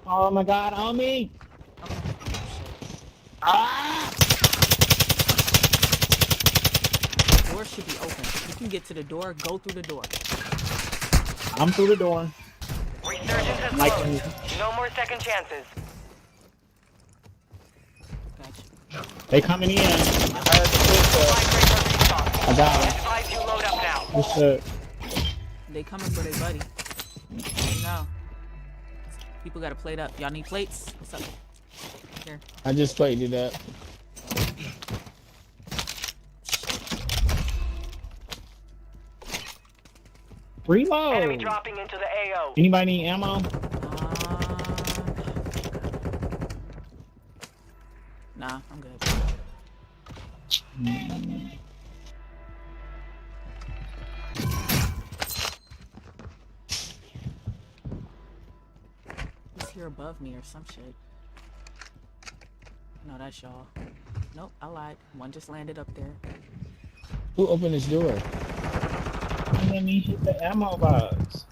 Oh my god, on me! Okay. Ah! The door should be open. You can get to the door. Go through the door. I'm through the door. Resurgence has Like, closed. No more second chances. Gotcha. they coming in. I heard the footsteps. I got him. Advise you load up now. What's up? They coming for their buddy. No. People got to plate up. Y'all need plates? What's up? Here. I just played it up. Reload. Enemy dropping into the AO. Anybody need ammo? Nah, I'm good. He's here above me or some shit. No, that's y'all. Nope, I lied. One just landed up there. Who opened this door? I didn't even hit the ammo box.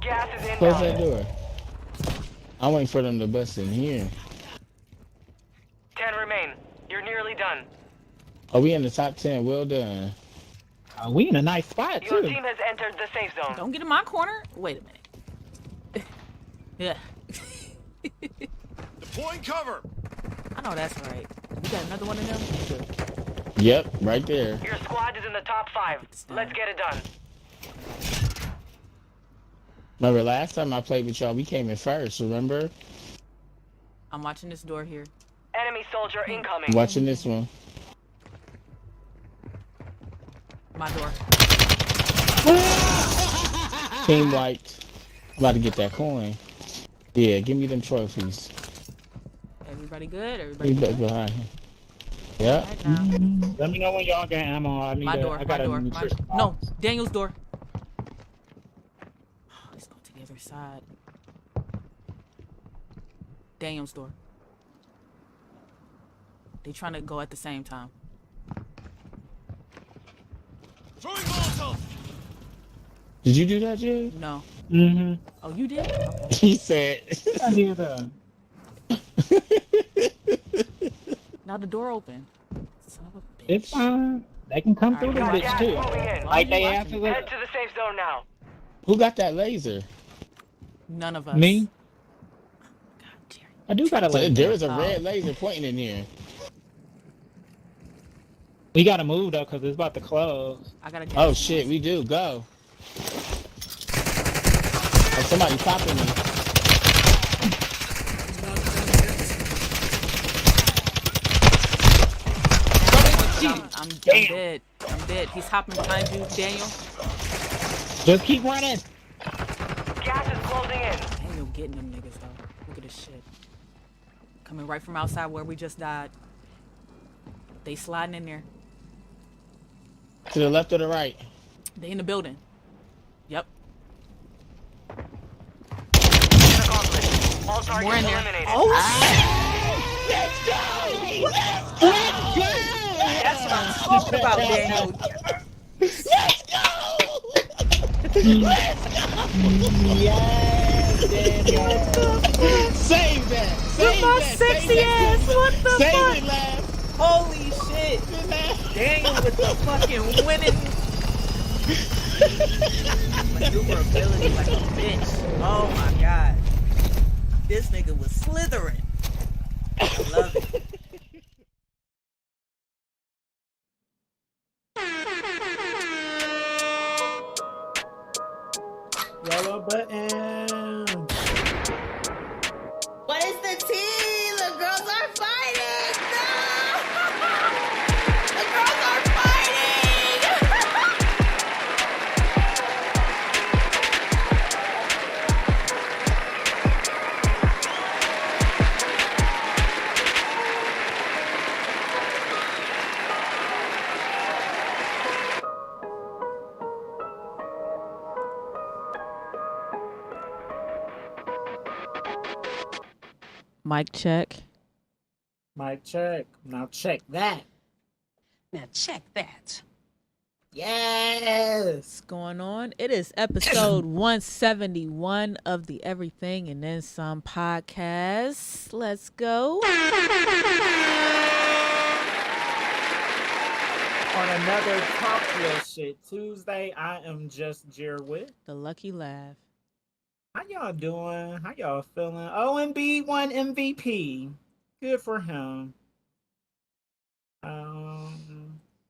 Gas is Close that inbound. door. I'm waiting for them to bust in here. 10 remain. You're nearly done. Oh, we in the top 10. Well done. We in a nice spot, Your too. team has entered the safe zone. Don't get in my corner. Wait a minute. Yeah. Deploying cover. I know that's right. You got another one of them? Good. Yep, right there. Your squad is in the top 5. Let's get it done. Remember last time I played with y'all, we came in first, remember? I'm watching this door here. Enemy soldier incoming. I'm watching this one. My door. Team wiped. I'm about to get that coin. Yeah, give me them trophies. Everybody good? Everybody You back good? behind him. Yeah. Right now. Let me know when y'all got ammo. I need My door, I got my a door. nutrition No, box. Daniel's door. Let's go to the other side. Daniel's door. They trying to go at the same time. Throwing Molotov. Did you do that, Jay? No. Mm-hmm. Oh, you did? Okay. He said. I did that. Now the door open. Son of a bitch. It's fine. They can come through the Got bitch gas too. moving in. Like they Watching after me. the. Head to the safe zone now. Who got that laser? None of us. Me? God, Jerry. I do got a laser. laser. There is a Oh. red laser pointing in here. We gotta move though, cause it's about to close. I gotta get Oh shit, we do. Go. Oh, somebody popping me. I'm dead. I'm dead. He's hopping behind you, Daniel. Just keep running. Gas is closing in. Daniel getting them niggas though. Look at this shit. Coming right from outside where we just died. They sliding in there. To the left or the right? They in the building. Yep. Mission accomplished. All targets More in there. eliminated. Oh, Let's go! Let's go! that's what I'm talking about, Daniel. Let's go! Let's go! Yes, Daniel. Save that. Save my that. sexy Save that. ass. What the Save fuck? it, laugh. Holy shit. Daniel with the fucking winning maneuverability like a bitch. Oh my god. This nigga was slithering. I love it. Yellow button. What is the tea? The girls are fighting! No! The girls are fighting! Mic check. Mic check. Now check that. Now check that. Yeah. Yes. What's going on? It is episode 171 of the Everything and Then Some podcast. Let's go. On another Talk Real Shit Tuesday, I am just Jerwit. The Lucky Laugh. How y'all doing? How y'all feeling? OMB won MVP. Good for him.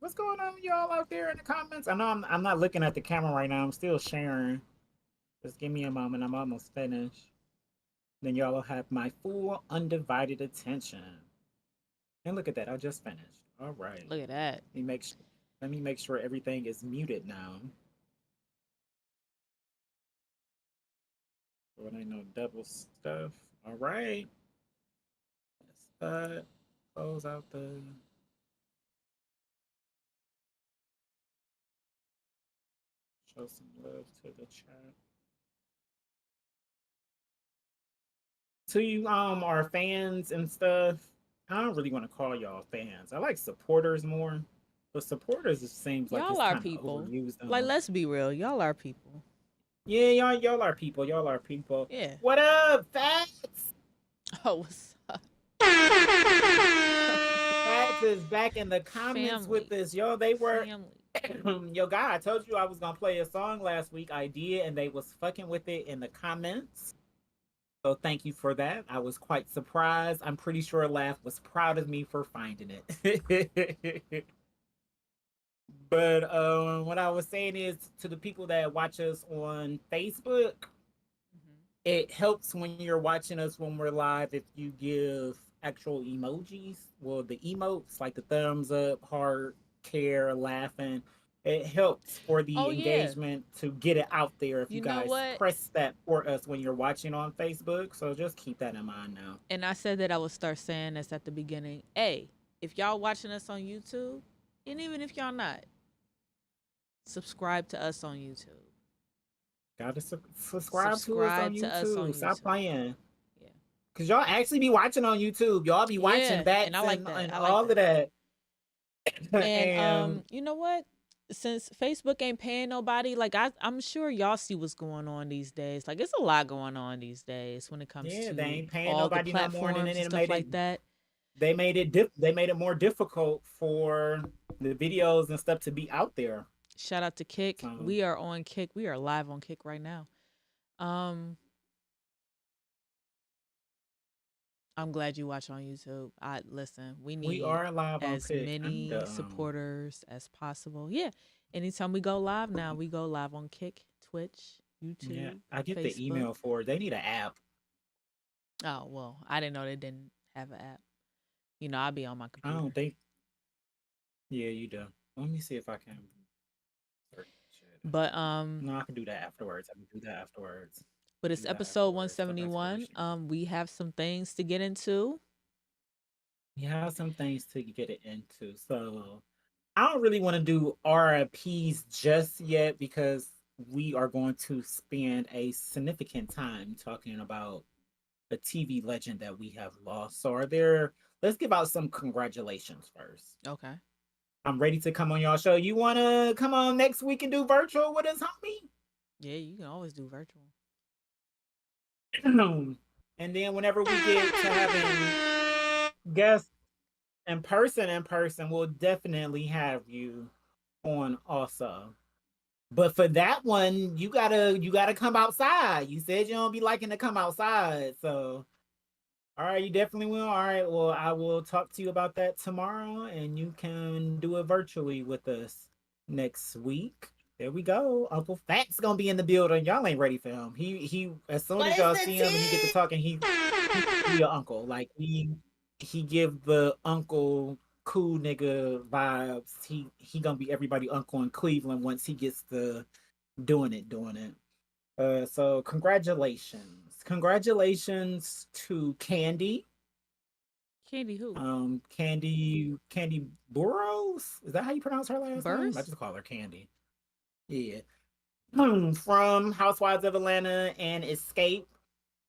What's going on with y'all out there in the comments? I know I'm not looking at the camera right now. I'm still sharing. Just give me a moment. I'm almost finished. Then y'all will have my full undivided attention. And look at that. I just finished. All right. Look at that. Let me make sure everything is muted now. So it ain't no double stuff. All right. Let's close out the. Show some love to the chat. To you our fans and stuff. I don't really want to call y'all fans. I like supporters more. But supporters just seems like Y'all it's are kinda people. overused. Like, let's be real. Y'all are people. Yeah, y'all are people. Y'all are people. Yeah. What up, Fats? Oh, what's up? Fats is back in the comments with Family. us. Yo, they were Family. yo, guy, I told you I was gonna play a song last week. I did, and they was fucking with it in the comments. So thank you for that. I was quite surprised. I'm pretty sure Laugh was proud of me for finding it. But what I was saying is to the people that watch us on Facebook, it helps when you're watching us when we're live if you give actual emojis. Well, the emotes like the thumbs up, heart, care, laughing. It helps for the Oh, yeah. engagement to get it out there if you, You know guys what? press that for us when you're watching on Facebook. So just keep that in mind now. And I said that I would start saying this at the beginning. Hey, if y'all watching us on YouTube, and even if y'all not, subscribe to us on YouTube. Gotta subscribe to us on YouTube. Stop playing. Yeah. Cause y'all actually be watching on YouTube. Y'all be watching Yeah, that and I like that. and I like all of that. And you know what? Since Facebook ain't paying nobody, like I'm sure y'all see what's going on these days. Like it's a lot going on these days when it comes Yeah, to they ain't paying all the nobody no more, platforms and and it stuff made like it. that. They made it more difficult for the videos and stuff to be out there. Shout out to Kick. We are on Kick. We are live on Kick right now. I'm glad you watch on YouTube. Listen, we are live on as Kick. many supporters as possible. Yeah. Anytime we go live now, we go live on Kick, Twitch, YouTube. Yeah, I get Facebook. the email for it. They need an app. Oh, well, I didn't know they didn't have an app. You know, I'll be on my I computer. don't think. Yeah, you do. Let me see if I can. But no, I can do that afterwards. I can do that afterwards. But it's episode 171. We have some things to get into. We have some things to get it into. So I don't really want to do RIPs just yet because we are going to spend a significant time talking about a TV legend that we have lost. So let's give out some congratulations first. Okay. I'm ready to come on y'all show. You want to come on next week and do virtual with us, homie? Yeah, you can always do virtual. And then whenever we get to having guests in person, we'll definitely have you on also. But for that one, you gotta come outside. You said you don't be liking to come outside, so all right, you definitely will. All right, well, I will talk to you about that tomorrow, and you can do it virtually with us next week. There we go. Uncle Fat's gonna be in the building. Y'all ain't ready for him. He as soon as y'all see him and he get to talking, he your uncle. Like he give the uncle cool nigga vibes. He gonna be everybody uncle in Cleveland once he gets to doing it. So congratulations to Candy. Candy who? Candy Burrows. Is that how you pronounce her last Burrs? name? I just call her Candy. Yeah. From Housewives of Atlanta and Escape.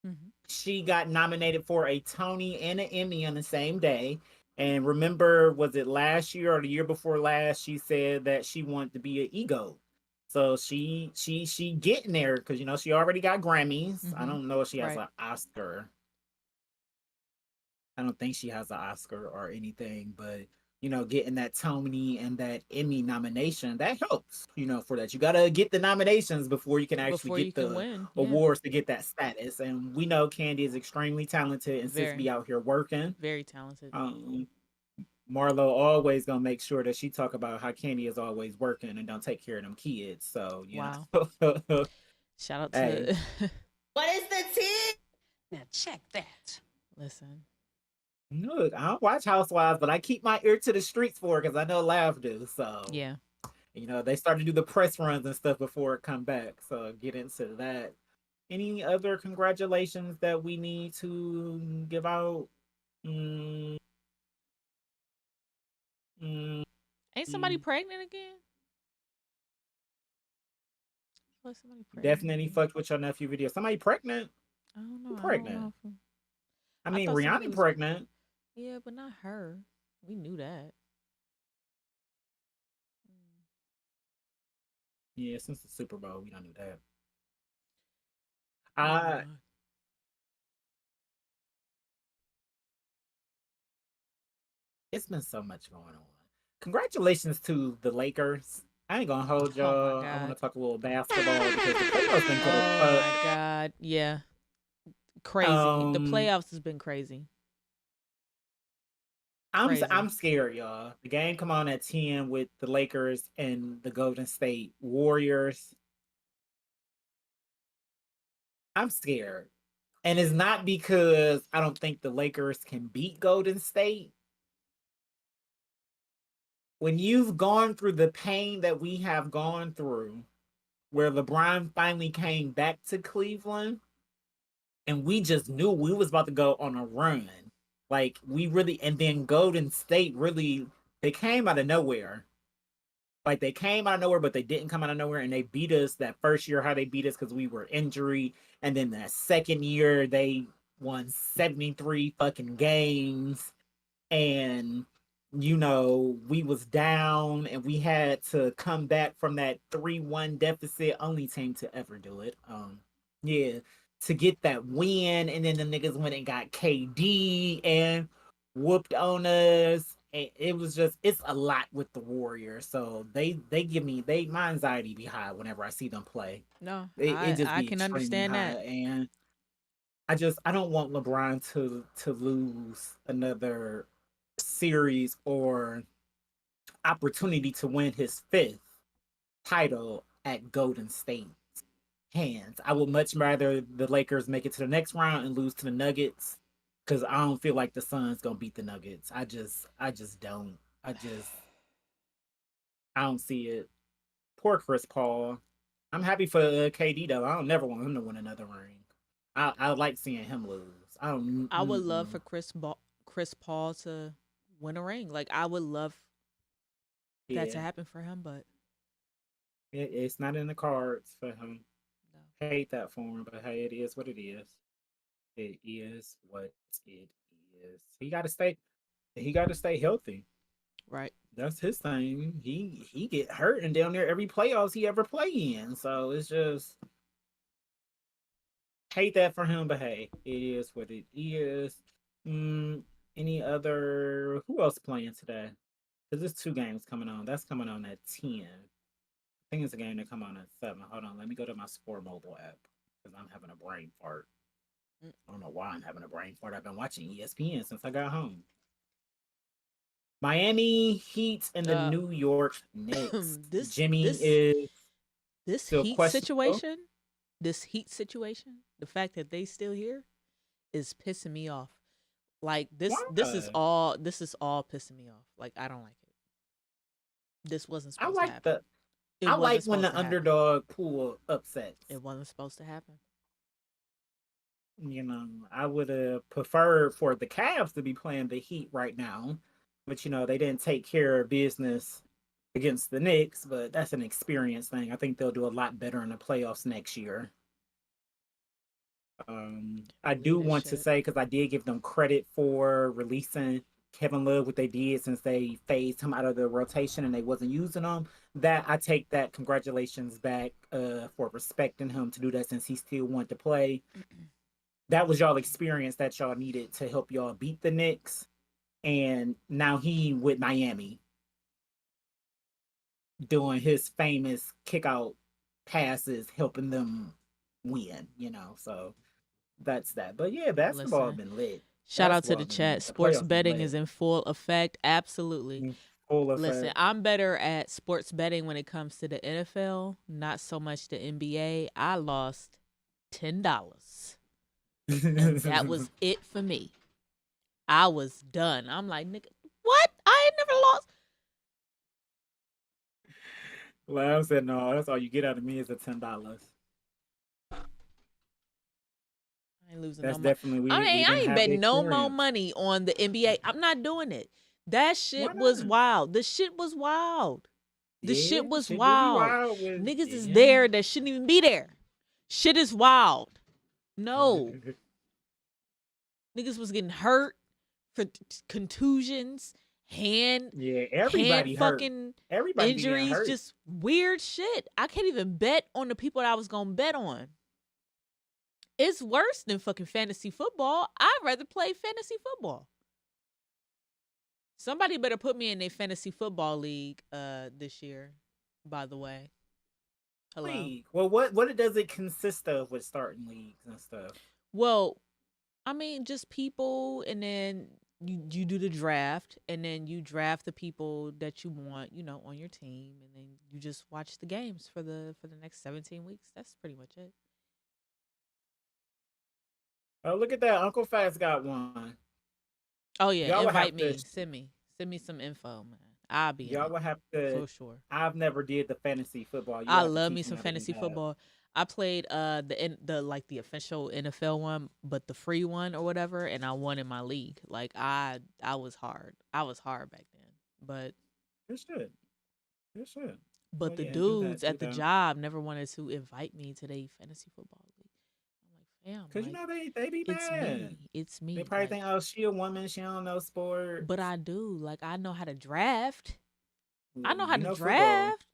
Mm-hmm. She got nominated for a Tony and an Emmy on the same day. And remember, was it last year or the year before last? She said that she wanted to be an ego. So she getting there because you know she already got Grammys. I Mhm. don't know if she has Right. an Oscar. I don't think she has an Oscar or anything, but you know, getting that Tony and that Emmy nomination, that helps, you know, for that. You gotta get the nominations before you can actually Before you get can the win. Yeah. awards to get that status. And we know Candy is extremely talented and sis be Very, out here working. very talented. Um Marlo always gonna make sure that she talk about how Candy is always working and don't take care of them kids. So, you Wow. know. Shout out Hey. to What is the tea? Now check that. listen. Look, I don't watch Housewives, but I keep my ear to the streets for it because I know Lav do. So Yeah. you know, they start to do the press runs and stuff before it come back. So get into that. Any other congratulations that we need to give out? Mm, mm, Ain't somebody mm. pregnant again? Like somebody pregnant. Definitely fucked with your nephew video. Somebody pregnant? I don't know. Who I don't pregnant? know. If, I I mean, thought somebody Rihanna was- pregnant. yeah, but not her. We knew that. Yeah, since the Super Bowl, we don't know that. Oh, It's been so much going on. Congratulations to the Lakers. I ain't gonna hold Oh my y'all. I want God. to talk a little basketball because the playoffs been Oh good as fuck. my God. Yeah. Crazy. The playoffs has been crazy. Crazy. I'm scared, y'all. The game come on at 10 with the Lakers and the Golden State Warriors. I'm scared. And it's not because I don't think the Lakers can beat Golden State. When you've gone through the pain that we have gone through, where LeBron finally came back to Cleveland, and we just knew we was about to go on a run. Like we really, and then Golden State really, they came out of nowhere. Like they came out of nowhere, but they didn't come out of nowhere, and they beat us that first year. How they beat us because we were injured, and then that second year they won 73 fucking games, and you know we was down, and we had to come back from that 3-1 deficit. Only team to ever do it. Yeah, to get that win, and then the niggas went and got KD and whooped on us. And it was just it's a lot with the Warriors. So they give me my anxiety be high whenever I see them play. No, It just I be can extremely understand high, that. and I don't want LeBron to lose another series or opportunity to win his 5th title at Golden State's hands. I would much rather the Lakers make it to the next round and lose to the Nuggets because I don't feel like the Suns gonna beat the Nuggets. I just don't. I don't see it. Poor Chris Paul. I'm happy for KD though. I don't never want him to win another ring. I like seeing him lose. I would love for Chris Paul to win a ring. Like I would love that to happen for him, but It's not in the cards for him. no. Hate that for him, but hey, it is what it is. It is what it is. He got to stay. He got to stay healthy. Right. That's his thing. He get hurt and down there every playoffs he ever play in. So it's just hate that for him, but hey, it is what it is. Any other? Who else playing today? Because there's 2 games coming on. That's coming on at 10. I think it's a game that come on at 7. Hold on, let me go to my Sport Mobile app because I'm having a brain fart. I don't know why I'm having a brain fart. I've been watching ESPN since I got home. Miami Heat and the New York Knicks. This is still Heat questionable. situation. This Heat situation. The fact that they still here is pissing me off. Like this is Why? all pissing me off. Like I don't like it. This wasn't I supposed to like happen. the It I wasn't like when supposed the to happen. underdog pull upsets. It wasn't supposed to happen. You know, I would have preferred for the Cavs to be playing the Heat right now, but you know they didn't take care of business against the Knicks. But that's an experience thing. I think they'll do a lot better in the playoffs next year. I do Believe this want to shit. say because I did give them credit for releasing Kevin Love, what they did since they phased him out of the rotation and they wasn't using him, that I take that congratulations back for respecting him to do that since he still wanted to play. That was y'all experience that y'all needed to help y'all beat the Knicks. And now he with Miami doing his famous kick out passes, helping them win, So that's that. But yeah, basketball Listen. been lit. Shout out to Basketball the been chat. lit. The Sports playoffs been betting lit. is in full effect. Absolutely. Full effect. Listen, I'm better at sports betting when it comes to the NFL, not so much the NBA. I lost $10. And that was it for me. I was done. I'm like, nigga, what? I ain't never lost. Lam said, no, that's all you get out of me is the $10. I ain't losing That's no money. definitely, I we ain't didn't have the betting no more experience. money on the NBA. I'm not doing it. That shit Why was not? wild. The shit was wild. The Yeah, shit was shit do be wild. with- Niggas is yeah. there that shouldn't even be there. Shit is wild. No. Niggas was getting hurt for contusions, hand Yeah, everybody hurt. fucking Everybody be getting injuries, hurt. just weird shit. I can't even bet on the people that I was gonna bet on. It's worse than fucking fantasy football. I'd rather play fantasy football. Somebody better put me in a fantasy football league this year, by the way. Hello. League. Well, what does it consist of with starting leagues and stuff? Well, I mean, just people, and then you do the draft, and then you draft the people that you want, on your team, and then you just watch the games for the next 17 weeks. That's pretty much it. Oh, look at that. Uncle Fat's got one. Oh yeah, Y'all would have invite me. to- Send me some info, man. I'll be Y'all in will have it, to. for sure. I've never did the fantasy football. You I have to love teach me some how to do fantasy that. football. I played the official NFL one, but the free one or whatever, and I won in my league. Like I was hard. I was hard back then. But It should. It should. But Oh, the yeah, do that, dudes do at the that. job never wanted to invite me to their fantasy football league. I'm like, Cause fam, they be it's mad. me. It's me. They probably like, think, oh, she a woman, she don't know sport. but I do. Like, I know how to draft. I know how You to know draft.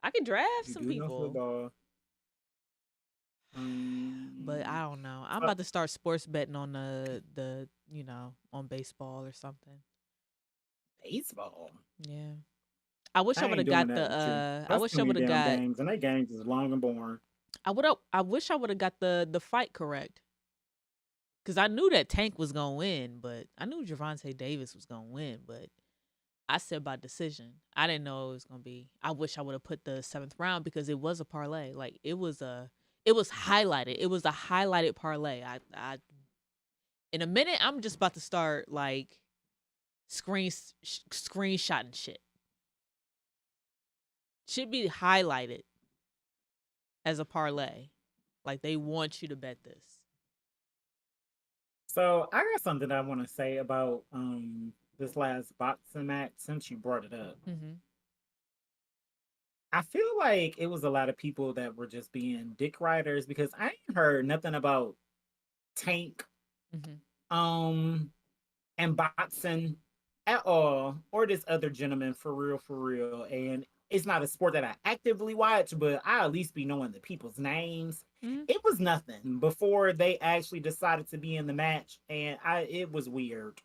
I can draft You some do know people. football. But I don't know. I'm about to start sports betting on the on baseball or something. Baseball. Yeah. I wish I ain't would have doing got that with you. I That's wish too I many would have damn got games, and that games is long and boring. I wish I would have got the fight correct. Cause I knew that Tank was gonna win, but I knew Gervonta Davis was gonna win, but I said by decision. I didn't know it was gonna be. I wish I would have put the 7th round because it was a parlay. Like it was highlighted. It was a highlighted parlay. I in a minute I'm just about to start like screenshotting shit. Should be highlighted as a parlay. Like they want you to bet this. So I got something I want to say about this last boxing match since you brought it up. Mm-hmm. I feel like it was a lot of people that were just being dick riders because I ain't heard nothing about Tank Mm-hmm. and boxing at all, or this other gentleman for real. And it's not a sport that I actively watch, but I at least be knowing the people's names. Mhm. It was nothing before they actually decided to be in the match, and it was weird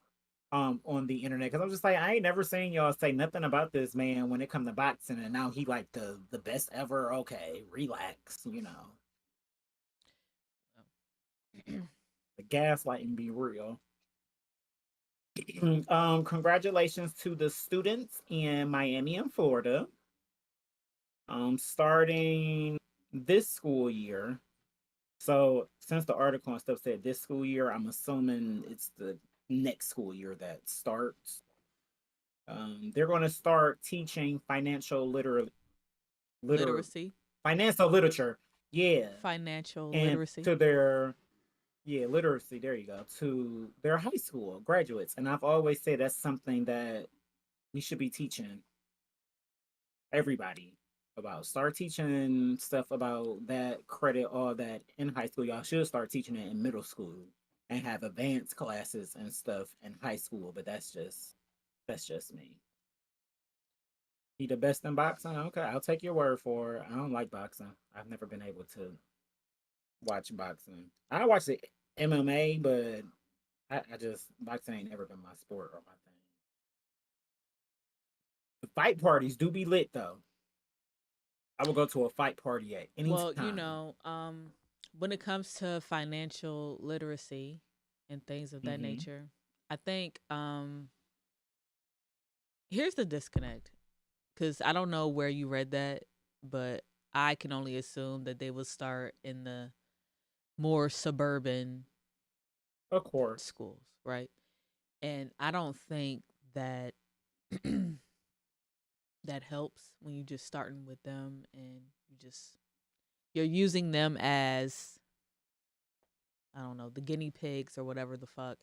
on the internet because I'm just like, I ain't never seen y'all say nothing about this man when it come to boxing, and now he like the best ever. Okay, relax, the gaslighting be real. Congratulations to the students in Miami and Florida. Starting this school year. So since the article and stuff said this school year, I'm assuming it's the next school year that starts. They're going to start teaching financial Literacy. financial literature. Yeah. Financial And literacy. to their literacy, there you go, to their high school graduates. And I've always said that's something that we should be teaching everybody about. Start teaching stuff about that credit, all that in high school. Y'all should start teaching it in middle school and have advanced classes and stuff in high school, but that's just me. He the best in boxing? Okay, I'll take your word for it. I don't like boxing. I've never been able to watch boxing. I watch the MMA, but I just boxing ain't never been my sport or my thing. The fight parties do be lit though. I will go to a fight party at any Well, time. when it comes to financial literacy and things of that Mhm. nature, I think here's the disconnect. Because I don't know where you read that, but I can only assume that they will start in the more suburban Of course. schools, right? And I don't think that that helps when you just starting with them and you're using them as, I don't know, the guinea pigs or whatever the fuck.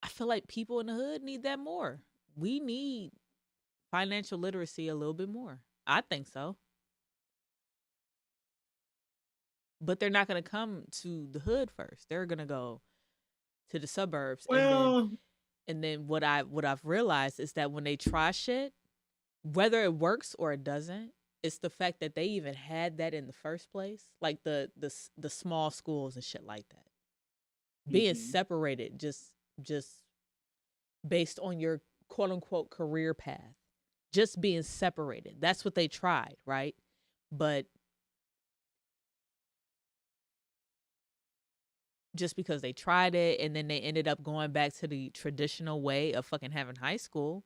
I feel like people in the hood need that more. We need financial literacy a little bit more. I think so. But they're not going to come to the hood first. They're going to go to the suburbs, Well, and then what I've realized is that when they try shit, whether it works or it doesn't, it's the fact that they even had that in the first place, like the small schools and shit like that. Being mhm. separated just based on your quote unquote career path. Just being separated. That's what they tried, right? But just because they tried it and then they ended up going back to the traditional way of fucking having high school.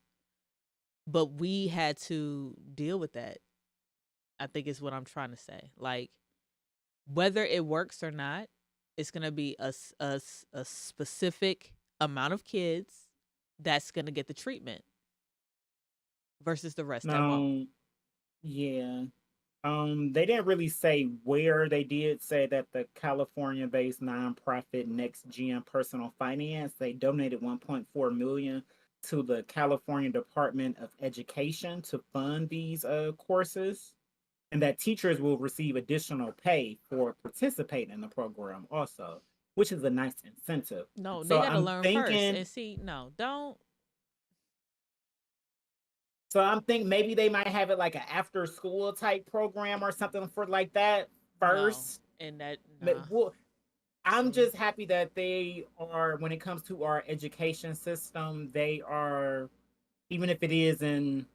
But we had to deal with that, I think is what I'm trying to say. Like, whether it works or not, it's going to be a specific amount of kids that's going to get the treatment versus the rest that won't. No, yeah. They didn't really say where. They did say that the California-based nonprofit Next Gen Personal Finance, they donated 1.4 million to the California Department of Education to fund these courses, and that teachers will receive additional pay for participating in the program also, which is a nice incentive. No, they So got to I'm learn first thinking and see. No, don't. So I'm thinking maybe they might have it like an after school type program or something for like that No. first. And that, But nah. well, I'm See. just happy that they are, when it comes to our education system, they are, even if it is in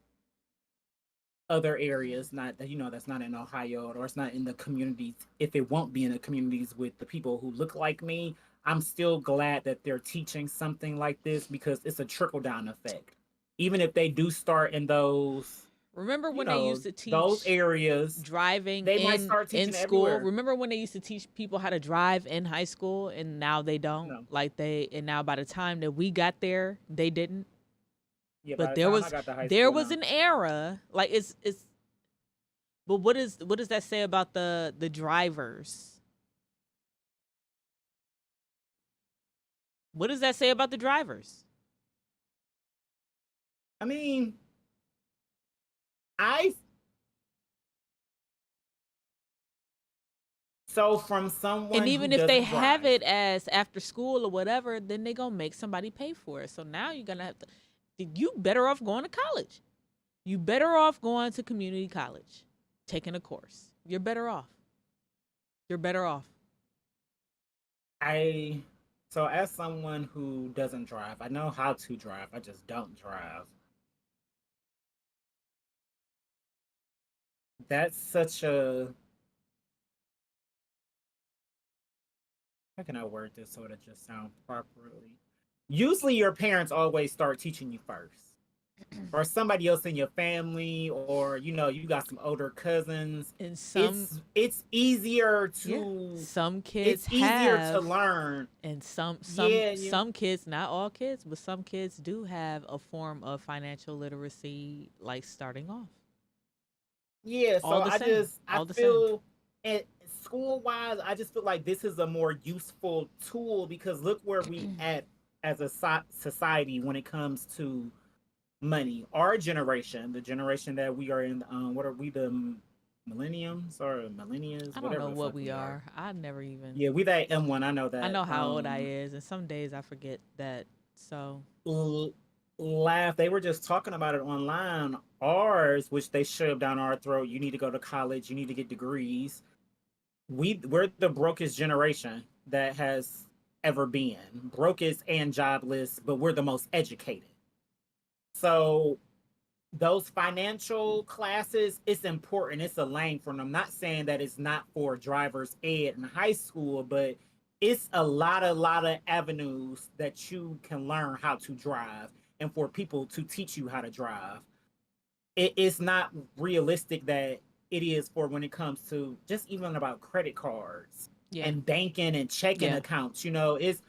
other areas, not that, that's not in Ohio or it's not in the communities, if it won't be in the communities with the people who look like me, I'm still glad that they're teaching something like this because it's a trickle down effect. Even if they do start in those, Remember when they used to those teach areas, driving they might in start teaching school? everywhere. Remember when they used to teach people how to drive in high school, and now they don't? No. And now by the time that we got there, they didn't. Yeah, But by the there time I was got to high there school, was no. an era, like it's. But what does that say about the drivers? What does that say about the drivers? I mean, I so from someone And even who if they doesn't have drive, it as after school or whatever, then they gonna make somebody pay for it. So now you're gonna have to. You better off going to college. You better off going to community college, taking a course. You're better off. You're better off. so as someone who doesn't drive, I know how to drive. I just don't drive. That's such a, how can I word this so it just sound properly? Usually your parents always start teaching you first. Or somebody else in your family, or you got some older cousins. And some It's easier to some kids it's easier to have, learn. and some Yeah, some kids, not all kids, but some kids do have a form of financial literacy, like starting off. Yeah, so All the same. I All the same. feel, and school wise, I just feel like this is a more useful tool because look where we at as a society when it comes to money. Our generation, the generation that we are in, what are we, the millenniums or millennials, I don't whatever know the what fuck we are. I never even. Yeah, we that M1. I know that. I know how old I is, and some days I forget that. So Laugh. They were just talking about it online. Ours, which they shoved down our throat. You need to go to college. You need to get degrees. We're the brokest generation that has ever been. Brokest and jobless, but we're the most educated. So those financial classes, it's important. It's a lane for them. I'm not saying that it's not for driver's ed in high school, but it's a lot of avenues that you can learn how to drive and for people to teach you how to drive. It's not realistic that it is for when it comes to just even about credit cards yeah, and banking and checking Yeah. accounts. You know, it's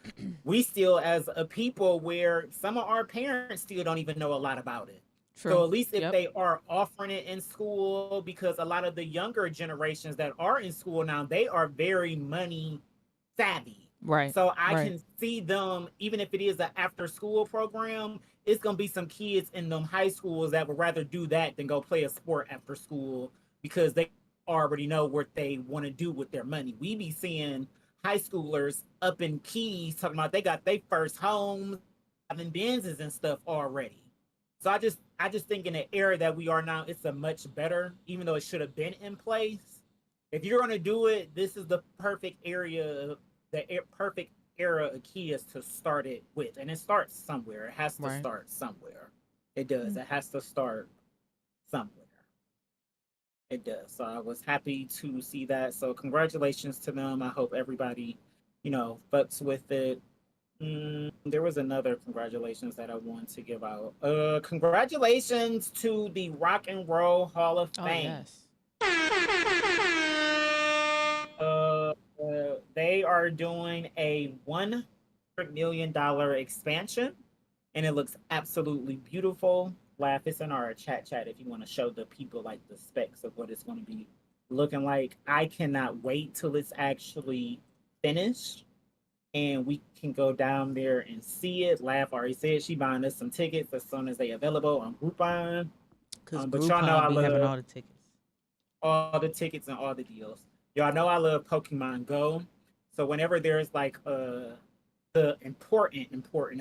we still as a people where some of our parents still don't even know a lot about it. true. So at least if Yep. they are offering it in school, because a lot of the younger generations that are in school now, they are very money savvy. Right. So I right. can see them, even if it is an after school program, it's gonna be some kids in them high schools that would rather do that than go play a sport after school because they already know what they want to do with their money. We be seeing high schoolers up in Keys talking about they got their first homes, having Benzes and stuff already. So I just think in the era that we are now, it's a much better, even though it should have been in place. If you're gonna do it, this is the perfect area, perfect era of kids to start it with, and it starts somewhere. It has to Right. start somewhere. It does. It has to start somewhere. It does. So I was happy to see that. So congratulations to them. I hope everybody, fucks with it. There was another congratulations that I want to give out. Congratulations to the Rock and Roll Hall of Oh Fame. yes. They are doing a $100 million expansion, and it looks absolutely beautiful. Laugh, it's in our chat if you want to show the people like the specs of what it's going to be looking like. I cannot wait till it's actually finished and we can go down there and see it. Laugh already said she buying us some tickets as soon as they available on Groupon. Because But y'all know I Groupon be having love all the tickets. all the tickets and all the deals. Y'all know I love Pokemon Go. So whenever there's like the important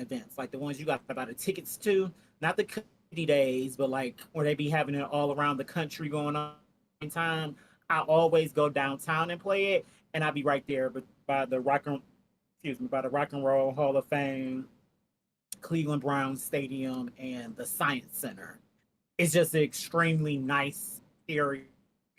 events, like the ones you got to buy the tickets to, not the community days, but like where they be having it all around the country going on in time, I always go downtown and play it, and I'll be right there by the Rock and Roll Hall of Fame, Cleveland Browns Stadium, and the Science Center. It's just an extremely nice area,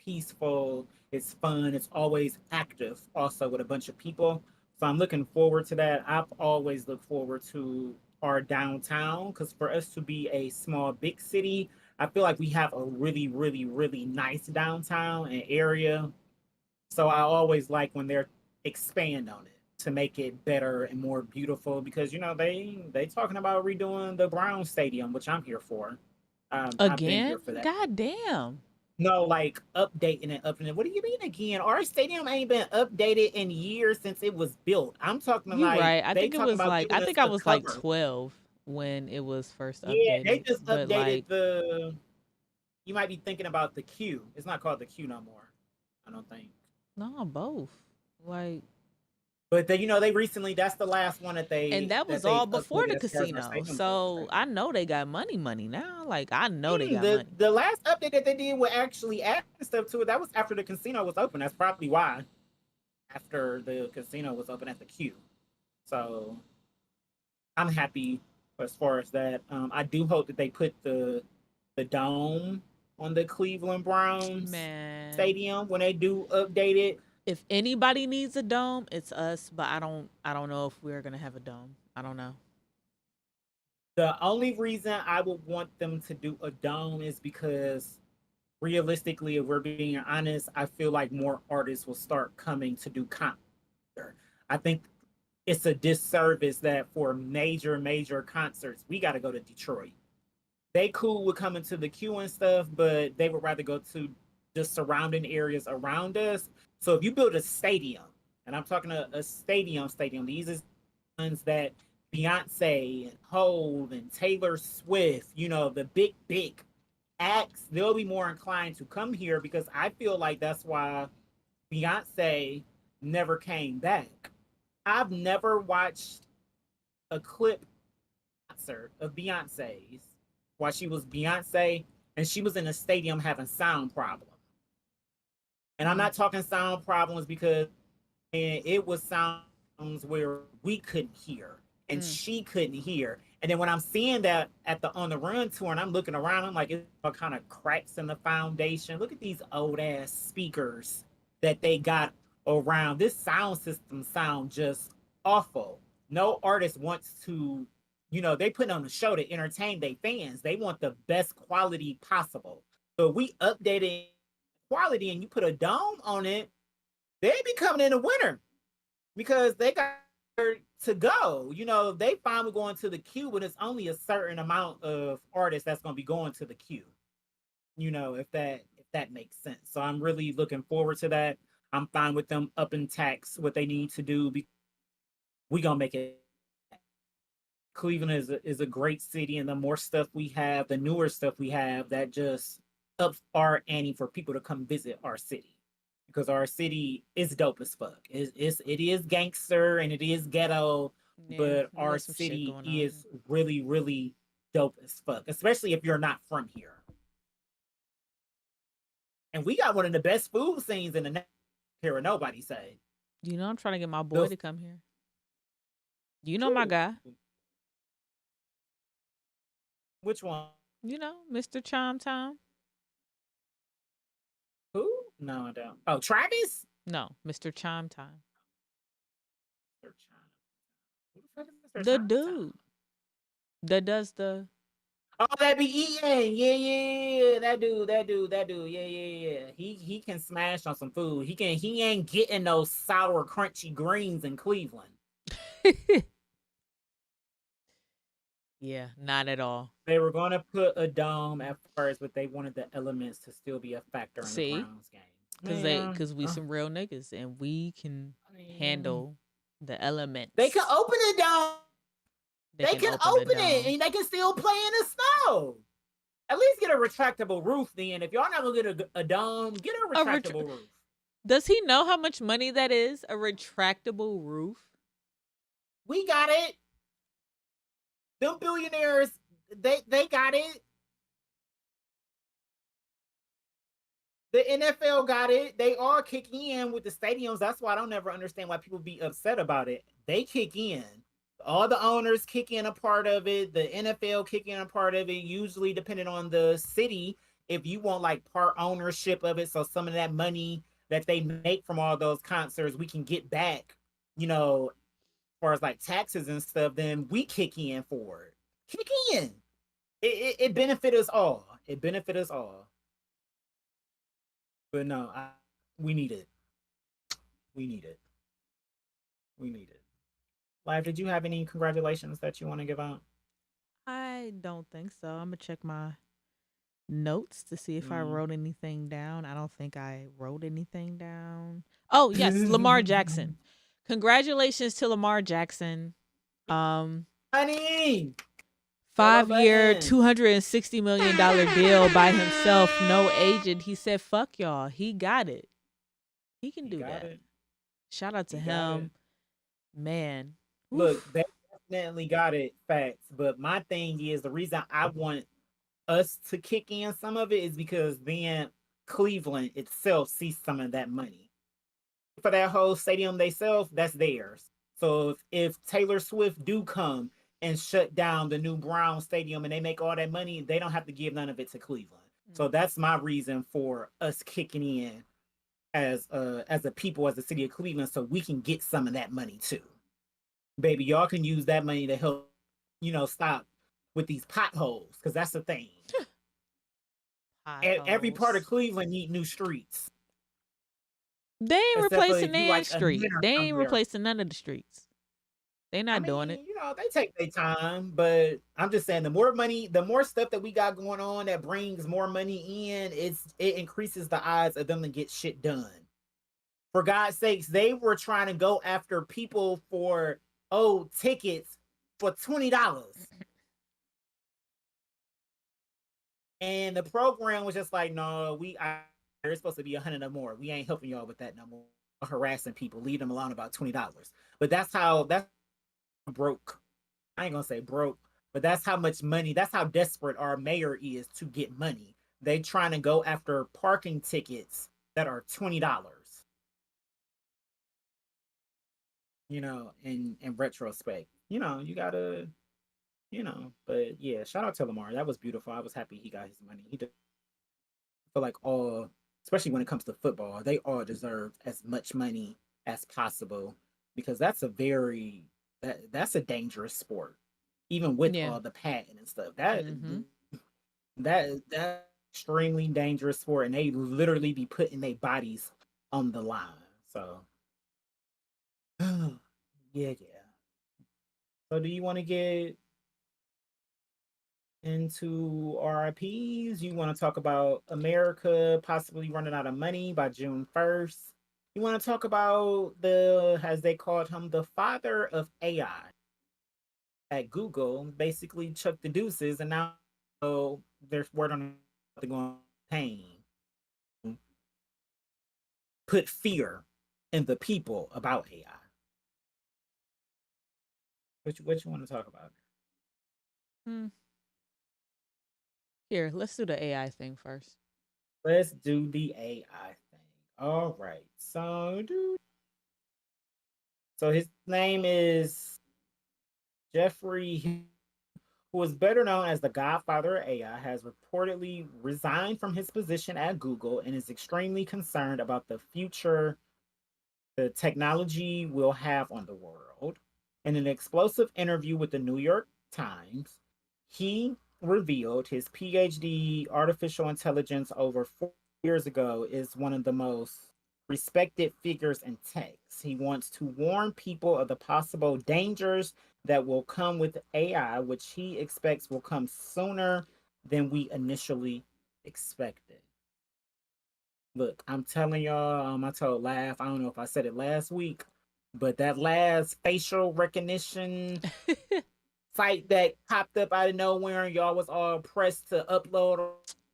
peaceful. It's fun. It's always active, also with a bunch of people. So I'm looking forward to that. I've always looked forward to our downtown because for us to be a small, big city, I feel like we have a really, really, really nice downtown and area. So I always like when they're expand on it to make it better and more beautiful because they talking about redoing the Brown Stadium, which I'm here for. I've been Again? here for that. God damn. No, like updating it, upping it. What do you mean again? Our stadium ain't been updated in years since it was built. I'm talking You like right. I they think it talking was about like giving I us think I the was like cover. 12 when it was first Yeah, updated. they just but updated like the. You might be thinking about the Q. It's not called the Q no more. I don't think. no, both. Like But they recently. That's the last one that they. and that was they all before updated the as far as our casino. stadium So goes. I know they got money now. Like I know they got the money. the last update that they did with actually adding stuff to it. That was after the casino was open. That's probably why. After the casino was open at the Q. So I'm happy as far as that. I do hope that they put the dome on the Cleveland Browns Man. stadium when they do update it. If anybody needs a dome, it's us, but I don't know if we're going to have a dome. I don't know. The only reason I would want them to do a dome is because realistically, if we're being honest, I feel like more artists will start coming to do concert. I think it's a disservice that for major concerts, we got to go to Detroit. They cool with coming to the Q and stuff, but they would rather go to the surrounding areas around us. So if you build a stadium, and I'm talking a stadium, these are ones that Beyonce and Hove and Taylor Swift, the big acts, they'll be more inclined to come here because I feel like that's why Beyonce never came back. I've never watched a clip concert of Beyonce's while she was Beyonce and she was in a stadium having sound problems. And I'm not talking sound problems because it was sounds where we couldn't hear and she couldn't hear. And then when I'm seeing that at the On the Run tour and I'm looking around, I'm like, it's all kind of cracks in the foundation. Look at these old ass speakers that they got around. This sound system sound just awful. No artist wants to, they put on a show to entertain their fans. They want the best quality possible. So if we updated quality and you put a dome on it, they be coming in the winter because they got to go. They finally going to the queue, but it's only a certain amount of artists that's going to be going to the queue. If that makes sense. So I'm really looking forward to that. I'm fine with them up in tax what they need to do. We gonna make it. Cleveland is a great city, and the more stuff we have, the newer stuff we have, that just ups our ante for people to come visit our city. Because our city is dope as fuck. It is gangster and it is ghetto, but our city is really, really dope as fuck. Especially if you're not from here. And we got one of the best food scenes in the here. Nobody say. I'm trying to get my boy to come here. My guy. Which one? Mr. Chime Time. Who? No, I don't. Oh, Travis? No, Mr. Chime Time. Who the fuck is Mr. The Chime dude Time? that does the. Oh, that be eating. Yeah. That dude. Yeah. He can smash on some food. He ain't getting those sour, crunchy greens in Cleveland. Yeah, not at all. They were going to put a dome at first, but they wanted the elements to still be a factor in the Browns game. Because we some real niggas and we can handle the elements. They can open it down. They can open it and they can still play in the snow. At least get a retractable roof then. If y'all not gonna get a dome, get a retractable roof. Does he know how much money that is? A retractable roof? We got it. Them billionaires, they got it. The NFL got it. They all kick in with the stadiums. That's why I don't ever understand why people be upset about it. They kick in. All the owners kick in a part of it. The NFL kick in a part of it, usually depending on the city. If you want like part ownership of it, so some of that money that they make from all those concerts, we can get back, as far as like taxes and stuff, then we kick in for it. Kick in. It benefit us all. It benefit us all. But no, we need it. We need it. Live, did you have any congratulations that you want to give out? I don't think so. I'm going to check my notes to see if I wrote anything down. I don't think I wrote anything down. Oh, yes, Lamar Jackson. Congratulations to Lamar Jackson. Honey! 5-year, $260 million deal by himself, no agent. He said, fuck y'all. He got it. He can do that. Shout out to him. Man. Look, they definitely got it, facts. But my thing is, the reason I want us to kick in some of it is because then Cleveland itself sees some of that money. For that whole stadium they sell, that's theirs. So if Taylor Swift do come and shut down the new Brown Stadium and they make all that money, they don't have to give none of it to Cleveland. So that's my reason for us kicking in as a people, as the city of Cleveland, so we can get some of that money too. Baby, y'all can use that money to help, stop with these potholes, because that's the thing. Every part of Cleveland need new streets. They ain't replacing their street. They ain't replacing none of the streets. They're not doing it. They take their time, but I'm just saying the more money, the more stuff that we got going on that brings more money in, it increases the odds of them to get shit done. For God's sakes, they were trying to go after people for tickets for $20. And the program was just like, no, there's supposed to be 100 or more. We ain't helping y'all with that no more. Harassing people, leave them alone about $20. But that's broke. I ain't gonna say broke, but that's how much money, that's how desperate our mayor is to get money. They trying to go after parking tickets that are $20. In retrospect, you gotta, but yeah, shout out to Lamar. That was beautiful. I was happy he got his money. He did feel like especially when it comes to football, they all deserve as much money as possible because that's that's a dangerous sport, even with all the patent and stuff. That's extremely dangerous sport, and they literally be putting their bodies on the line. So, yeah. So, do you want to get into RIPs? You want to talk about America possibly running out of money by June 1st? You want to talk about as they called him, the father of AI at Google, basically Chuck the Deuces, and now there's word on they're going to put fear in the people about AI. What you want to talk about? Here, let's do the AI thing first. Let's do the AI thing. All right. So his name is Jeffrey, who is better known as the godfather of AI, has reportedly resigned from his position at Google and is extremely concerned about the future the technology will have on the world. In an explosive interview with the New York Times, he revealed his PhD artificial intelligence over 4 years ago is one of the most respected figures in tech. He wants to warn people of the possible dangers that will come with AI, which he expects will come sooner than we initially expected. Look, I'm telling y'all, I told Laugh, I don't know if I said it last week, but that last facial recognition site that popped up out of nowhere and y'all was all pressed to upload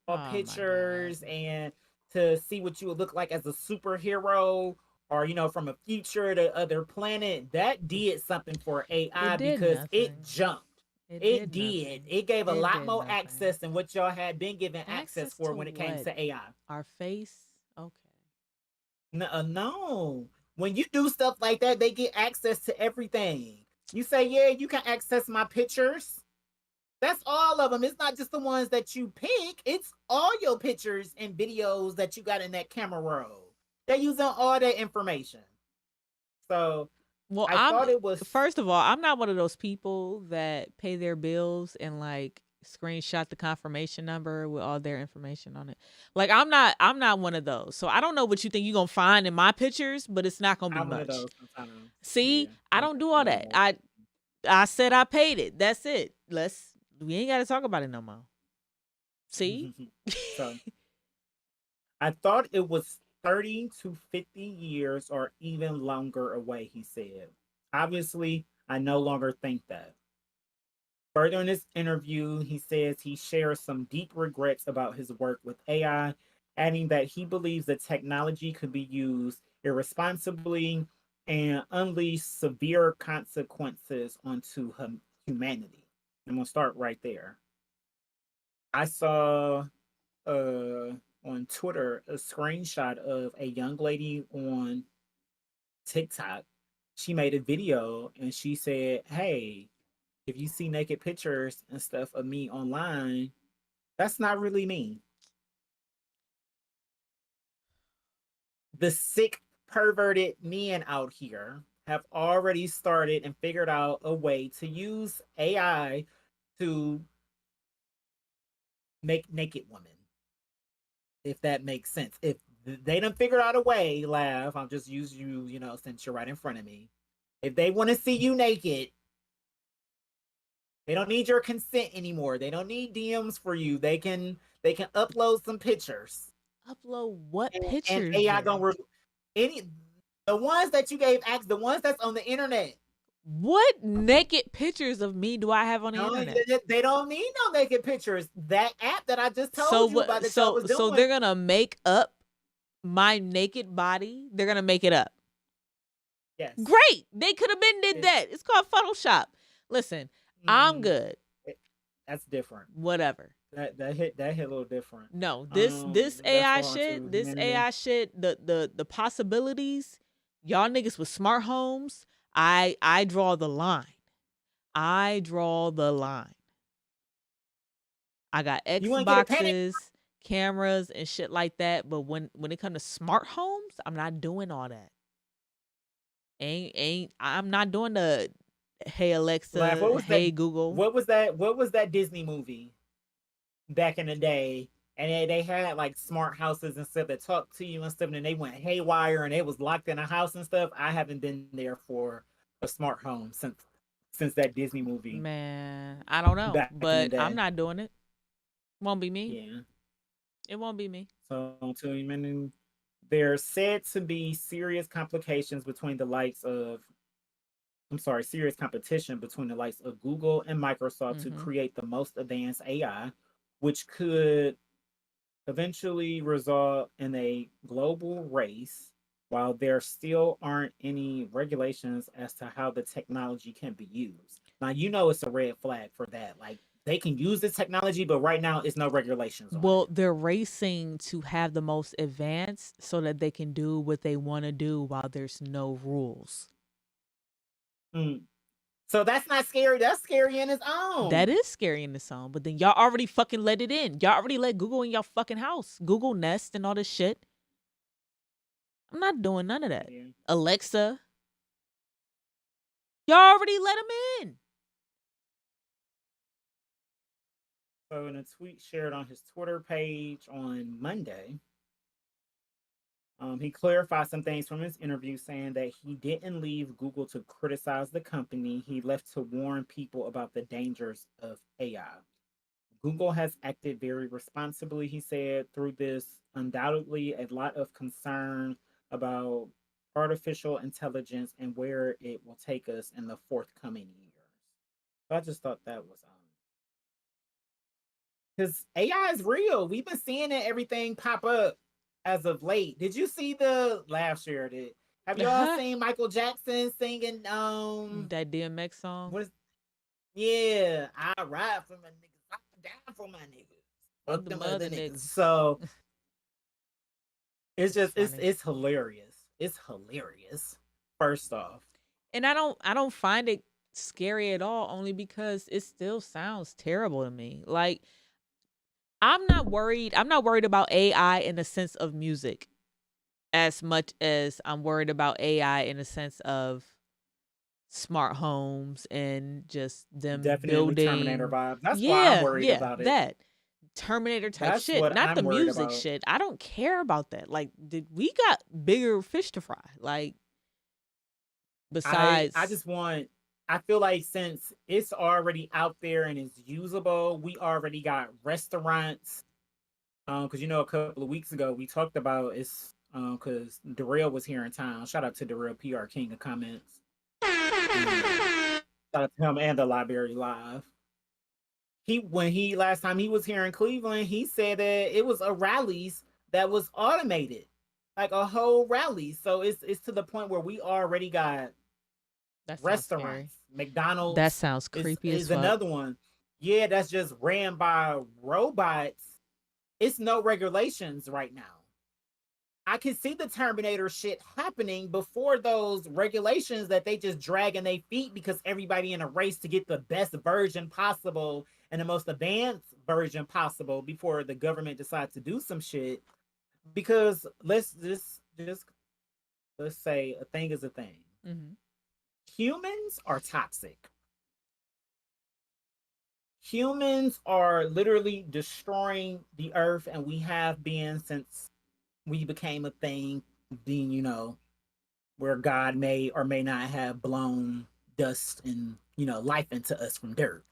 all pictures and to see what you would look like as a superhero or, from a future to other planet, that did something for AI because it jumped. It did. It gave a lot more access than what y'all had been given access for when it came to AI. Our face? Okay. No. When you do stuff like that, they get access to everything. You say, yeah, you can access my pictures. That's all of them. It's not just the ones that you pick. It's all your pictures and videos that you got in that camera roll. They're using all that information. So, well, I thought it was. First of all, I'm not one of those people that pay their bills and like screenshot the confirmation number with all their information on it. Like I'm not one of those. So I don't know what you think you're gonna find in my pictures, but it's not gonna be much. See, yeah, I don't do all that. I said I paid it. That's it. We ain't gotta talk about it no more. See? So, I thought it was 30 to 50 years or even longer away, he said. Obviously, I no longer think that. Further in this interview, he says he shares some deep regrets about his work with AI, adding that he believes the technology could be used irresponsibly and unleash severe consequences onto humanity. I'm going to start right there. I saw on Twitter a screenshot of a young lady on TikTok. She made a video and she said, hey, if you see naked pictures and stuff of me online, that's not really me. The sick, perverted men out here have already started and figured out a way to use AI to make naked women. If that makes sense. If they done figured out a way, Laugh, I'll just use you, since you're right in front of me. If they want to see you naked, they don't need your consent anymore. They don't need DMs for you. They can upload some pictures. Upload what pictures? And AI gonna the ones that you gave access, the ones that's on the internet. What naked pictures of me do I have on the No, internet? they don't need no naked pictures. That app that I just told So you about that y'all was so doing. they're gonna make up my naked body. They're gonna make it up. Yes. Great. They could have been did It's- that. It's called Photoshop. Listen, I'm Mm, good. That's different. Whatever. That hit a little different. No, this That's AI all shit, too. this Man, AI shit, the possibilities, y'all niggas with smart homes, I draw the line. I draw the line. I got You wanna get a panic? Xboxes, cameras, and shit like that, but when it comes to smart homes, I'm not doing all that. I'm not doing the hey Alexa, Like, what was hey that? Google. What was that? What was that Disney movie back in the day? And they had like smart houses and stuff that talked to you and stuff, and they went haywire and they was locked in a house and stuff. I haven't been there for a smart home since that Disney movie Man, I don't know, back in the but I'm day. not doing it. Won't be me. Yeah. It won't be me. So to him, there's said to be serious complications between the likes of serious competition between the likes of Google and Microsoft to Mhm. create the most advanced AI, which could eventually result in a global race, while there still aren't any regulations as to how the technology can be used. Now, it's a red flag for that. Like, they can use this technology, but right now, it's no regulations on Well, it. they're racing to have the most advanced so that they can do what they want to do while there's no rules. Mm. So that's not scary. That's scary in its own. That is scary in the song, but then y'all already fucking let it in. Y'all already let Google in y'all fucking house. Google Nest and all this shit. I'm not doing none of that. Yeah. Alexa. Y'all already let them in. So in a tweet shared on his Twitter page on Monday, he clarified some things from his interview, saying that he didn't leave Google to criticize the company. He left to warn people about the dangers of AI. Google has acted very responsibly, he said, through this. Undoubtedly, a lot of concern about artificial intelligence and where it will take us in the forthcoming years. So I just thought that was because AI is real. We've been seeing it, everything pop up as of late. Did you see the last year? Have y'all seen Michael Jackson singing that DMX song? what is yeah, I ride for my niggas, I down for my niggas. Fuck them other niggas. So it's just Funny. it's hilarious. It's hilarious. First off. And I don't find it scary at all, only because it still sounds terrible to me. Like, I'm not worried about AI in the sense of music as much as I'm worried about AI in the sense of smart homes and just them Definitely building Terminator vibe. That's why I'm worried about it. that Terminator type That's shit, what not I'm the worried music about. shit. I don't care about that. Like, we got bigger fish to fry. Like, besides, I feel like since it's already out there and it's usable, we already got restaurants. Because a couple of weeks ago we talked about it's because Darrell was here in town. Shout out to Darrell, PR King of comments. Shout out to him and the Library Live. Last time he was here in Cleveland, he said that it was a rallies that was automated, like a whole rally. So it's to the point where we already got that sounds restaurants. scary. McDonald's That sounds creepy is as fuck. another one. Yeah, that's just ran by robots. It's no regulations right now. I can see the Terminator shit happening before those regulations that they just dragging their feet because everybody in a race to get the best version possible and the most advanced version possible before the government decides to do some shit. Because let's say a thing is a thing. Mm-hmm. Humans are toxic. Humans are literally destroying the earth, and we have been since we became a thing, being, where God may or may not have blown dust and, life into us from dirt,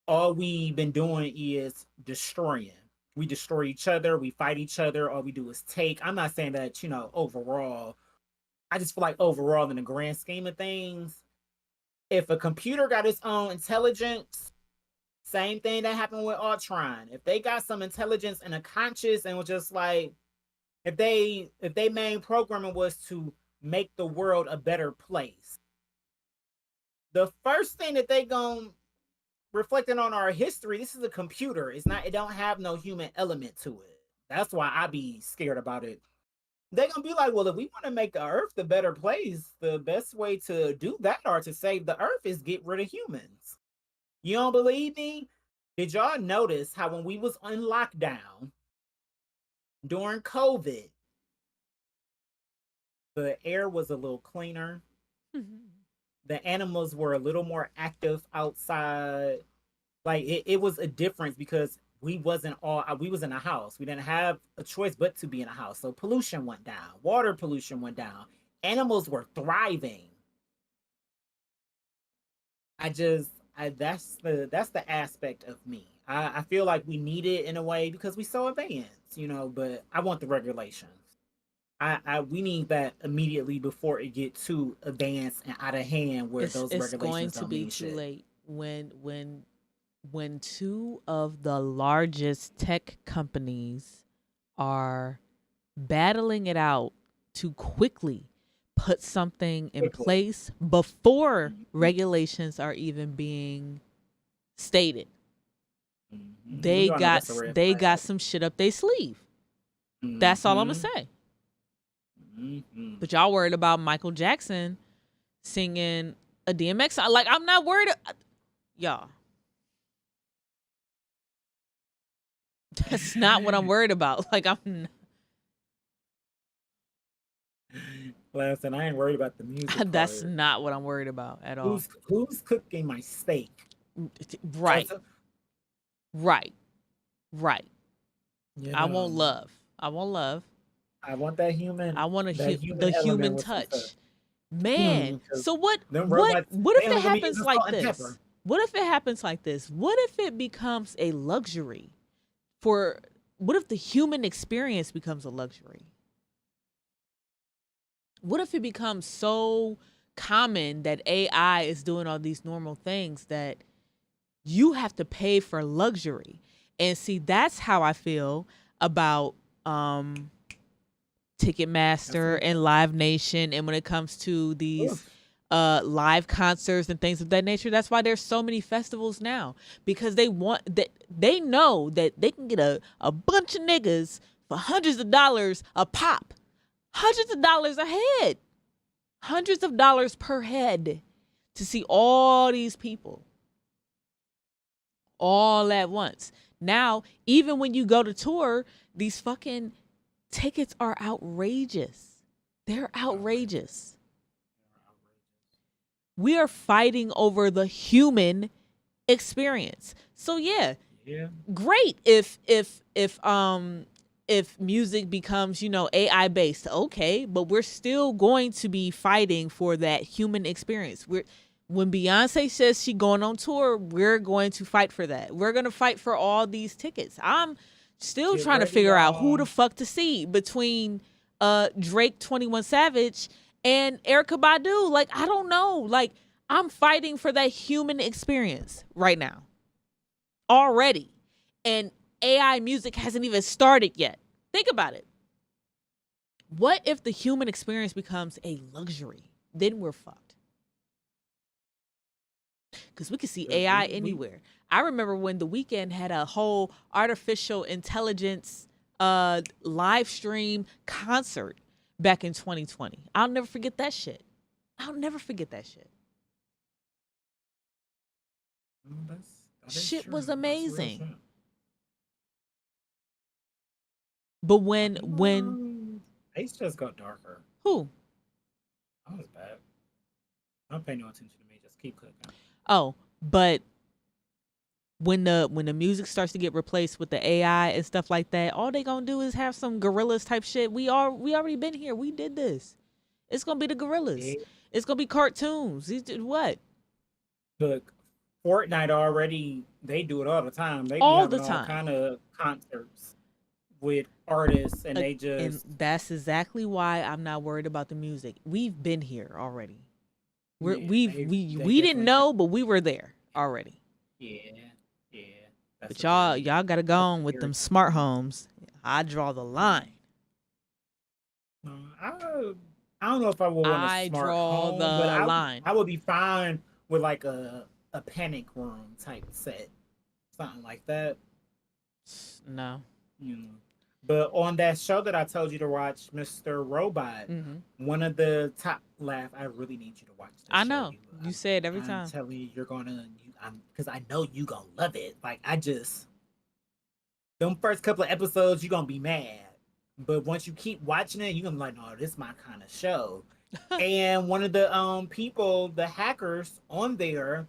All we've been doing is destroying. We destroy each other, we fight each other, all we do is take. I'm not saying that, overall, I just feel like overall, in the grand scheme of things, if a computer got its own intelligence, same thing that happened with Ultron. If they got some intelligence and a conscience and was just like, if they main programming was to make the world a better place, the first thing that they gonna reflecting on our history, this is a computer. It's not, it don't have no human element to it. That's why I be scared about it. They're gonna be like, well, if we want to make the earth the better place, the best way to do that or to save the earth is get rid of humans. You don't believe me? Did y'all notice how when we was on lockdown during COVID, the air was a little cleaner, the animals were a little more active outside. Like it was a difference because we was in a house. We didn't have a choice but to be in a house. So pollution went down, water pollution went down, animals were thriving. That's the aspect of me. I feel like we need it in a way because we so advanced, but I want the regulations. We need that immediately before it get too advanced and out of hand where those regulations it's going to be too late when two of the largest tech companies are battling it out to quickly put something in place before regulations are even being stated. They got some shit up their sleeve. That's all I'm gonna say. But y'all worried about Michael Jackson singing a DMX song. Like, I'm not worried. Y'all. That's not what I'm worried about. Like, I'm not. Listen, I ain't worried about the music. That's not what I'm worried about at all. Who's cooking my steak? Right. Right. I know. want love. I want that human. I want the human element touch. with Man, so what robots, if they it only gonna be happens using like salt and this? pepper. What if it happens like this? What if it becomes a luxury what if the human experience becomes a luxury? What if it becomes so common that AI is doing all these normal things that you have to pay for luxury? And see, that's how I feel about Ticketmaster and Live Nation, and when it comes to these live concerts and things of that nature. That's why there's so many festivals now, because they know that they can get a bunch of niggas for hundreds of dollars a pop, hundreds of dollars a head, hundreds of dollars per head to see all these people all at once. Now, even when you go to tour, these fucking tickets are outrageous. They're outrageous. We are fighting over the human experience. So yeah, great if music becomes, AI based, okay, but we're still going to be fighting for that human experience. When Beyonce says she's going on tour, we're going to fight for that. We're going to fight for all these tickets. I'm still trying to figure out who the fuck to see between Drake, 21 Savage, and Erykah Badu. Like, I don't know. Like, I'm fighting for that human experience right now already. And AI music hasn't even started yet. Think about it. What if the human experience becomes a luxury? Then we're fucked. Because we can see AI anywhere. I remember when The Weeknd had a whole artificial intelligence live stream concert back in 2020. I'll never forget that shit. Shit was amazing. But when Ace just got darker. who? That was bad. Don't pay no attention to me. Just keep cooking. Oh, but when the music starts to get replaced with the AI and stuff like that, all they gonna do is have some gorillas type shit. We already been here. We did this. It's gonna be the gorillas. Yeah. It's gonna be cartoons. What? Look, Fortnite already, they do it all the time. They be All having the time. all kind of concerts with artists, and they just And that's exactly why I'm not worried about the music. We've been here already. We're, Yeah, we they we definitely didn't know, but we were there already. Yeah, yeah. That's But a very y'all gotta go on with very them smart homes. I draw the line. I don't know if I would want a I smart draw home, but the line. I would be fine with like a panic room type set, something like that. No. You know. But on that show that I told you to watch, Mr. Robot, Hmm. one of the top laugh. I really need you to watch that I show. know. You say it every I'm time. telling you, you're gonna. Because I know you gonna love it. Like I just, them first couple of episodes, you gonna be mad. But once you keep watching it, you're gonna be like, no, this is my kind of show. And one of the people, the hackers on there,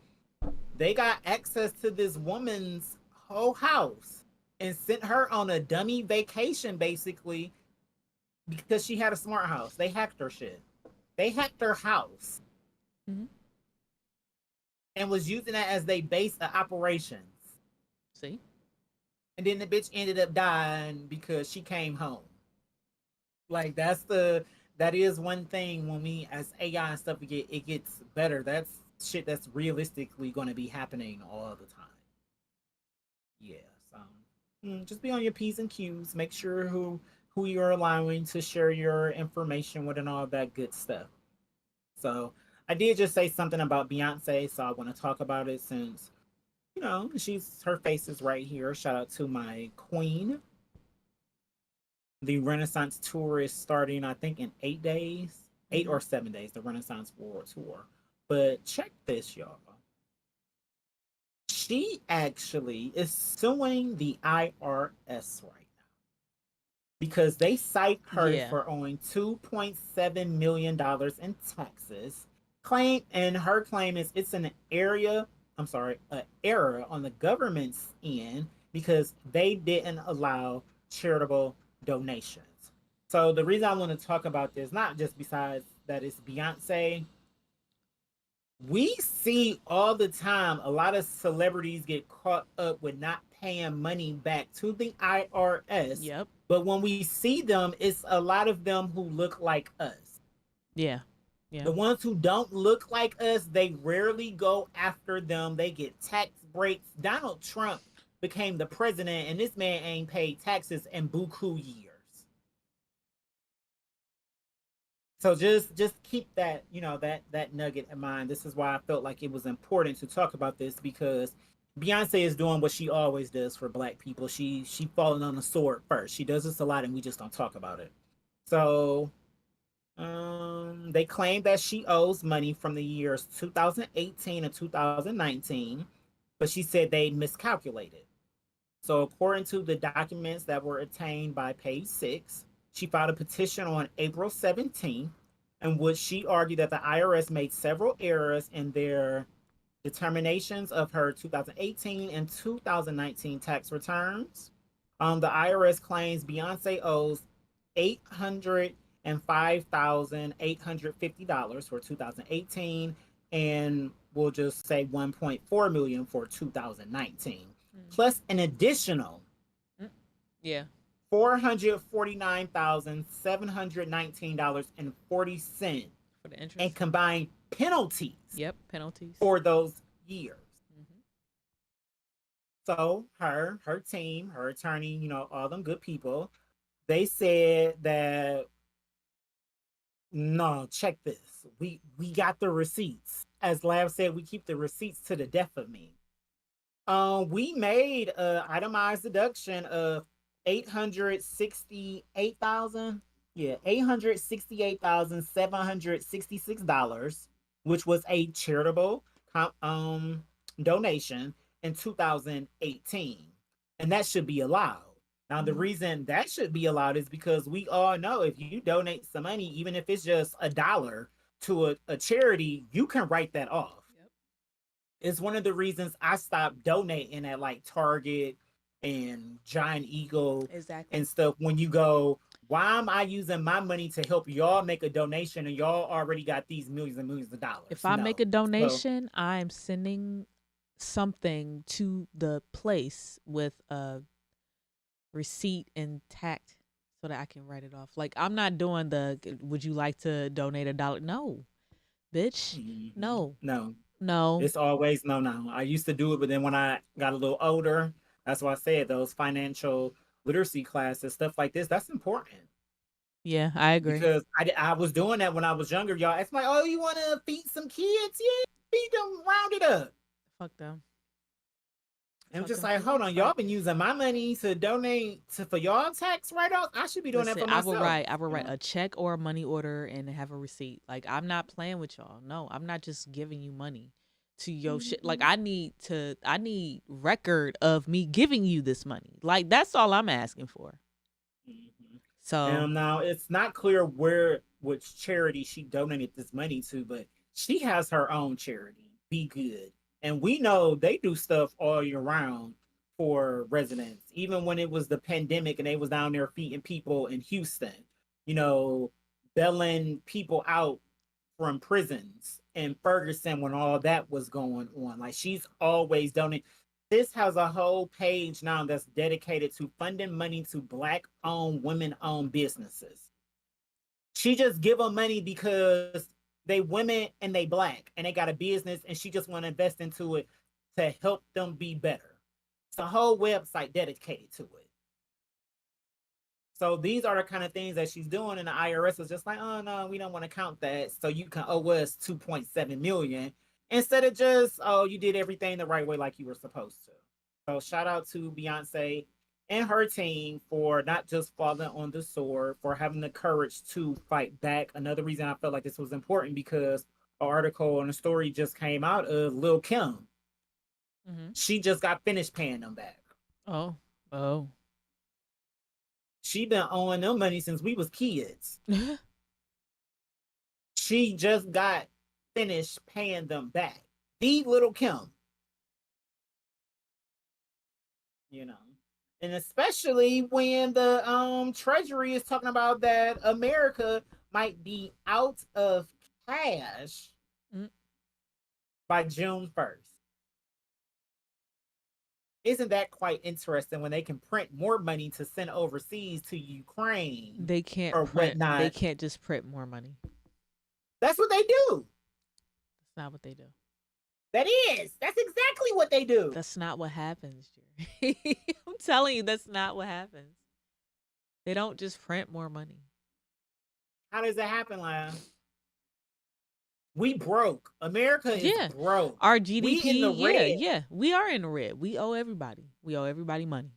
they got access to this woman's whole house and sent her on a dummy vacation basically because she had a smart house. They hacked her shit. They hacked her house. Mhm. And was using that as they base of operations. See? And then the bitch ended up dying because she came home. Like that is one thing when we as AI and stuff it gets better. That's shit that's realistically going to be happening all the time. Yeah, so just be on your P's and Q's. Make sure who you're allowing to share your information with and all that good stuff. So I did just say something about Beyonce, so I want to talk about it since her face is right here. Shout out to my queen. The Renaissance tour is starting, I think, in 8 days, 8 or 7 days. The Renaissance World Tour. But check this, y'all. She actually is suing the IRS right now because they cite her Yeah. for owing $2.7 million in taxes. Her claim is it's an error on the government's end because they didn't allow charitable donations. So the reason I want to talk about this, not just besides that it's Beyonce, we see all the time a lot of celebrities get caught up with not paying money back to the IRS. Yep. But when we see them, it's a lot of them who look like us. Yeah. Yeah. The ones who don't look like us, they rarely go after them. They get tax breaks. Donald Trump became the president, and this man ain't paid taxes in buku years. So just keep that, that nugget in mind. This is why I felt like it was important to talk about this because Beyonce is doing what she always does for Black people. She falling on the sword first. She does this a lot, and we just don't talk about it. So they claim that she owes money from the years 2018 and 2019, but she said they miscalculated. So according to the documents that were obtained by Page 6, she filed a petition on April 17th, in which she argued that the IRS made several errors in their determinations of her 2018 and 2019 tax returns. The IRS claims Beyonce owes $805,850 for 2018, and we'll just say $1.4 million for 2019, plus an additional $449,719.40 For the interest. and combined penalties. Yep. Penalties. For those years. So her team, her attorney, all them good people, they said that no, check this. We got the receipts. As Lab said, we keep the receipts to the death of me. We made an itemized deduction of $868,766, which was a charitable donation in 2018, and that should be allowed. Now, the reason that should be allowed is because we all know if you donate some money, even if it's just $1 to a charity, you can write that off. Yep. It's one of the reasons I stopped donating at like Target and Giant Eagle and stuff. When you go, why am I using my money to help y'all make a donation and y'all already got these millions and millions of dollars? If I make a donation, I'm sending something to the place with a receipt intact so that I can write it off. Like, I'm not doing would you like to donate $1? No. bitch. Mhm. No, No, no. it's always no, no. I used to do it, but then when I got a little older, that's why I said those financial literacy classes, stuff like this, that's important. Yeah, I agree. Because I was doing that when I was younger, y'all. It's like, oh, you want to feed some kids? Yeah, feed them, round it up. Fuck them. And I'm Fuck just them like, hold kids. on, y'all been using my money to donate for y'all tax write-offs. I should be doing that Listen, for myself. I would you write know? a check or a money order and have a receipt. Like, I'm not playing with y'all. No, I'm not just giving you money to your shit. Like, I need record of me giving you this money. Like, that's all I'm asking for. Mhm. So Now it's not clear which charity she donated this money to, but she has her own charity, Be Good, and we know they do stuff all year round for residents. Even when it was the pandemic and they was down there feeding people in Houston, you know, bailing people out from prisons in Ferguson when all that was going on. Like she's always donating. This has a whole page now that's dedicated to funding money to Black-owned, women-owned businesses. She just give them money because they women and they Black and they got a business and she just want to invest into it to help them be better. It's a whole website dedicated to it. So these are the kind of things that she's doing, and the IRS is just like, oh no, we don't want to count that. So you can owe us 2.7 million instead of just, oh, you did everything the right way like you were supposed to. So shout out to Beyonce and her team for not just falling on the sword, for having the courage to fight back. Another reason I felt like this was important because an article and a story just came out of Lil Kim. Mhm. She just got finished paying them back. oh. She been owing them money since we was kids. She just got finished paying them back. The Little Kim. You know. And especially when the Treasury is talking about that America might be out of cash by June 1st. Isn't that quite interesting when they can print more money to send overseas to Ukraine? They can't or print. whatnot. They can't just print more money. That's what they do. That's not what they do. That is. That's exactly what they do. That's not what happens, Jerry. I'm telling you, that's not what happens. They don't just print more money. How does that happen, Lyle? We broke. America is Yeah. broke. Our We GDP, in the red. yeah, we are in the red. We owe everybody. We owe everybody money.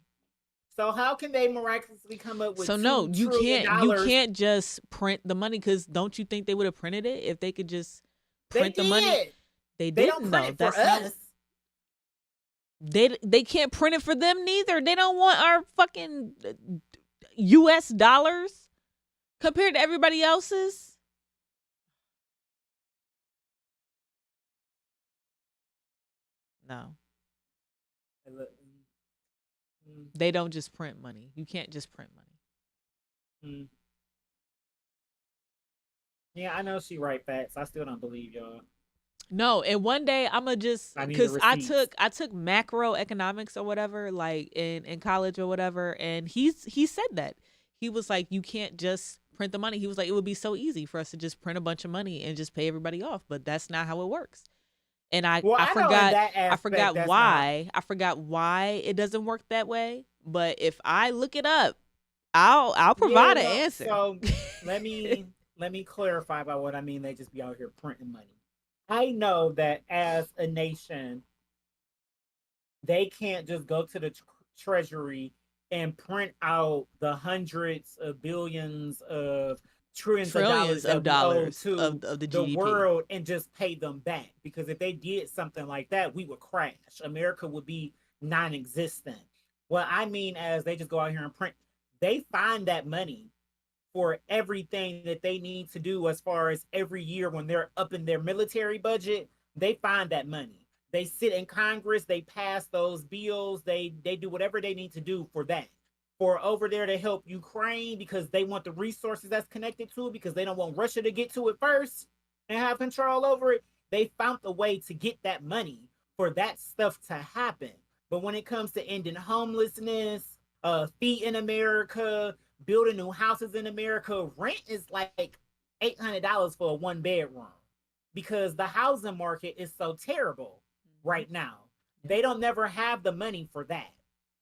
So how can they miraculously come up with So no, $2 you trillion? can't just print the money because don't you think they would have printed it if they could just They print the money? did. They They don't didn't print though. it for That's not. us. They can't print it for them neither. They don't want our fucking U.S. dollars compared to everybody else's. No, they don't just print money. You can't just print money. Mm. Yeah, I know she write facts. I still don't believe y'all. No, and one day I'ma just I need the because I receipts. took macroeconomics or whatever, like in college or whatever, and he said that. He was like, you can't just print the money. He was like, it would be so easy for us to just print a bunch of money and just pay everybody off, but that's not how it works. And I Well, I know in forgot that I aspect, forgot that's why I forgot why it doesn't work that way. But if I look it up, I'll provide an answer. So let me clarify about what I mean. They just be out here printing money. I know that as a nation, they can't just go to the treasury and print out the hundreds of billions of trillions of dollars to of the GDP. world and just pay them back. Because if they did something like that, we would crash. America would be non-existent. What I mean as they just go out here and print, they find that money for everything that they need to do as far as every year when they're up in their military budget, they find that money. They sit in Congress, they pass those bills, they do whatever they need to do for that. For over there to help Ukraine because they want the resources that's connected to it because they don't want Russia to get to it first and have control over it. They found a way to get that money for that stuff to happen. But when it comes to ending homelessness, feeding America, building new houses in America, rent is like $800 for a one bedroom. because the housing market is so terrible right now. They don't never have the money for that.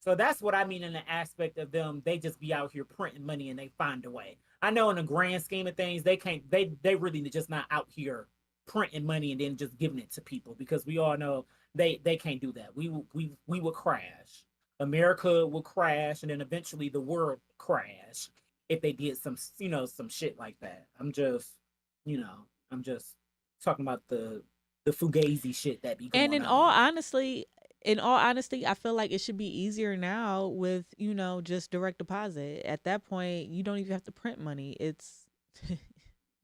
So that's what I mean in the aspect of them. They just be out here printing money and they find a way. I know in the grand scheme of things, they can't. They really just not out here printing money and then just giving it to people, because we all know they can't do that. We would crash. America will crash, and then eventually the world will crash if they did some some shit like that. I'm just talking about the fugazi shit that be going And on. in all honesty, I feel like it should be easier now with, just direct deposit. At that point, you don't even have to print money. It's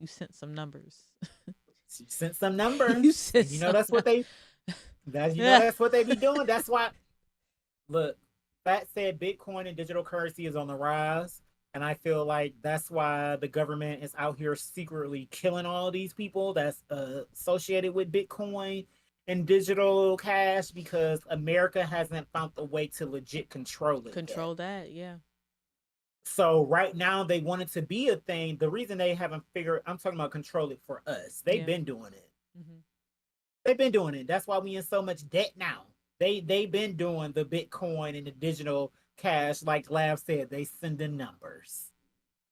you sent some numbers. You sent some numbers. You sent That's what they that's what they be doing. That's why, look, Fat said Bitcoin and digital currency is on the rise. And I feel like that's why the government is out here secretly killing all these people that's associated with Bitcoin and digital cash, because America hasn't found a way to legit control it. Control that, yeah. So right now they want it to be a thing. The reason they haven't figured, I'm talking about control it for us. They've been doing it. Mm-hmm. They've been doing it. That's why we in so much debt now. They've been doing the Bitcoin and the digital cash, like Lav said. They send the numbers.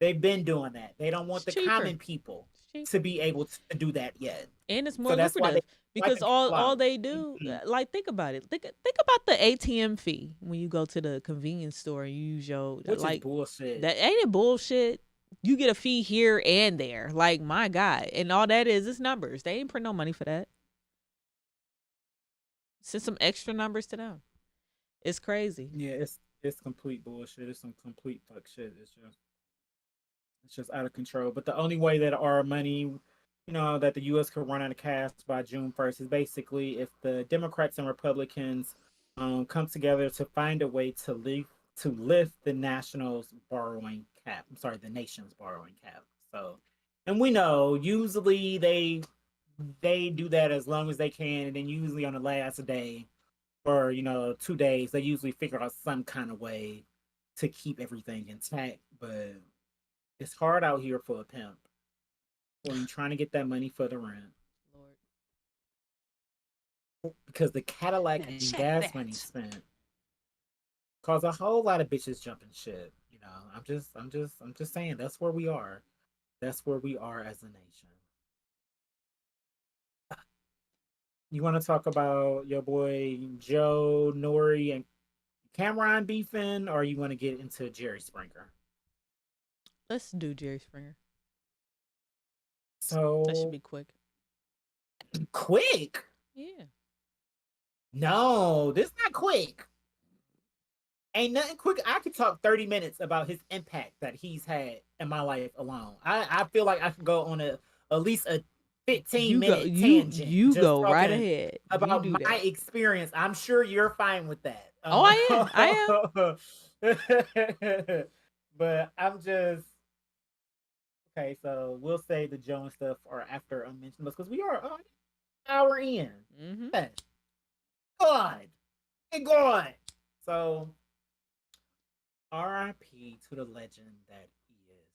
They've been doing that. They don't want It's the cheaper. common people to be able to do that yet. And it's more So that's why lucrative because to all comply. they do, like, think about it. Think about the ATM fee when you go to the convenience store and you use your Which like is bullshit. that. Ain't it bullshit? You get a fee here and there. Like, my God. And all that is numbers. They ain't print no money for that. Send some extra numbers to them. It's crazy. Yeah, it's complete bullshit. It's some complete fuck shit. It's just out of control. But the only way that our money, that the U.S. could run out of cash by June 1st is basically if the Democrats and Republicans come together to find a way to lift the national's borrowing cap. I'm sorry, the nation's borrowing cap. So, and we know usually they do that as long as they can, and then usually on the last day or 2 days, they usually figure out some kind of way to keep everything intact. But it's hard out here for a pimp when you're trying to get that money for the rent, Lord. because the Cadillac Now and check gas that. money spent cause a whole lot of bitches jumping shit. I'm just saying that's where we are. That's where we are as a nation. You want to talk about your boy Joe, Nori, and Cameron beefing, or you want to get into Jerry Springer? Let's do Jerry Springer. So That should be quick. quick. Yeah. No, this not quick. Ain't nothing quick. I could talk 30 minutes about his impact that he's had in my life alone. I feel like I could go on at least a 15-minute tangent. You just go right talking ahead. about You do my that. experience. I'm sure you're fine with that. Oh, I am. But I'm just okay. So we'll say the Joe and stuff are after unmentioned because we are an hour in. Mm-hmm. Okay. God, and God. So, R.I.P. to the legend that he is,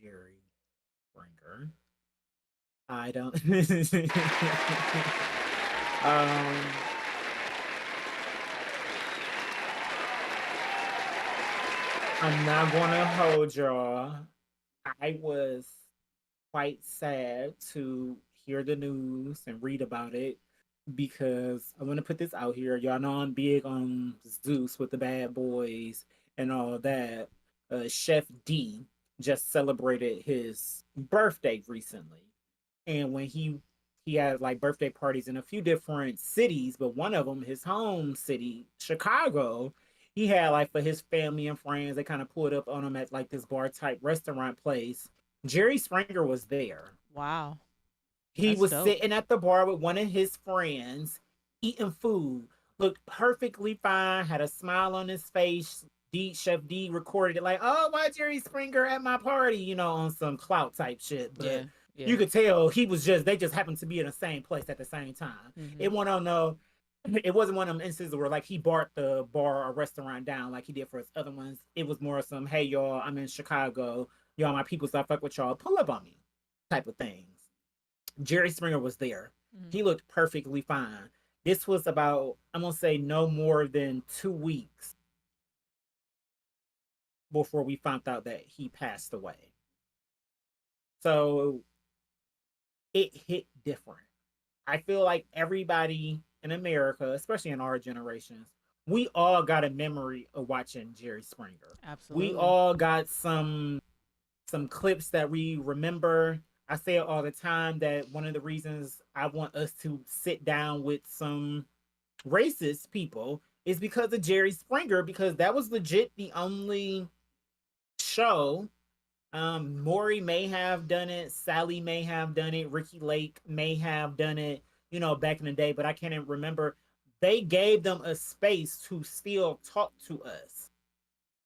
Jerry Springer. I don't. I'm not gonna hold y'all. I was quite sad to hear the news and read about it because I want to put this out here. Y'all know I'm big on Zeus with the Bad Boys and all that. Chef D just celebrated his birthday recently, and when he had like birthday parties in a few different cities, but one of them, his home city, Chicago, he had like for his family and friends. They kind of pulled up on him at like this bar type restaurant place. Jerry Springer was there. Wow. He That's was dope. sitting at the bar with one of his friends, eating food, looked perfectly fine, had a smile on his face. Chef D recorded it like, "Oh, why Jerry Springer at my party?" On some clout type shit. But Yeah. Yeah. you could tell they just happened to be in the same place at the same time. Mhm. It wasn't one of them instances where like he bought the bar or restaurant down like he did for his other ones. It was more some, "Hey y'all, I'm in Chicago. Y'all my people, so I fuck with y'all. Pull up on me," type of things. Jerry Springer was there. Mhm. He looked perfectly fine. This was about, I'm gonna say, no more than 2 weeks before we found out that he passed away. So it hit different. I feel like everybody in America, especially in our generations, we all got a memory of watching Jerry Springer. Absolutely. We all got some clips that we remember. I say it all the time that one of the reasons I want us to sit down with some racist people is because of Jerry Springer, because that was legit the only show. Maury may have done it, Sally may have done it, Ricky Lake may have done it, back in the day, but I can't even remember. They gave them a space to still talk to us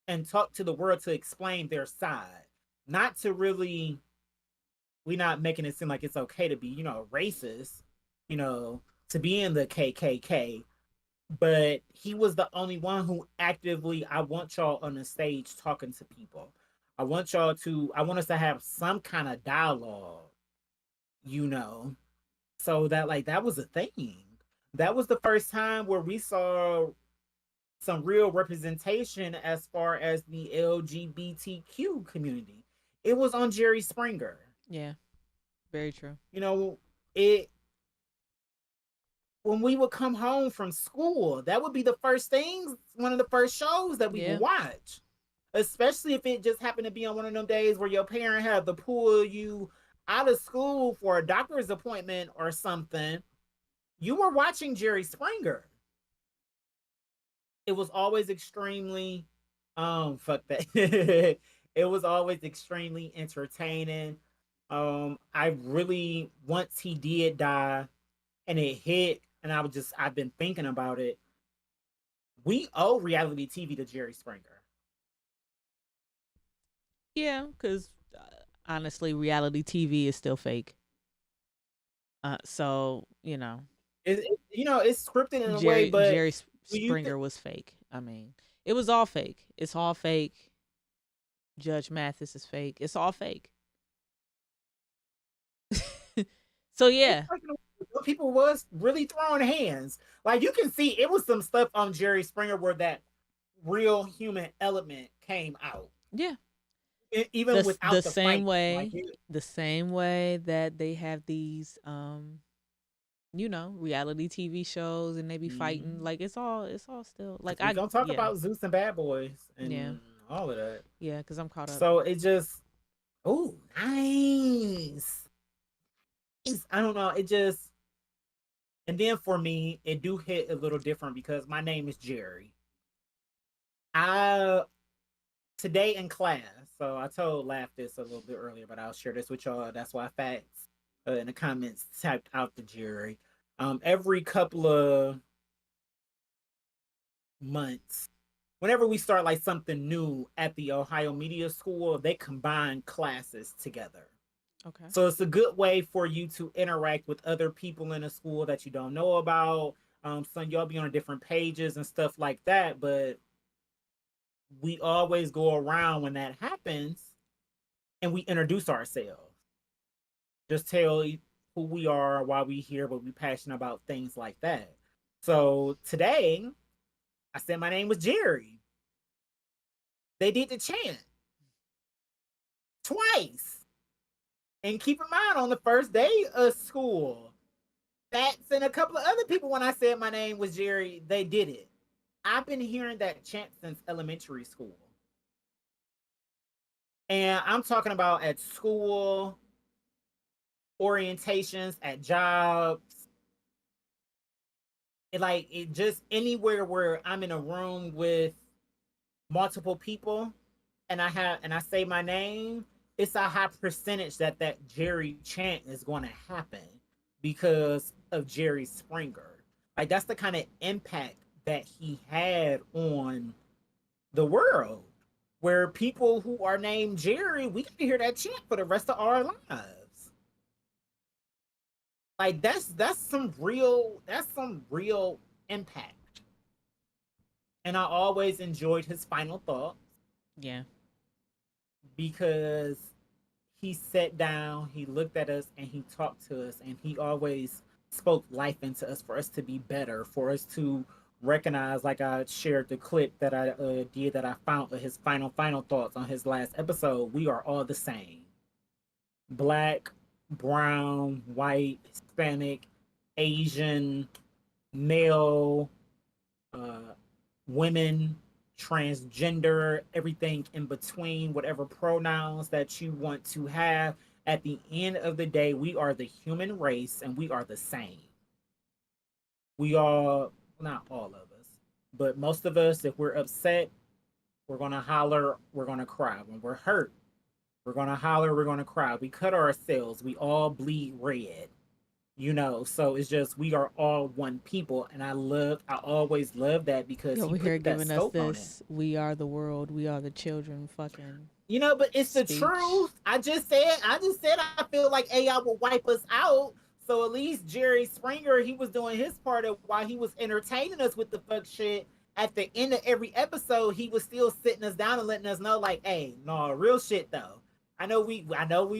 and talk to the world to explain their side. Not to really, we're not making it seem like it's okay to be, racist, to be in the KKK. But he was the only one who actively, I want y'all on the stage talking to people. I want us to have some kind of dialogue, so that that was a thing. That was the first time where we saw some real representation as far as the LGBTQ community. It was on Jerry Springer. Yeah. Very true. It when we would come home from school, that would be the first things, one of the first shows that we would watch. Especially if it just happened to be on one of them days where your parent had to pull you out of school for a doctor's appointment or something. You were watching Jerry Springer. It was always extremely, fuck that. It was always extremely entertaining. I really, once he did die and it hit, and I've been thinking about it. We owe reality TV to Jerry Springer. Yeah, because honestly, reality TV is still fake. So It's scripted in a way, but Jerry Springer was fake. I mean, it was all fake. It's all fake. Judge Mathis is fake. It's all fake. So yeah, people was really throwing hands. Like you can see, it was some stuff on Jerry Springer where that real human element came out. Yeah. Even without the the same fight, way, the same way that they have these reality TV shows and they be fighting, like it's all still like we don't talk about Zeus and Bad Boys and all of that. Yeah, because I'm caught up. So it just, oh, nice. I don't know. It just, and then for me, it do hit a little different because my name is Jerry. Today in class, so I told Laugh this a little bit earlier, but I'll share this with y'all. That's why Facts in the comments typed out the Jerry. Every couple of months, whenever we start like something new at the Ohio Media School, they combine classes together. Okay. So it's a good way for you to interact with other people in a school that you don't know about. So y'all be on different pages and stuff like that, but we always go around when that happens and we introduce ourselves. Just tell who we are, why we here, what we passionate about, things like that. So today, I said my name was Jerry. They did the chant twice. And keep in mind, on the first day of school, Fats and a couple of other people, when I said my name was Jerry, they did it. I've been hearing that chant since elementary school. And I'm talking about at school, orientations, at jobs. It just anywhere where I'm in a room with multiple people and I say my name, it's a high percentage that Jerry chant is going to happen because of Jerry Springer. Like that's the kind of impact that he had on the world, where people who are named Jerry, we can hear that chant for the rest of our lives. Like that's some real impact. And I always enjoyed his final thoughts. Yeah. Because he sat down, he looked at us, and he talked to us, and he always spoke life into us for us to be better, for us to recognize, like I shared the clip that I did that I found his final thoughts on his last episode. We are all the same. Black, brown, white, Hispanic, Asian, male, women, transgender, everything in between, whatever pronouns that you want to have. At the end of the day, we are the human race and we are the same. We all, not all of us, but most of us, if we're upset, we're going to holler, we're going to cry. When we're hurt, we're going to holler, we're going to cry. We cut ourselves, we all bleed red. You know, so it's just we are all one people, and I always love that because You're he over here put that giving us scope on it. this. We are the world. We are the children. Fucking. You know, but it's the Speech. truth. I just said I feel like AI will wipe us out. So at least Jerry Springer, he was doing his part of while he was entertaining us with the fuck shit. At the end of every episode, he was still sitting us down and letting us know, like, hey, no, real shit though. I know we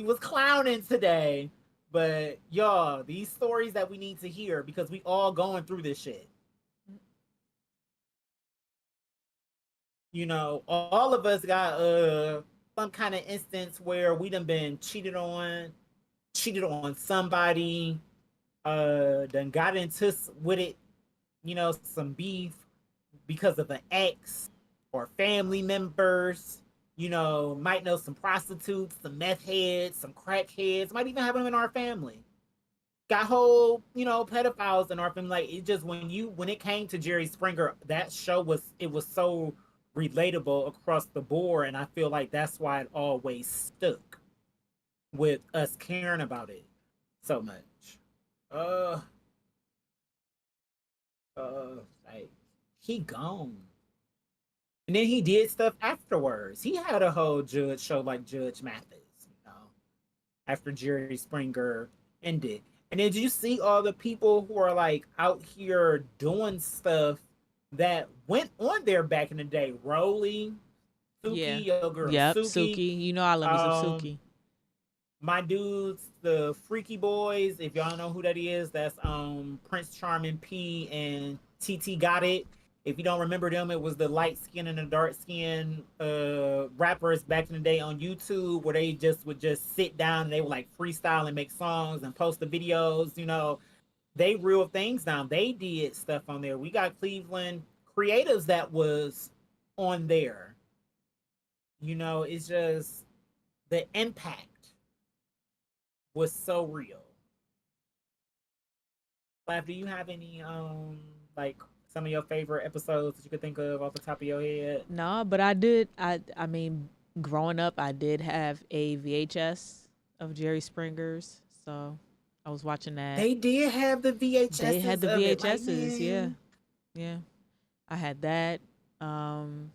was clowning today. But y'all, these stories that we need to hear because we all going through this shit. You know, all of us got some kind of instance where we done been cheated on somebody, done got into with it, you know, some beef because of an ex or family members. You know, might know some prostitutes, some meth heads, some crack heads, might even have them in our family. Got whole, you know, pedophiles in our family. Like, it just, when it came to Jerry Springer, that show was so relatable across the board. And I feel like that's why it always stuck with us caring about it so much. Like, he gone. And then he did stuff afterwards. He had a whole judge show like Judge Mathis, you know, after Jerry Springer ended. And did you see all the people who are like out here doing stuff that went on there back in the day? Rolly, Suki, your girl Yep, Suki. Suki. You know I love me some Suki. My dudes, the Freaky Boys, if y'all know who that is, that's Prince Charming P and TT Got It. If you don't remember them, it was the light skin and the dark skin rappers back in the day on YouTube where they would just sit down and they would like freestyle and make songs and post the videos. You know, they real things now. They did stuff on there. We got Cleveland creatives that was on there. You know, it's just the impact was so real. Laugh, do you have any like some of your favorite episodes that you could think of off the top of your head? No, but I did. I mean, growing up, I did have a VHS of Jerry Springer's, so I was watching that. They did have the VHSs. They had the VHSs, like, yeah, yeah. I had that. And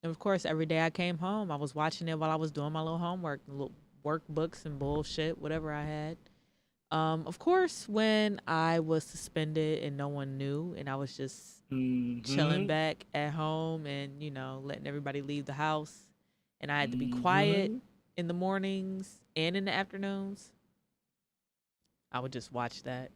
of course, every day I came home, I was watching it while I was doing my little homework, little workbooks and bullshit, whatever I had. Of course, when I was suspended and no one knew, and I was just chilling back at home and, you know, letting everybody leave the house, and I had to be quiet in the mornings and in the afternoons, I would just watch that.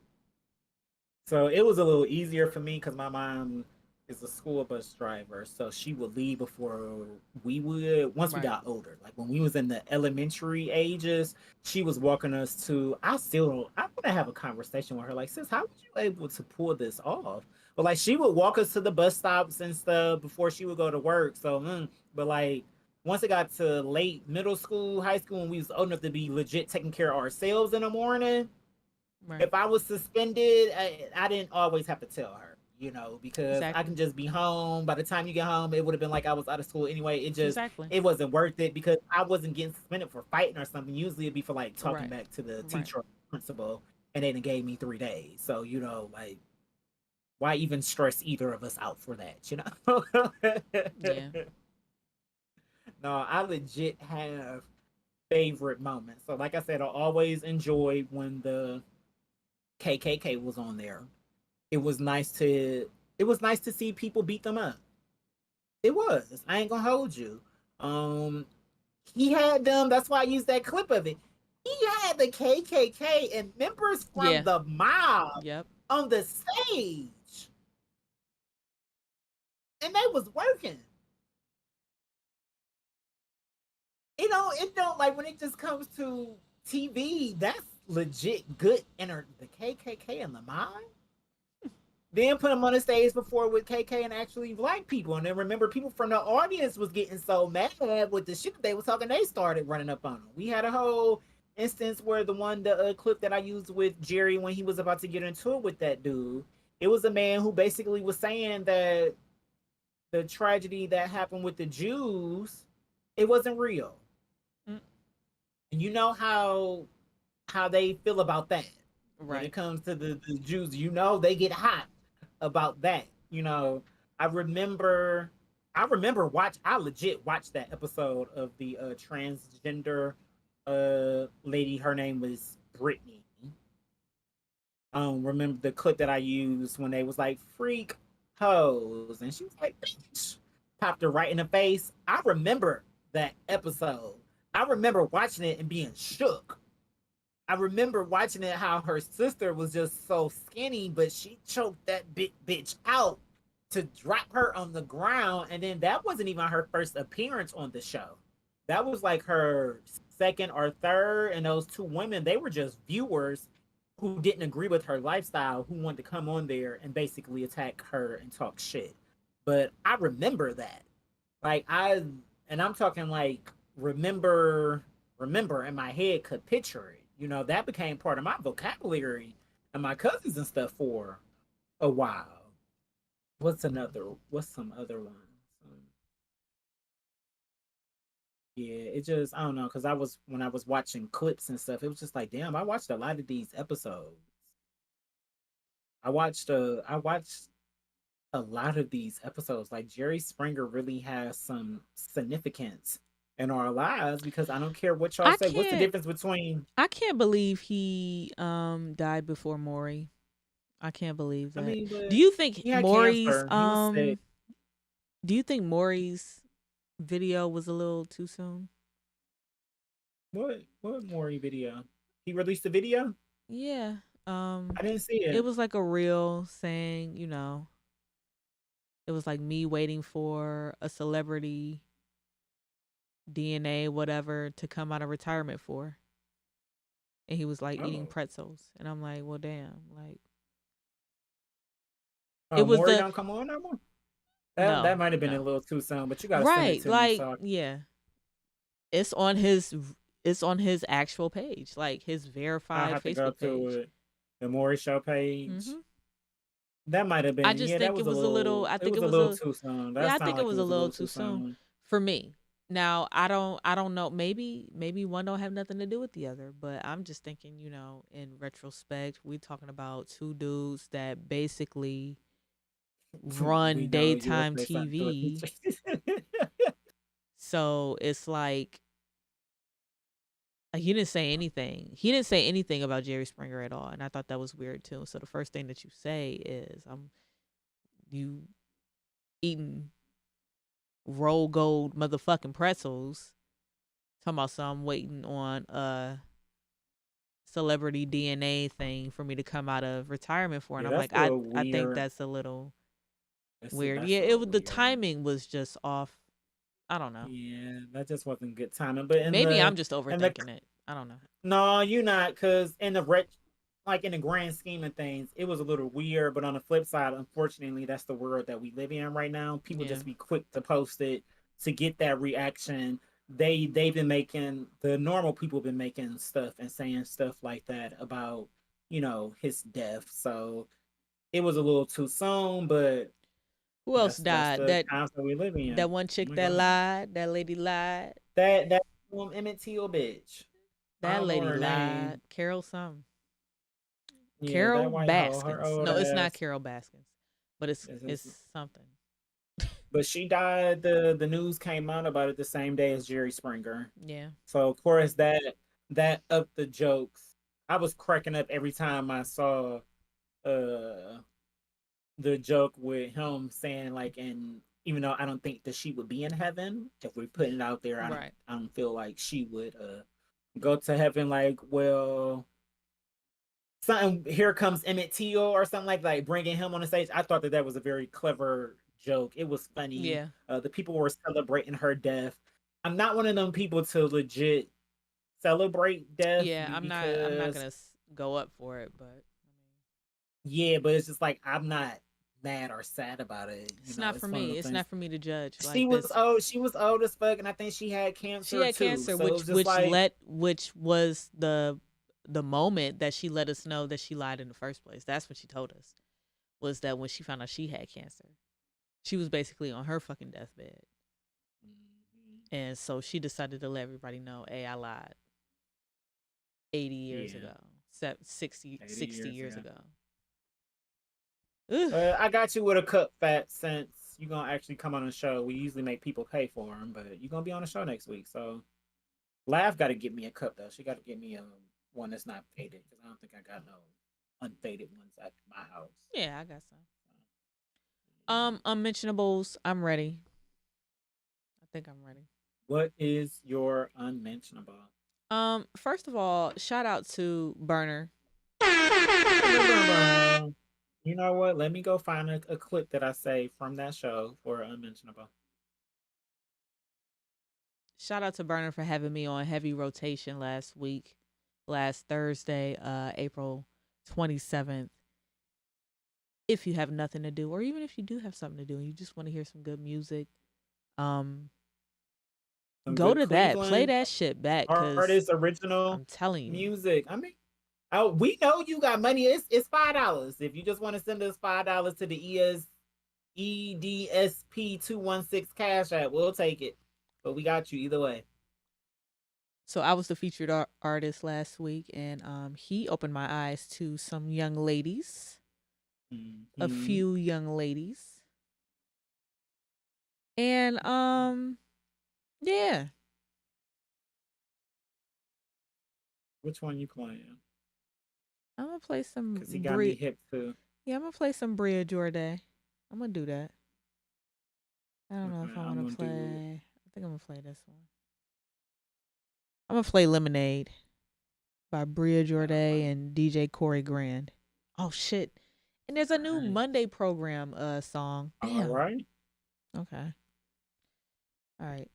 So it was a little easier for me because my mom is a school bus driver, so she would leave before we would. Once we got older, like when we was in the elementary ages, she was walking us to. I want to have a conversation with her. Like, sis, how were you able to pull this off? But like, she would walk us to the bus stops and stuff before she would go to work. So, but like, once it got to late middle school, high school, and we was old enough to be legit taking care of ourselves in the morning. Right. If I was suspended, I didn't always have to tell her. You know, because I can just be home. By the time you get home, it would have been like I was out of school anyway. It just, it wasn't worth it because I wasn't getting suspended for fighting or something. Usually it'd be for like talking back to the teacher or principal, and they gave me 3 days. So, you know, like, why even stress either of us out for that, you know? Yeah. No, I legit have favorite moments. So like I said, I always enjoyed when the KKK was on there. It was nice to see people beat them up. It was. I ain't gonna hold you. He had them. That's why I used that clip of it. He had the KKK and members from Yeah. the mob Yep. on the stage, and they was working. It don't like when it just comes to TV. That's legit good. Enter the KKK and the mob. Then put them on the stage before with KK and actually black people. And then remember, people from the audience was getting so mad with the shit that they was talking. They started running up on them. We had a whole instance where the clip that I used with Jerry when he was about to get into it with that dude. It was a man who basically was saying that the tragedy that happened with the Jews, it wasn't real. Mm. And you know how they feel about that. When it Right. comes to the Jews, they get hot about that. I remember I legit watched that episode of the transgender lady. Her name was Brittany. Remember the clip that I used when they was like freak hoes, and she was like, bitch, popped her right in the face. I remember that episode. I remember watching it and being shook. I remember watching it how her sister was just so skinny, but she choked that big bitch out to drop her on the ground. And then that wasn't even her first appearance on the show. That was like her second or third. And those two women, they were just viewers who didn't agree with her lifestyle, who wanted to come on there and basically attack her and talk shit. But I remember that. I'm talking like remember in my head, could picture it. That became part of my vocabulary and my cousins and stuff for a while. What's some other ones? Yeah, it just, I don't know, because when I was watching clips and stuff, it was just like, damn, I watched a lot of these episodes. I watched a lot of these episodes. Like, Jerry Springer really has some significance in our lives, because I don't care what y'all I say. What's the can't- difference between? I can't believe he died before Maury. I can't believe that. I mean, but Do you think he had Maury's cancer. He was sick. do you think Maury's video was a little too soon? What Maury video? He released a video? Yeah. I didn't see it. It was like a reel saying, it was like me waiting for a celebrity DNA, whatever, to come out of retirement for. And he was like eating Oh. pretzels. And I'm like, well, damn. Like, Oh, it was Maury the- don't come on no more? No, That might have been no. a little too soon, but you gotta send it right. to Like, me. So yeah. It's on his actual page, like his I'll verified have to go Facebook to page. it. The Maury Show page. Mhm. That might have been. I just yeah, think that it was a little. I think it was a little a. too soon. Yeah, I That think sound it like was a little too soon for me. Now I don't know. Maybe one don't have nothing to do with the other, but I'm just thinking, in retrospect, we talking about two dudes that basically We run know you daytime would say something to TV. it. So it's like he didn't say anything. He didn't say anything about Jerry Springer at all, and I thought that was weird too. So the first thing that you say is, you eating roll gold motherfucking pretzels." Talking about some waiting on a celebrity DNA thing for me to come out of retirement for, and Yeah, I'm that's like, a little I think weird. that's a little That's weird. that's Yeah, a it little was the weird. timing was just off. I don't know. Yeah, that just wasn't good timing. But Maybe I'm just the- overthinking it. I don't know. No, you not, because in the grand scheme of things, it was a little weird. But on the flip side, unfortunately, that's the world that we live in right now. People Yeah. just be quick to post it to get that reaction. They've been making, the normal people been making stuff and saying stuff like that about his death. So it was a little too soon, but Who else that's died? the times that we live in. That one chick Oh my that God. lied. That lady lied. That Emmett Till bitch. I That don't know lady her lied. name. Carol something. Yeah, Carol that white hoe, her Baskins. old No, it's not ass. Carol Baskins, but it's It's- something. But she died. The news came out about it the same day as Jerry Springer. Yeah. So of course that upped the jokes. I was cracking up every time I saw the joke with him saying like in even though I don't think that she would be in heaven if we're putting it out there. Right. I don't feel like she would go to heaven like, well, something, here comes Emmett Till or something like bringing him on the stage. I thought that was a very clever joke. It was funny. Yeah. The people were celebrating her death. I'm not one of them people to legit celebrate death. Yeah, I'm not gonna go up for it, but yeah, but it's just like I'm not mad or sad about it. it's not for me. It's not for me to judge. She was old. She was old as fuck, and I think she had cancer. She had too. cancer, So it was just which was the moment that she let us know that she lied in the first place. That's what she told us, was that when she found out she had cancer, she was basically on her fucking deathbed, and so she decided to let everybody know, "Hey, I lied." 80 years ago, 60 years ago. I got you with a cup, Fat, since you're gonna actually come on the show. We usually make people pay for them, but you're gonna be on the show next week. So Lav got to get me a cup though. She got to get me one that's not faded, because I don't think I got no unfaded ones at my house. Yeah, I got some. Unmentionables. I'm ready. I think I'm ready. What is your unmentionable? First of all, shout out to Burner. You know what? Let me go find a clip that I saved from that show for unmentionable. Shout out to Burner for having me on heavy rotation last Thursday, April 27th. If you have nothing to do, or even if you do have something to do and you just want to hear some good music, go to that. Play that shit back. Artist original. I'm telling you, music. I mean, we know you got money. It's $5. If you just want to send us $5 to the EDSP216 Cash App, we'll take it. But we got you either way. So I was the featured artist last week, and he opened my eyes to some young ladies, a few young ladies, and yeah. Which one you playing? I'm gonna play some. Because he got me hip too. Yeah, I'm gonna play some Bria Jorday. I'm gonna do that. I don't know if I want to play. I think I'm gonna play this one. I'm gonna play Lemonade by Bria Jorday and DJ Corey Grand. Oh shit! And there's a new Monday program song. Damn. All right. Okay. All right.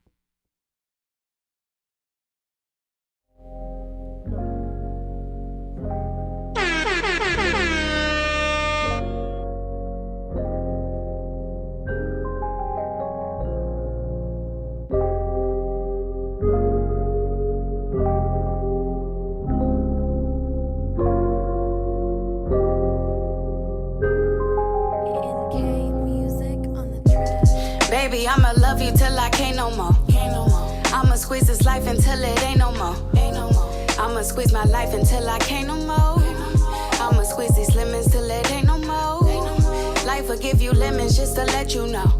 Baby, I'ma love you till I can't no more. I'ma squeeze this life until it ain't no more. I'ma squeeze my life until I can't no more. I'ma squeeze these lemons till it ain't no more. Life will give you lemons just to let you know.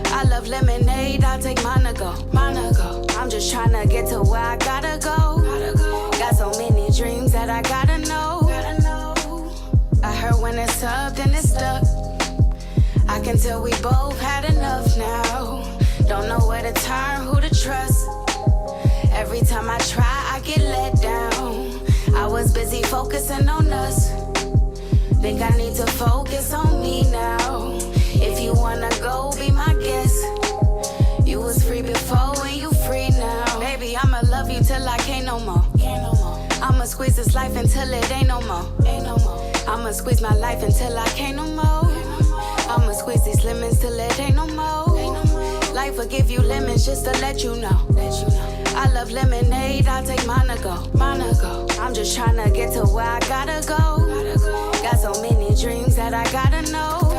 I love lemonade, I'll take mine to go. I'm just tryna get to where I gotta go. Got so many dreams that I gotta know. I heard when it's up, then it's stuck. I can tell we both had enough now. Don't know where to turn, who to trust. Every time I try, I get let down. I was busy focusing on us. Think I need to focus on me now. If you wanna go, be my guest. You was free before and you free now. Baby, I'ma love you till I can't no more. I'ma squeeze this life until it ain't no more. I'ma squeeze my life until I can't no more. I'ma squeeze these lemons till it ain't no more. Life will give you lemons just to let you know. I love lemonade, I'll take mine to go. I'm just tryna get to where I gotta go. Got so many dreams that I gotta know.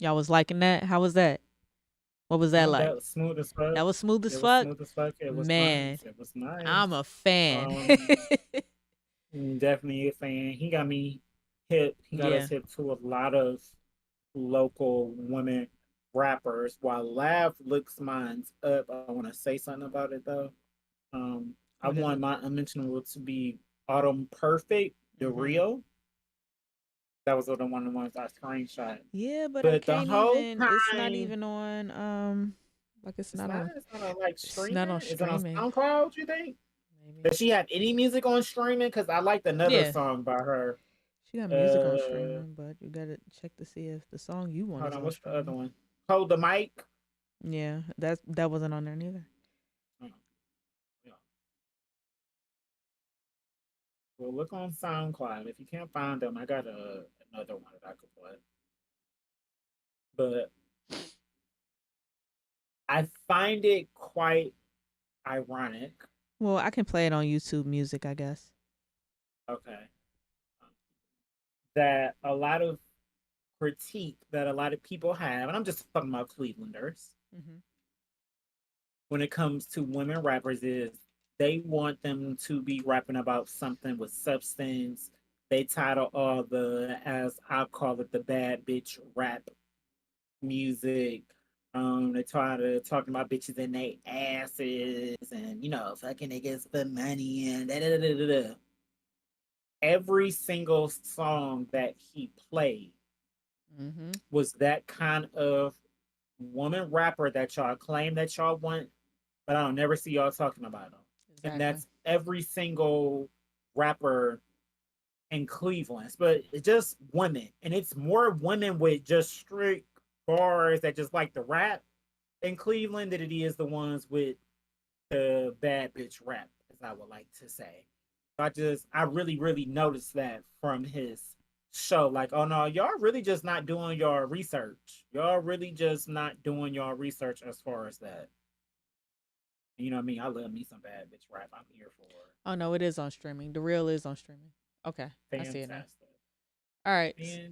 Y'all was liking that? How was that? What was that like? That was smooth as fuck. That was smooth as It was fuck. smooth as fuck. It was Man, nice. It was nice. I'm a fan. Definitely a fan. He got me hip. He got us hip to a lot of local women rappers. While Lav looks mine's up, I want to say something about it though. I What is want it? my unmentionable to be Autumn Perfect, the Mhm. Rio. That was one of the ones I screenshot. Yeah, but I But the can't whole even. It's not time- even on. Like it's not on. It's not on like It's streaming. not on Is it on streaming. SoundCloud? You think? Maybe. Does she have any music on streaming? Because I liked another Yeah. song by her. She got music on Uh, streaming, but you gotta check to see if the song you want Hold is on, on what's the streaming. other one? Hold the mic. Yeah, that wasn't on there neither. Well, look on SoundCloud. If you can't find them, I got another one that I could play. But I find it quite ironic. Well, I can play it on YouTube Music, I guess. Okay. That a lot of critique that a lot of people have, and I'm just talking about Clevelanders, Mm-hmm. when it comes to women rappers, is they want them to be rapping about something with substance. They title all the, as I call it, the bad bitch rap music. They try to talking about bitches in their asses and fucking niggas for money and da da da da da. Every single song that he played Mm-hmm. was that kind of woman rapper that y'all claim that y'all want, but I don't never see y'all talking about them. Exactly. And that's every single rapper in Cleveland. But it's just women. And it's more women with just strict bars that just like the rap in Cleveland than it is the ones with the bad bitch rap, as I would like to say. I really, really noticed that from his show. Like, oh no, y'all really just not doing your research. Y'all really just not doing your research as far as that. You know what I mean? I love me some bad bitch rap. I'm here for it. Oh no, it is on streaming. The Real is on streaming. Okay, I see it now. Fantastic. All right. Fantastic.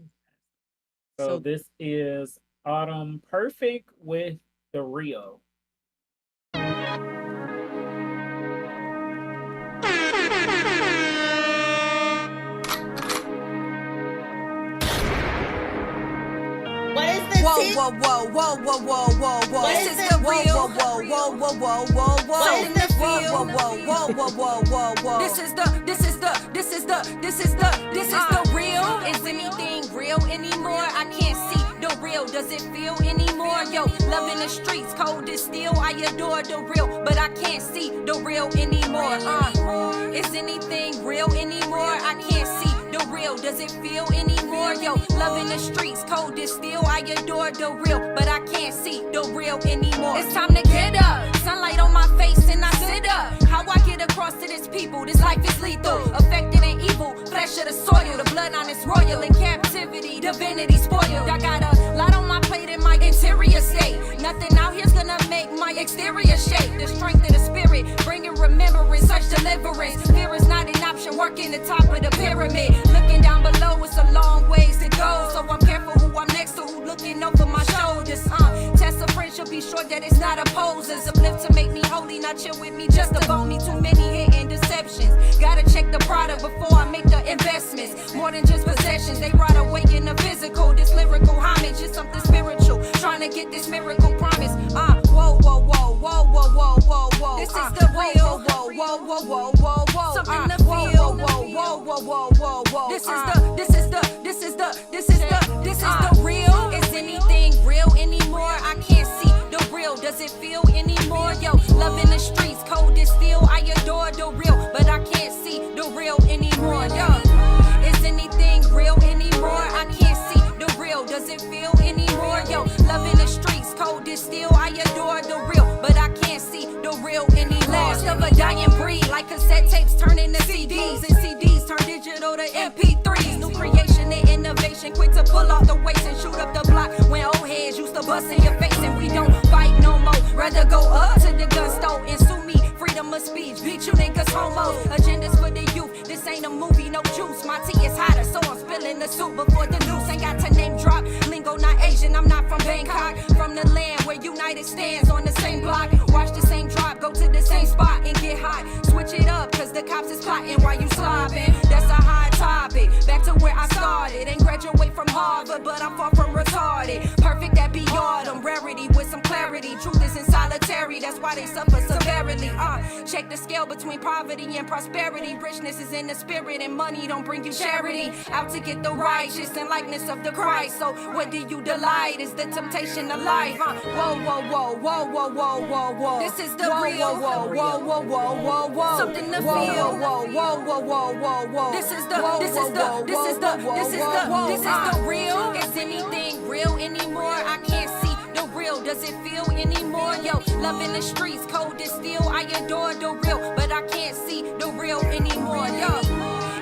So So this is Autumn Perfect with the Rio. What is this? Whoa, whoa, whoa, whoa, whoa, whoa, whoa, whoa. What This is is the the real? real. Whoa, whoa, whoa, whoa, whoa, whoa, whoa. What is the Whoa, feel? whoa, whoa, whoa, whoa, whoa, whoa. This is the real. Is anything real anymore? I can't see the real. Does it feel anymore? Yo, love in the streets, cold as steel. I adore the real, but I can't see the real anymore. Is anything real anymore? I can't see the real. Does it feel anymore? Yo, love in the streets, cold as steel. I adore the real, but I can't see the real anymore. It's time to get up. Sunlight on my face and I sit up. How I get across to this people? This life is lethal. Affected and evil. Flesh of the soil. The bloodline is royal. In captivity, divinity spoiled. I got a lot on my plate in my interior state. Nothing out here's gonna make my exterior shake. The strength of the spirit, bringing remembrance, such deliverance. Fear is not an option. Working the top of the pyramid. Looking down below, it's a long ways to go. So I'm careful who I'm next to, who looking over my shoulders. Test of friendship, be sure that it's not opposers. Uplift to make me holy, not chill with me, just about me. Too many hidden deceptions. Gotta check the product before I make the investments. More than just possessions, they ride away in the physical. This lyrical homage is something spiritual. Trying to get this miracle promise. Whoa, whoa, whoa, whoa, whoa, whoa, whoa, whoa. This is the real. Whoa, whoa, whoa, whoa, whoa, whoa. Something to feel. Whoa, whoa, whoa, whoa, whoa, whoa. This is the real. Is anything real anymore? I can't see the real. Does it feel anymore? Yo, love in the streets, cold as steel. I adore the real, but I can't see the real anymore. Yo, is anything real anymore? I can't see the real. Does it feel anymore? Yo, love in the streets, cold as steel. I adore the real, but I can't see the real anymore. Last of a dying breed, like cassette tapes turn into CDs, and CDs turn digital to MP3s. New creation and innovation, quick to pull off the waist and shoot up the block. When old heads used to bust in your face, and we don't fight no more. Rather go up to the gun store and sue me. Freedom of speech, beat you you niggas homos. Agendas for the youth. This ain't a movie, no juice. My tea is hotter, so I'm spilling the soup before the noose. Ain't got to name drop. Lingo not Asian, I'm not from Bangkok. From the land where United stands on the same block. Watch the same drop, go to the same spot and get hot. Switch it up, cause the cops is plotting while you slobbing. That's a hot topic. Back to where I started. Ain't graduate from Harvard, but I'm far from retarded. Perfect that be autumn. Rarity with some clarity. Truth is in solitary, that's why they suffer severely. Check the scale between poverty and prosperity. Richness is in the spirit and money don't bring you charity. Out to get the righteous and likeness of the Christ. So what do you delight? Is the temptation of life? Whoa, whoa, whoa, whoa, whoa, whoa, whoa, whoa. This is the real. Whoa, whoa, whoa, whoa, whoa, whoa. Something to feel. Whoa, whoa, whoa, whoa, whoa, whoa, whoa. This is the real. Is anything real anymore? I can't see the real. Does it feel anymore? Yo, love in the streets, cold as steel. I adore the real, but I can't see the real anymore. Yo,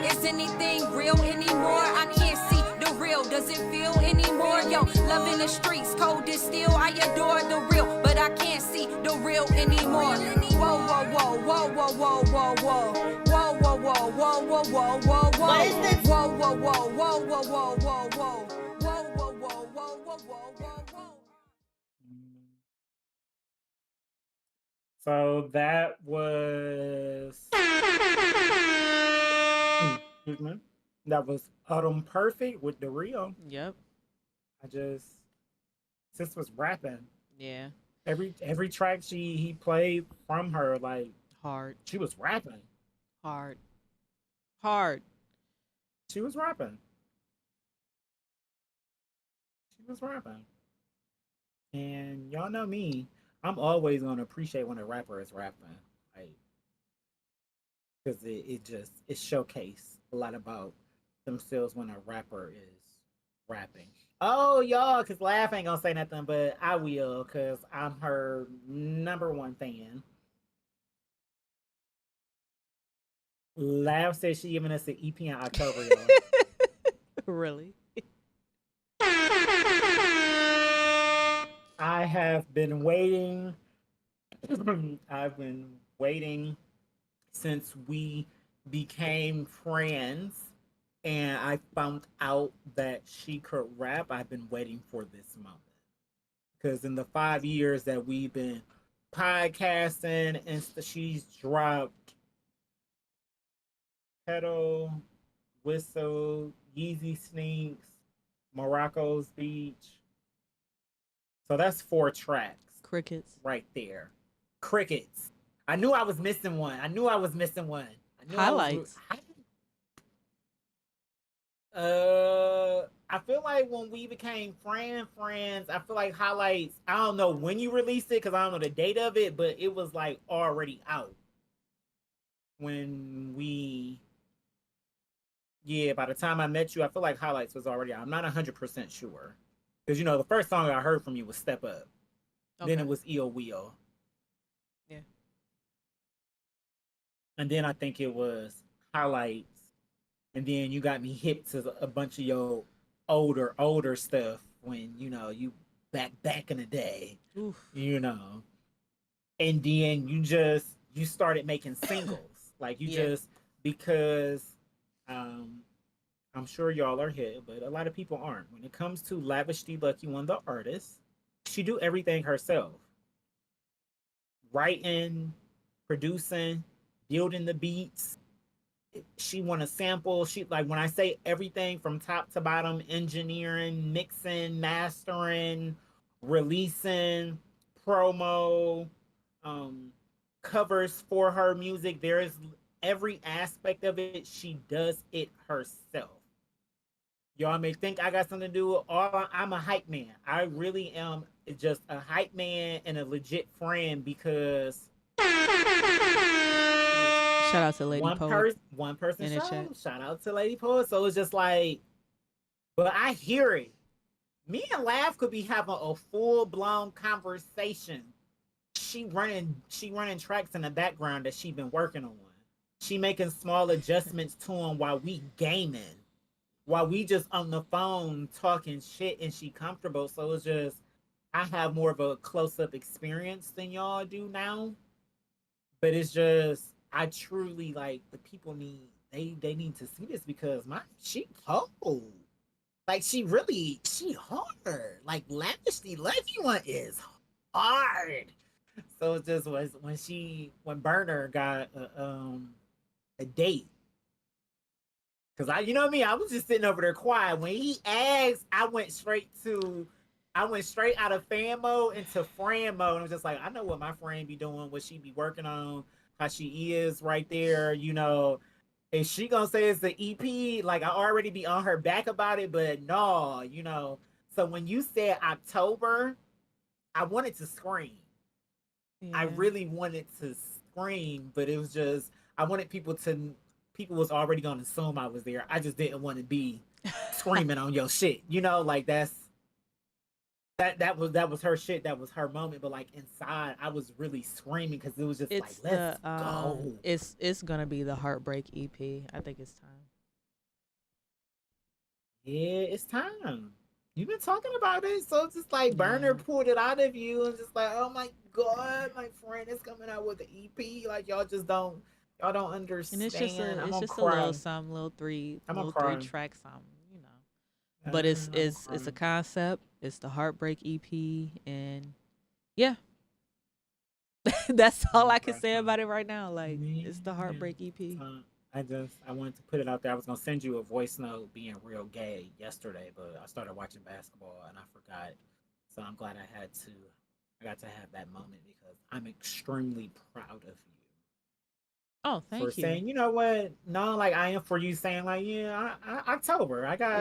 is anything real anymore? I can't see the real. Does it feel anymore? Yo, love in the streets, cold as steel. I adore the real, but I can't see the real anymore. Whoa, whoa, whoa, whoa, whoa, whoa, whoa, whoa. Whoa, whoa, whoa, whoa, whoa, whoa, whoa, whoa. What is this? Whoa, whoa, whoa, whoa, whoa, whoa, whoa, whoa. Whoa, whoa, whoa, whoa, whoa, whoa, whoa. So that was excuse me. That was Autumn Perfect with the Rio. Yep. Sis was rapping. Yeah. Every track he played from her, like Hard. she was rapping. Hard. Hard. She was rapping. She was rapping. And y'all know me. I'm always gonna appreciate when a rapper is rapping. Like, because it showcase a lot about themselves when a rapper is rapping. Oh, y'all, because Laugh ain't gonna say nothing, but I will, because I'm her #1 fan. Laugh said she giving us an EP in October, y'all. Really? I have been waiting. I've been waiting since we became friends and I found out that she could rap. I've been waiting for this moment. Because in the 5 years that we've been podcasting, and she's dropped Pedal, Whistle, Yeezy Sneaks, Morocco's Beach. So that's 4 tracks Crickets. right there. Crickets. I knew I was missing one. Highlights. I feel like when we became friends, I feel like Highlights, I don't know when you released it because I don't know the date of it, but it was like already out. When by the time I met you, I feel like Highlights was already out. I'm not 100% sure. Because, the first song I heard from you was Step Up. Okay. Then it was Eo Wheel. Yeah. And then I think it was Highlights. And then you got me hip to a bunch of your older stuff when, you back in the day. Oof. And then you started making singles. Like because I'm sure y'all are hip, but a lot of people aren't. When it comes to Lavishly Lucky One, the artist, she do everything herself. Writing, producing, building the beats. She want to sample. She when I say everything from top to bottom, engineering, mixing, mastering, releasing, promo, covers for her music. There is every aspect of it. She does it herself. Y'all may think I got something to do with I'm a hype man. I really am just a hype man and a legit friend because Shout out to Lady Poet. One person in the chat. Shout out to Lady Poet. So it's just like, but I hear it. Me and Laugh could be having a full-blown conversation. She running tracks in the background that she been working on. She making small adjustments to them while we gaming. While we just on the phone talking shit and she comfortable. So it's just, I have more of a close-up experience than y'all do now. But it's just, I truly like the people need they need to see this because she cold. Like she hard. Like Lavishly Lucky One is hard. So it just was when Burner got a date. Cause you know what I mean? I was just sitting over there quiet. When he asked, I went straight out of fan mode into friend mode. And I was just like, I know what my friend be doing, what she be working on, how she is right there, you know. Is she gonna say it's the EP? Like I already be on her back about it, but no, you know. So when you said October, I wanted to scream. Yeah. I really wanted to scream, but it was just I wanted people was already gonna assume I was there. I just didn't want to be screaming on your shit. You know, like that was her shit, that was her moment, but like inside I was really screaming because it was just It's like let's go. It's gonna be the Heartbreak EP. I think it's time. Yeah, it's time. You've been talking about it, so it's just like Burner pulled it out of you and just like, oh my god, my friend is coming out with an EP. Like y'all don't understand. And it's just a little something, little three track something, you know. But it's a concept. It's the Heartbreak EP, and yeah, that's all I can say about it right now. Like it's the Heartbreak EP. I wanted to put it out there. I was gonna send you a voice note being real gay yesterday, but I started watching basketball and I forgot. So I'm glad I got to have that moment because I'm extremely proud of you. Oh, thank you. For saying, you know what? No, like I am for you saying like, yeah, October. I got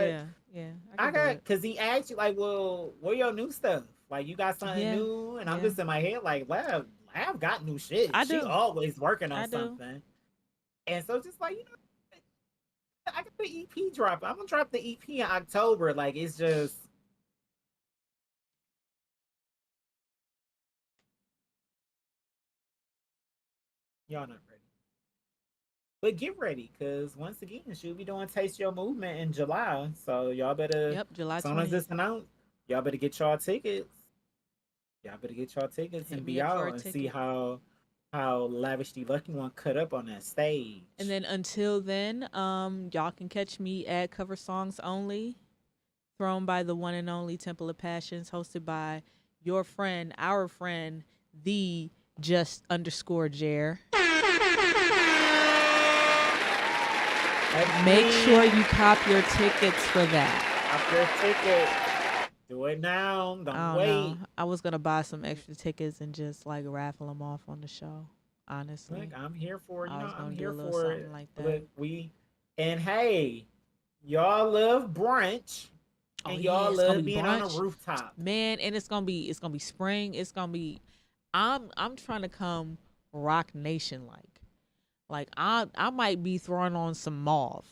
because he asked you like, well, what your new stuff? Like you got something new, and I'm just in my head like, Lav got new shit. I do. She always working on something. And so just like, you know, I got the EP drop. I'm gonna drop the EP in October. Like it's just y'all not ready. But get ready, because once again, she'll be doing Taste Your Movement in July. So y'all better July 20th. As soon as this announced, y'all better get y'all tickets. And be out and see how Lavishly Lucky One cut up on that stage. And then until then, y'all can catch me at Cover Songs Only, thrown by the one and only Temple of Passions, hosted by your friend, our friend, the _Jer. Make sure you cop your tickets for that. Cop your ticket. Do it now. Don't wait. Know. I was gonna buy some extra tickets and just like raffle them off on the show. Honestly, look, I'm here for it. I'm here for it. Like that. Look, hey, y'all love brunch, and y'all love being on a rooftop, man. And it's gonna be spring. It's gonna be. I'm trying to come Rock Nation like I might be throwing on some mauve.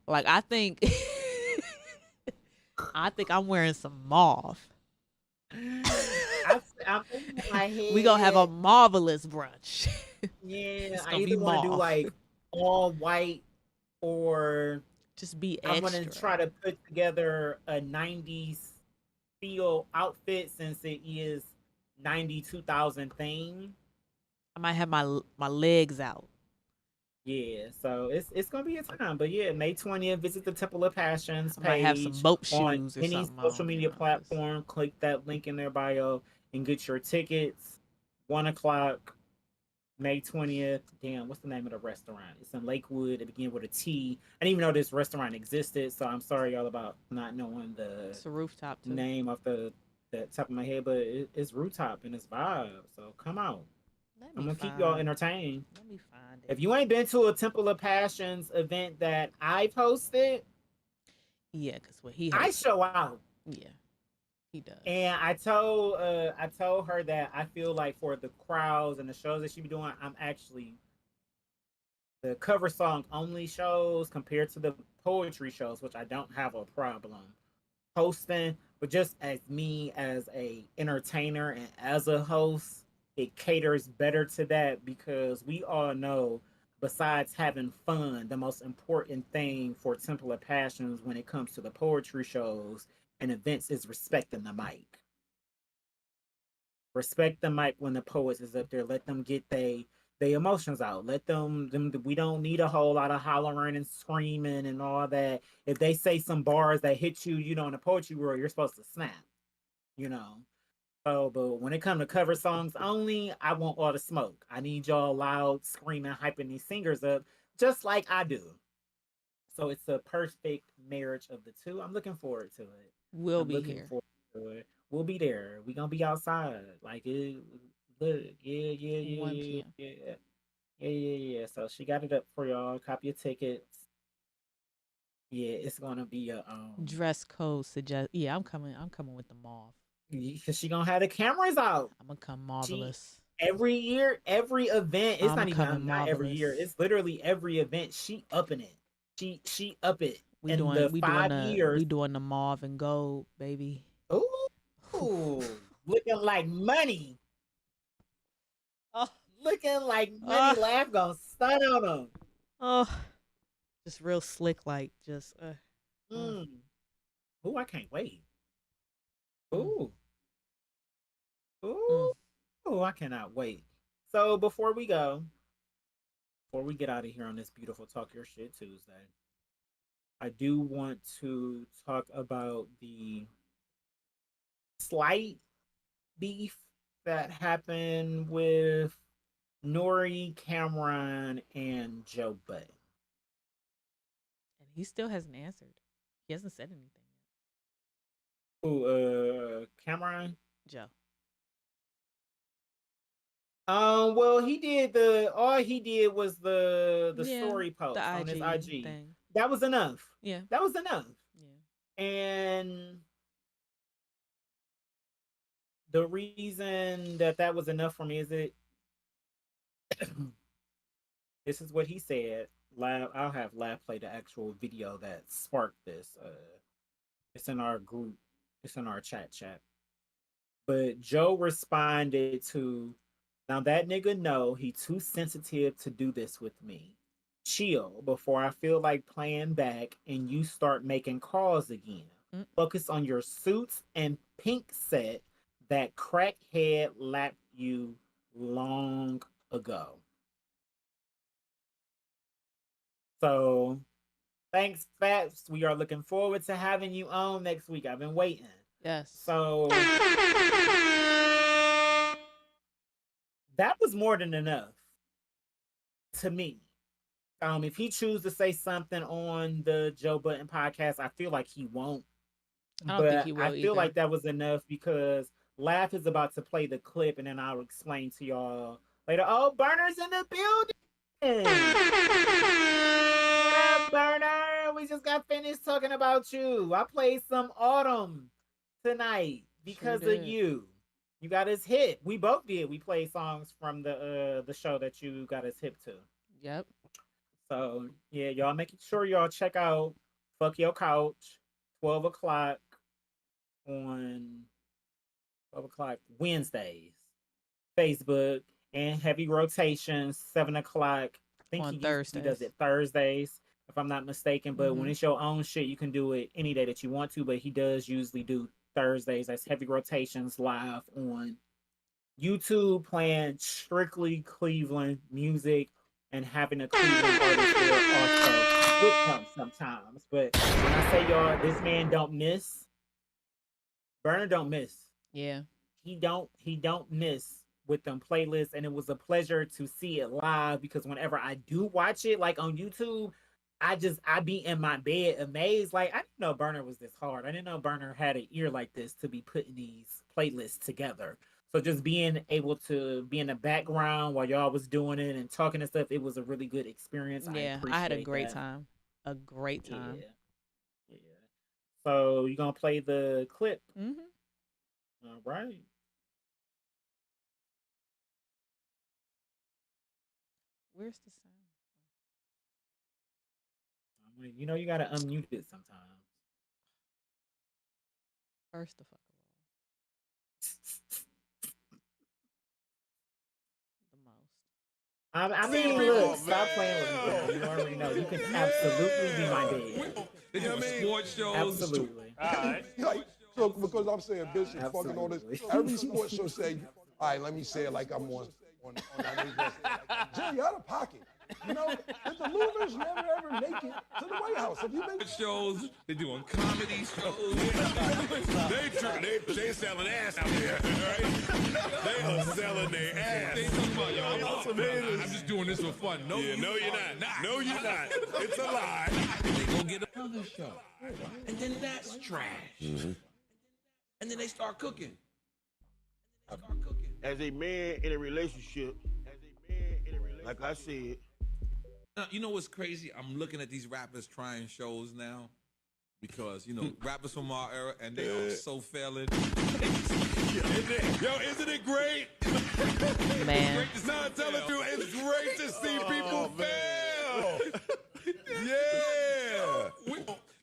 Like I think I'm wearing some mauve. I'm in my head. We gonna have a marvelous brunch. Yeah, I either want to do like all white or just be extra. I'm gonna try to put together a 90s feel outfit since it is 92,000 theme. I might have my legs out. Yeah, so it's gonna be a time. But yeah, May 20th, visit the Temple of Passions page. I might have some boat shoes on or any something. social media platform. Click that link in their bio and get your tickets. 1:00, May 20th. Damn, what's the name of the restaurant? It's in Lakewood. It begins with a T. I didn't even know this restaurant existed, so I'm sorry y'all about not knowing it's a rooftop too. Name off the top of my head, but it's rooftop and it's vibe. So come out. I'm gonna keep y'all entertained. Let me find it. If you ain't been to a Temple of Passions event that I posted, because I show out. Yeah, he does. And I told her that I feel like for the crowds and the shows that she be doing, I'm actually the cover song only shows compared to the poetry shows, which I don't have a problem hosting, but just as me as a entertainer and as a host, it caters better to that because we all know, besides having fun, the most important thing for Temple of Passions when it comes to the poetry shows and events is respecting the mic. Respect the mic when the poets is up there. Let them get they emotions out. Let them we don't need a whole lot of hollering and screaming and all that. If they say some bars that hit you, you know, in the poetry world, you're supposed to snap, you know. So, but when it comes to cover songs only, I want all the smoke. I need y'all loud, screaming, hyping these singers up, just like I do. So it's a perfect marriage of the two. I'm looking forward to it. We'll I'm be looking here. forward to it. We'll be there. We gonna be outside. Like it. Look, yeah, 1 yeah, p.m. yeah. So she got it up for y'all. Copy your tickets. Yeah, it's gonna be a Dress code suggest. Yeah, I'm coming with the mauve. because she gonna have the cameras out. I'm gonna come marvelous. Every year, every event. It's I'm not even coming not every year. marvelous. It's literally every event. She upping it. She up it. We in doing the we 5 doing the years. we doing the mauve and gold, baby. Ooh, looking like money. Oh, Looking like money. Ah. Laugh gonna stun on them. oh, just real slick, like just. Ooh, I can't wait. Mm. Ooh. Ooh, I cannot wait. So before we get out of here on this beautiful Talk Your Shit Tuesday, I do want to talk about the slight beef that happened with Nori, Cameron, and Joe Budden. And he still hasn't answered. He hasn't said anything yet. Who, Cameron? Joe. Well, he did all he did was the Yeah, story post the on his IG. thing. That was enough. Yeah. That was enough. Yeah. And the reason that was enough for me is this is what he said. I'll have Lab play the actual video that sparked this. It's in our group. It's in our chat. But Joe responded to, now that nigga know he too sensitive to do this with me. Chill before I feel like playing back and you start making calls again. Focus on your suits and pink set that crackhead lapped you long ago. So thanks, Fats. We are looking forward to having you on next week. I've been waiting. Yes. So that was more than enough to me. If he chooses to say something on the Joe Budden podcast, I feel like he won't. I don't think he will I feel either. like that was enough because Laugh is about to play the clip and then I'll explain to y'all later. Oh, Burner's in the building. What up, Burner? We just got finished talking about you. I played some Autumn tonight because Sure of did. you. You got us hip. We both did. We played songs from the show that you got us hip to. Yep. So yeah, y'all make sure y'all check out Fuck Your Couch, 12 o'clock on 12 o'clock Wednesdays, Facebook, and Heavy Rotations, 7 o'clock. I think On he does Thursdays. it Thursdays, if I'm not mistaken. But when Mhm. it's your own shit, you can do it any day that you want to. But he does usually do Thursdays. That's Heavy Rotations live on YouTube, playing strictly Cleveland music and having a Cleveland artist there also with him sometimes. But when I say y'all, this man don't miss. Burner don't miss. Yeah. He don't miss with them playlists, and it was a pleasure to see it live because whenever I do watch it, like on YouTube, I be in my bed amazed. Like I didn't know Burner was this hard. I didn't know Burner had an ear like this to be putting these playlists together. So just being able to be in the background while y'all was doing it and talking and stuff, it was a really good experience. Yeah. I had a appreciate great that. time. A great time. Yeah. So you gonna play the clip? Mm-hmm. All right. Where's the sound? You know you gotta unmute it sometimes. First the fuck of all. The most. I mean, look, stop playing with me, bro. You already know. You can absolutely be my bed. They doing sports shows. Absolutely. Like, so because I'm saying bitch and fucking all this, Absolutely. every sports show say All right, let me say it like I'm on Jerry, out of pocket. You know, if the losers never ever make it to the White House, if you make Shows, they doing comedy shows. they selling ass out there, right? They are selling their ass. They talking about, yo, I'm just doing this for fun. No, you're not. No, you're not. It's a lie. They go get another show. And then that's trash. And then they start cooking. As a man in a relationship, like I said, You know what's crazy? I'm looking at these rappers trying shows now because, rappers from our era, and they are so failing. Isn't it great? Man. It's not telling you, it's great to see people fail. Yeah.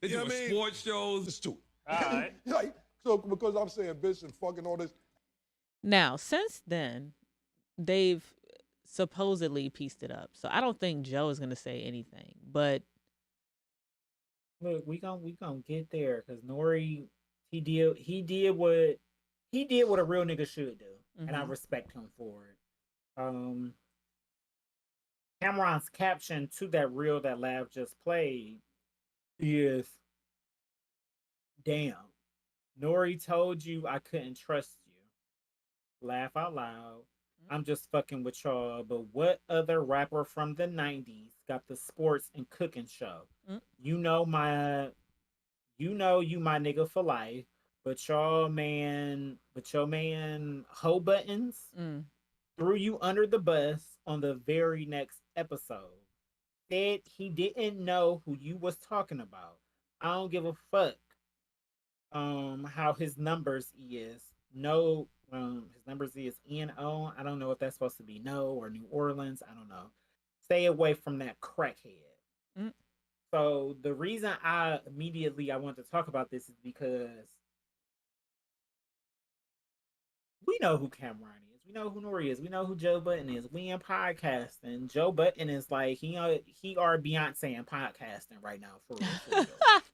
They do sports shows. It's two. All right. Like, so because I'm saying bitch and fucking all this. Now, since then, they've supposedly pieced it up. So I don't think Joe is gonna say anything. But Look, we gonna get there because Nori, he did what a real nigga should do, and I respect him for it. Cameron's caption to that reel that Lav just played is, "Damn, Nori told you I couldn't trust you. Laugh out loud. I'm just fucking with y'all, but what other rapper from the 90s got the sports and cooking show? You know you my nigga for life, but your man Ho Buttons threw you under the bus on the very next episode. Said he didn't know who you was talking about. I don't give a fuck how his numbers is. No, his numbers is NO. I don't know if that's supposed to be no or New Orleans. I don't know. Stay away from that crackhead." So the reason I want to talk about this is because we know who Cameron is. We know who Nori is. We know who Joe Budden is. We in podcasting. Joe Budden is like he are Beyonce in podcasting right now for real.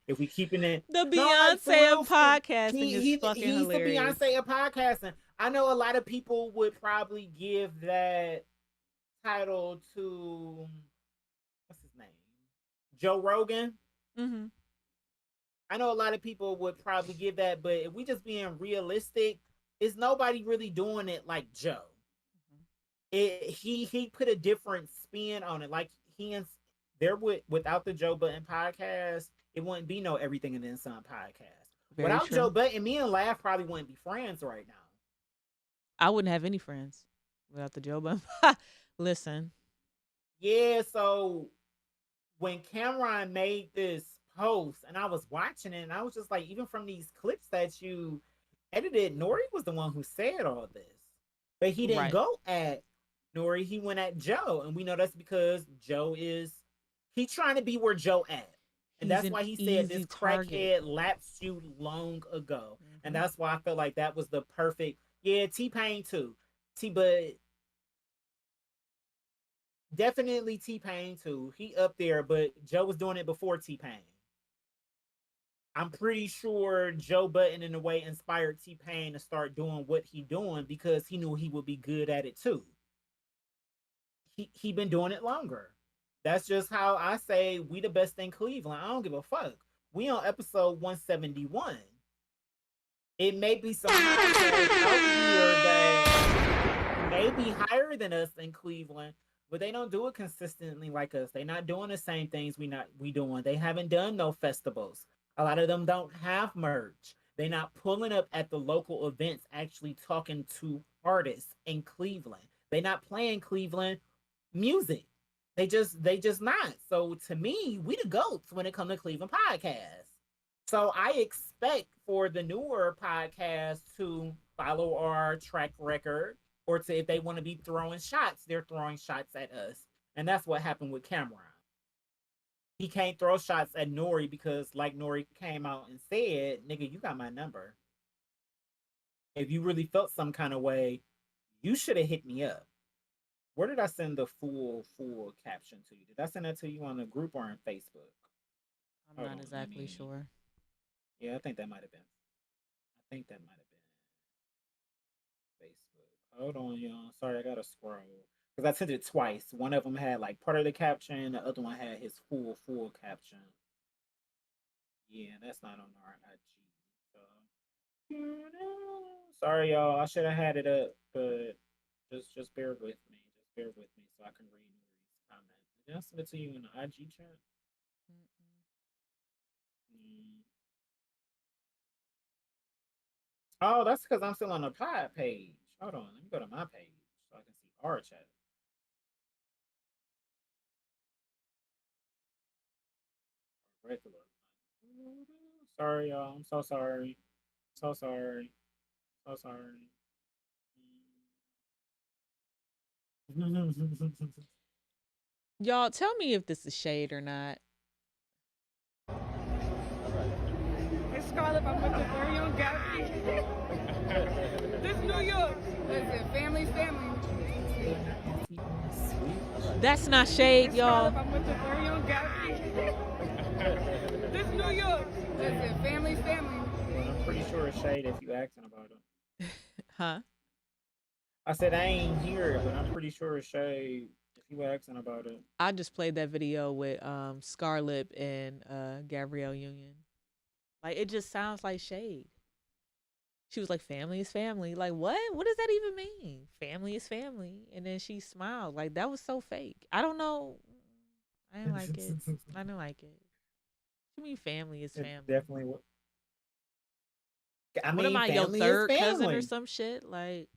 If we keeping it the Beyonce of podcasting is fucking he's hilarious. The Beyonce of podcasting. I know a lot of people would probably give that title to what's his name, Joe Rogan. I know a lot of people would probably give that, but if we just being realistic, is nobody really doing it like Joe. He put a different spin on it. Like without the Joe Budden podcast, it wouldn't be no Everything and Then Some podcast. Very Without true. Joe Budden, me and Laugh probably wouldn't be friends right now. I wouldn't have any friends without the Joe Budden. Listen. Yeah, so when Cameron made this post and I was watching it, and I was just like, even from these clips that you edited, Nori was the one who said all this. But he didn't go at Nori, he went at Joe. And we know that's because he's trying to be where Joe at. And that's why he said this crackhead lapsed you long ago. And that's why I felt like that was the perfect, T-Pain too. But definitely T-Pain too. He up there, but Joe was doing it before T-Pain. I'm pretty sure Joe Budden in a way inspired T-Pain to start doing what he doing because he knew he would be good at it too. He been doing it longer. That's just how I say we the best in Cleveland. I don't give a fuck. We on episode 171. It may be some out here that may be higher than us in Cleveland, but they don't do it consistently like us. They not doing the same things we doing. They haven't done no festivals. A lot of them don't have merch. They're not pulling up at the local events, actually talking to artists in Cleveland. They're not playing Cleveland music. They just not. So to me, we the GOATs when it comes to Cleveland podcasts. So I expect for the newer podcasts to follow our track record, or to, if they want to be throwing shots, they're throwing shots at us. And that's what happened with Cameron. He can't throw shots at Nori because, like Nori came out and said, nigga, you got my number. If you really felt some kind of way, you should have hit me up. Where did I send the full caption to you? Did I send that to you on the group or on Facebook? I'm not exactly sure. Yeah, I think that might have been Facebook. Hold on, y'all. Sorry, I gotta scroll. Because I sent it twice. One of them had like part of the caption, the other one had his full caption. Yeah, that's not on our IG. So sorry, y'all. I should have had it up, but just bear with me. Just bear with me so I can read Nuri's comment. Did I send it to you in the IG chat? Oh, that's because I'm still on the pod page. Hold on, let me go to my page so I can see our chat. Regular. Sorry, y'all. I'm so sorry. So sorry. So sorry. Y'all, tell me if this is shade or not. It's Scarlett. I'm with the very own Gabby. This New York. Listen, family's family. That's not shade, It's y'all. Scarlett. I'm with the very own Gabby. This New York. Listen, family's family. Well, I'm pretty sure it's shade if you asking about it. Huh? I said I ain't hear it, but I'm pretty sure it's shade if you asking about it. I just played that video with Scarlett and Gabrielle Union. Like, it just sounds like shade. She was like, family is family. Like, what? What does that even mean? Family is family. And then she smiled. Like, that was so fake. I don't know. I didn't like it. I didn't like it. What do you mean family is It's family? definitely what. What am I, your third cousin or some shit? Like,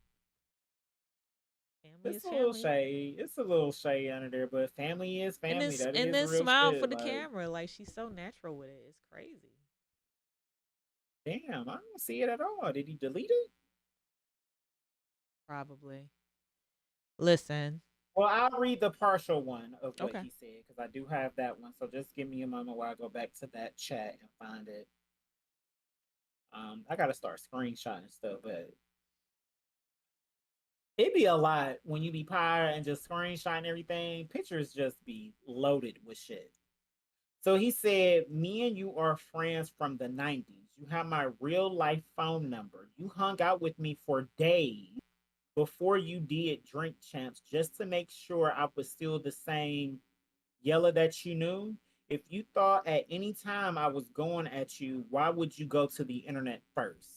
family It's is a little family. shade. It's a little shade under there, but family is And family. then, That and is then real smile shit. for the Like, camera. Like, she's so natural with it. It's crazy. damn, I don't see it at all. Did he delete it? Probably. Listen. Well, I'll read the partial one of what Okay. he said because I do have that one. So just give me a moment while I go back to that chat and find it. I gotta start screenshotting stuff, but it'd be a lot when you be tired and just screenshotting everything. Pictures just be loaded with shit. So he said, me and you are friends from the 90s. You have my real life phone number. You hung out with me for days before you did Drink Champs just to make sure I was still the same Yella that you knew. If you thought at any time I was going at you, why would you go to the internet first?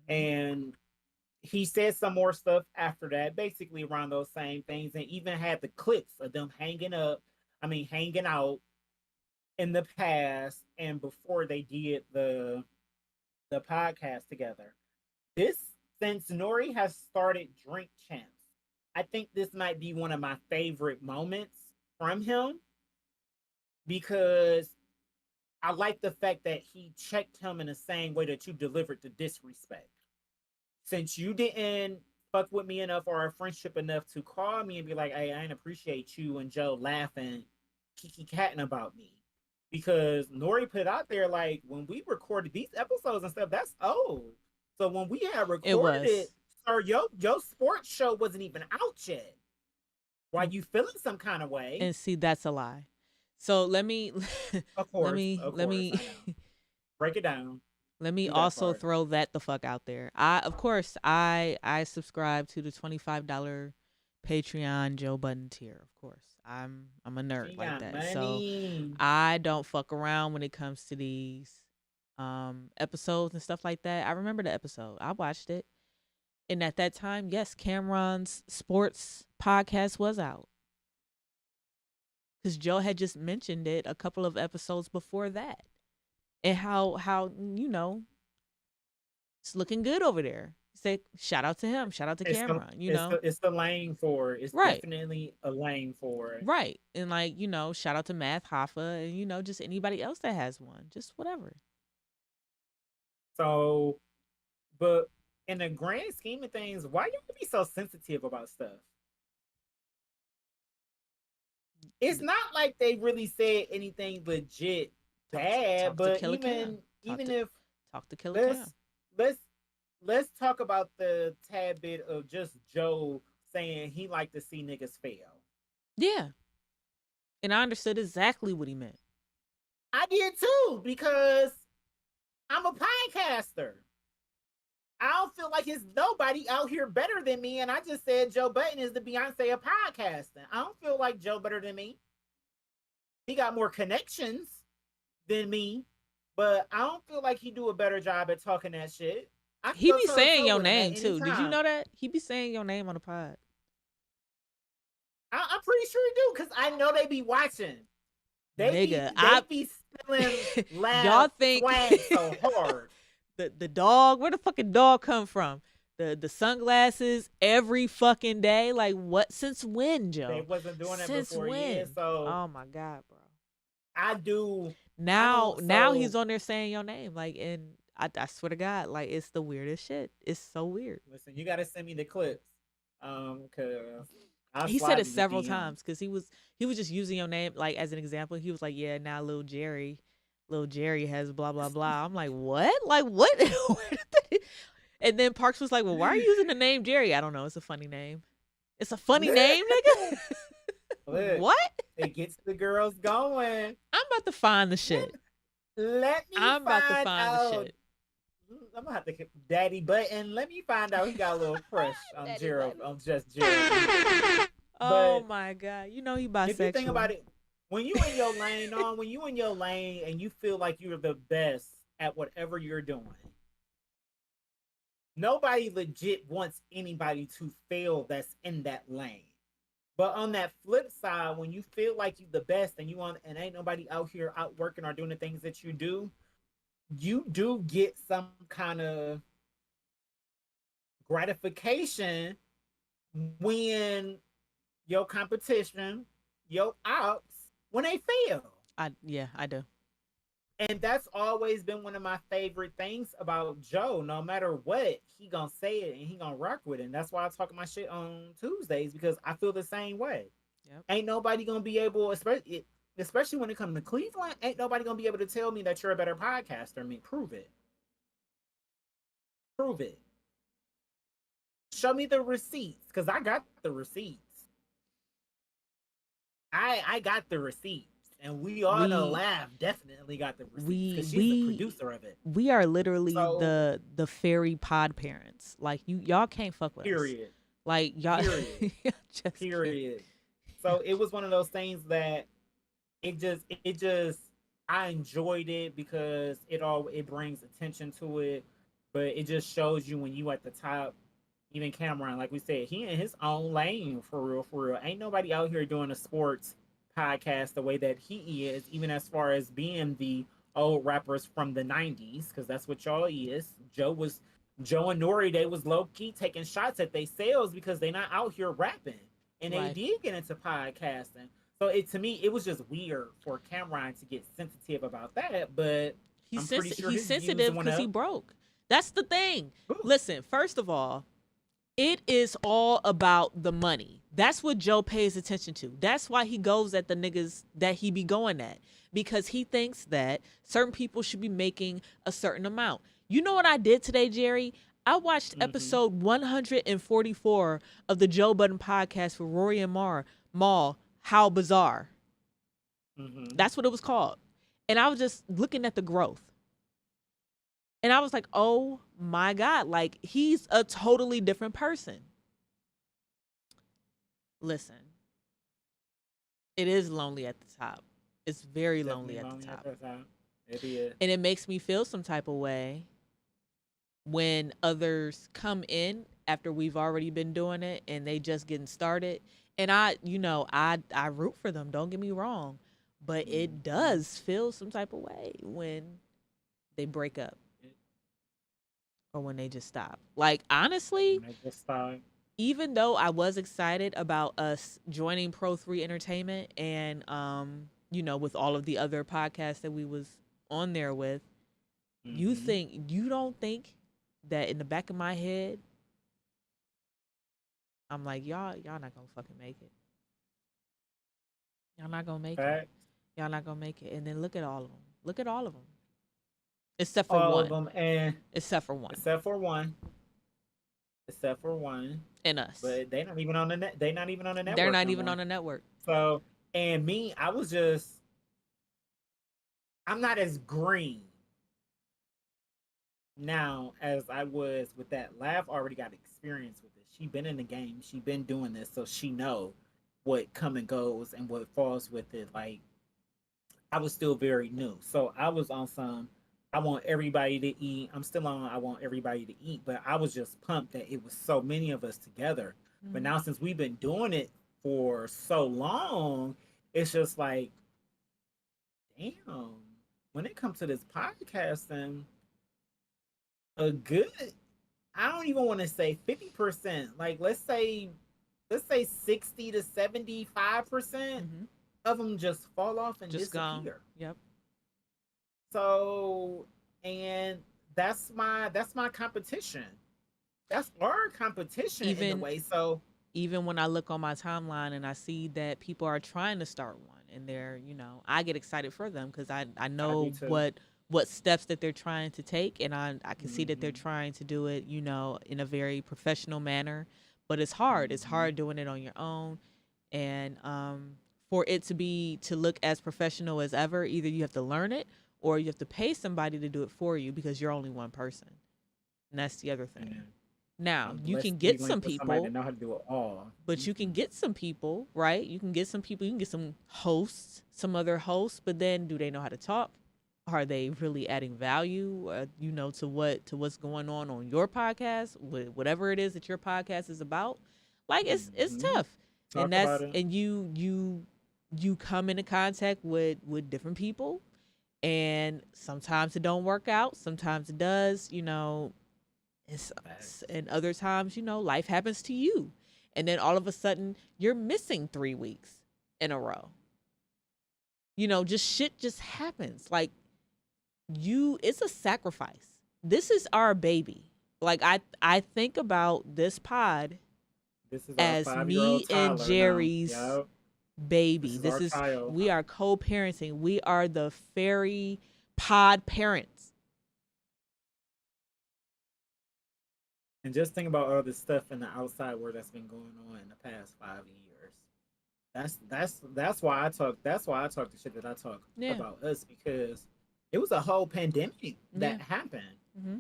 And he said some more stuff after that, basically around those same things, and even had the clips of them hanging out in the past and before they did the podcast together. This since Nori has started Drink Champs, I think this might be one of my favorite moments from him because I like the fact that he checked him in the same way that you delivered the disrespect. Since you didn't fuck with me enough or our friendship enough to call me and be like, hey, I didn't appreciate you and Joe laughing, kiki catting about me. Because Nori put out there, like, when we recorded these episodes and stuff, that's old. So when we had recorded it, sir, your sports show wasn't even out yet. Why you feeling some kind of way? And see, that's a lie. So let me Of course, let me break it down. Let me Do that also part. throw that the fuck out there. I subscribe to the $25 Patreon Joe Budden tier, of course. I'm a nerd She like got that. money. So I don't fuck around when it comes to these episodes and stuff like that. I remember the episode. I watched it. And at that time, yes, Cameron's sports podcast was out. Because Joe had just mentioned it a couple of episodes before that. And how you know, it's looking good over there. Say shout out to him, shout out to Cameron, It's the lane for it. It's Right. definitely a lane for it. Right. And like, shout out to Math Hoffa and just anybody else that has one. Just whatever. So, but in the grand scheme of things, why you be so sensitive about stuff? It's not like they really said anything legit bad, talk to but Killer even Cam. if Talk to Killer Cam. let's talk about the tad bit of just Joe saying he liked to see niggas fail. Yeah. And I understood exactly what he meant. I did too, because I'm a podcaster. I don't feel like it's nobody out here better than me. And I just said Joe Budden is the Beyonce of podcasting. I don't feel like Joe better than me. He got more connections than me, but I don't feel like he do a better job at talking that shit. He be saying your name too. Did you know that? He be saying your name on the pod. I'm pretty sure he do, because I know they be watching. They be stealing laughs, y'all think swag so hard. The dog, where the fucking dog come from? The sunglasses every fucking day. Like what? Since when, Joe? They wasn't doing it Since before when? years, so oh my God, bro. I do. Now he's on there saying your name. Like, and I swear to God, like it's the weirdest shit. It's so weird. Listen, you gotta send me the clips. Cause he said it several times because he was just using your name like as an example. He was like, yeah, now Lil Jerry has blah blah blah. I'm like, what? Like what? And then Parks was like, well, why are you using the name Jerry? I don't know. It's a funny name. It's a funny name, nigga. Look, what? It gets the girls going. I'm about to find the shit. I'm about to find the shit. I'm gonna have to get Daddy Button. Let me find out he got a little crush on Gerald, on just Gerald. Oh my God, you know he bisexual. If you think about it, when you in your lane, when you in your lane and you feel like you're the best at whatever you're doing, nobody legit wants anybody to fail that's in that lane. But on that flip side, when you feel like you're the best and and ain't nobody out here out working or doing the things that you do get some kind of gratification when your competition, your ops, when they fail. I do. And that's always been one of my favorite things about Joe. No matter what, he gonna say it and he gonna rock with it. And that's why I talk my shit on Tuesdays, because I feel the same way. Yep. Ain't nobody gonna be able, especially when it comes to Cleveland, ain't nobody gonna be able to tell me that you're a better podcaster than me. Prove it. Prove it. Show me the receipts, because I got the receipts. I got the receipts. And we all in the lab definitely got the receipts, because she's the producer of it. We are literally the fairy pod parents. Like y'all can't fuck with us. Period. Like y'all Period. So it was one of those things that it just I enjoyed it because it brings attention to it, but it just shows you when you at the top. Even Cameron, like we said, he in his own lane for real. Ain't nobody out here doing a sports podcast the way that he is, even as far as being the old rappers from the 90s, because that's what y'all is. Joe and Nori, they was low-key taking shots at they sales because they not out here rapping. And they did get into podcasting. So to me, it was just weird for Cameron to get sensitive about that, but he's sensitive because he broke. That's the thing. Ooh. Listen, first of all, it is all about the money. That's what Joe pays attention to. That's why he goes at the niggas that he be going at, because he thinks that certain people should be making a certain amount. You know what I did today, Jerry? I watched episode 144 of the Joe Budden podcast with Rory and Mal, How Bizarre. That's what it was called. And I was just looking at the growth. And I was like, oh my God, like he's a totally different person. Listen, it is lonely at the top. It's very lonely at the top. It is. And it makes me feel some type of way when others come in after we've already been doing it and they just getting started. And I root for them, don't get me wrong, but it does feel some type of way when they break up. Or when they just stop. Like, honestly, even though I was excited about us joining Pro 3 Entertainment and, with all of the other podcasts that we was on there with, you don't think that in the back of my head, I'm like, y'all not gonna fucking make it. Y'all not gonna make it. Y'all not gonna make it. And then look at all of them. Look at all of them. Except for all one. Of them, and except for one. Except for one. And us. But they're not even on the net. They're not even on the network. They're not even on the network. So, and me, I'm not as green now as I was with that, Lav already got experience with it. She been in the game. She been doing this, so she know what come and goes and what falls with it. Like I was still very new, so I was on some. I want everybody to eat. I'm still on. I want everybody to eat, but I was just pumped that it was so many of us together. But now since we've been doing it for so long, it's just like, damn. When it comes to this podcasting, a good, I don't even want to say 50%. Like let's say 60 to 75% of them just fall off and Just disappear. gone. Yep. So, and that's my competition. That's our competition in a way. So even when I look on my timeline and I see that people are trying to start one and they're, I get excited for them because I know what steps that they're trying to take, and I can see that they're trying to do it, in a very professional manner. But it's hard. It's hard doing it on your own. And for it to look as professional as ever, either you have to learn it or you have to pay somebody to do it for you because you're only one person. And that's the other thing. Now, you can get some people to know how to do it all. But you can get some people, right? You can get some people. You can get some hosts, some other hosts. But then, do they know how to talk? Are they really adding value, to what's going on your podcast, whatever it is that your podcast is about? Like it's tough, Talk about it. and you come into contact with different people, and sometimes it don't work out, sometimes it does, and other times, life happens to you. And then all of a sudden you're missing 3 weeks in a row. Just shit just happens. Like it's a sacrifice. This is our baby. Like I think about this pod This is as our me 5-year-old and Tyler Jerry's now. Yep. baby. This is our child. We are co-parenting. We are the fairy pod parents. And just think about all the stuff in the outside world that's been going on in the past 5 years. That's why I talk. That's why I talk the shit that I talk about us, because it was a whole pandemic that happened. Mm-hmm.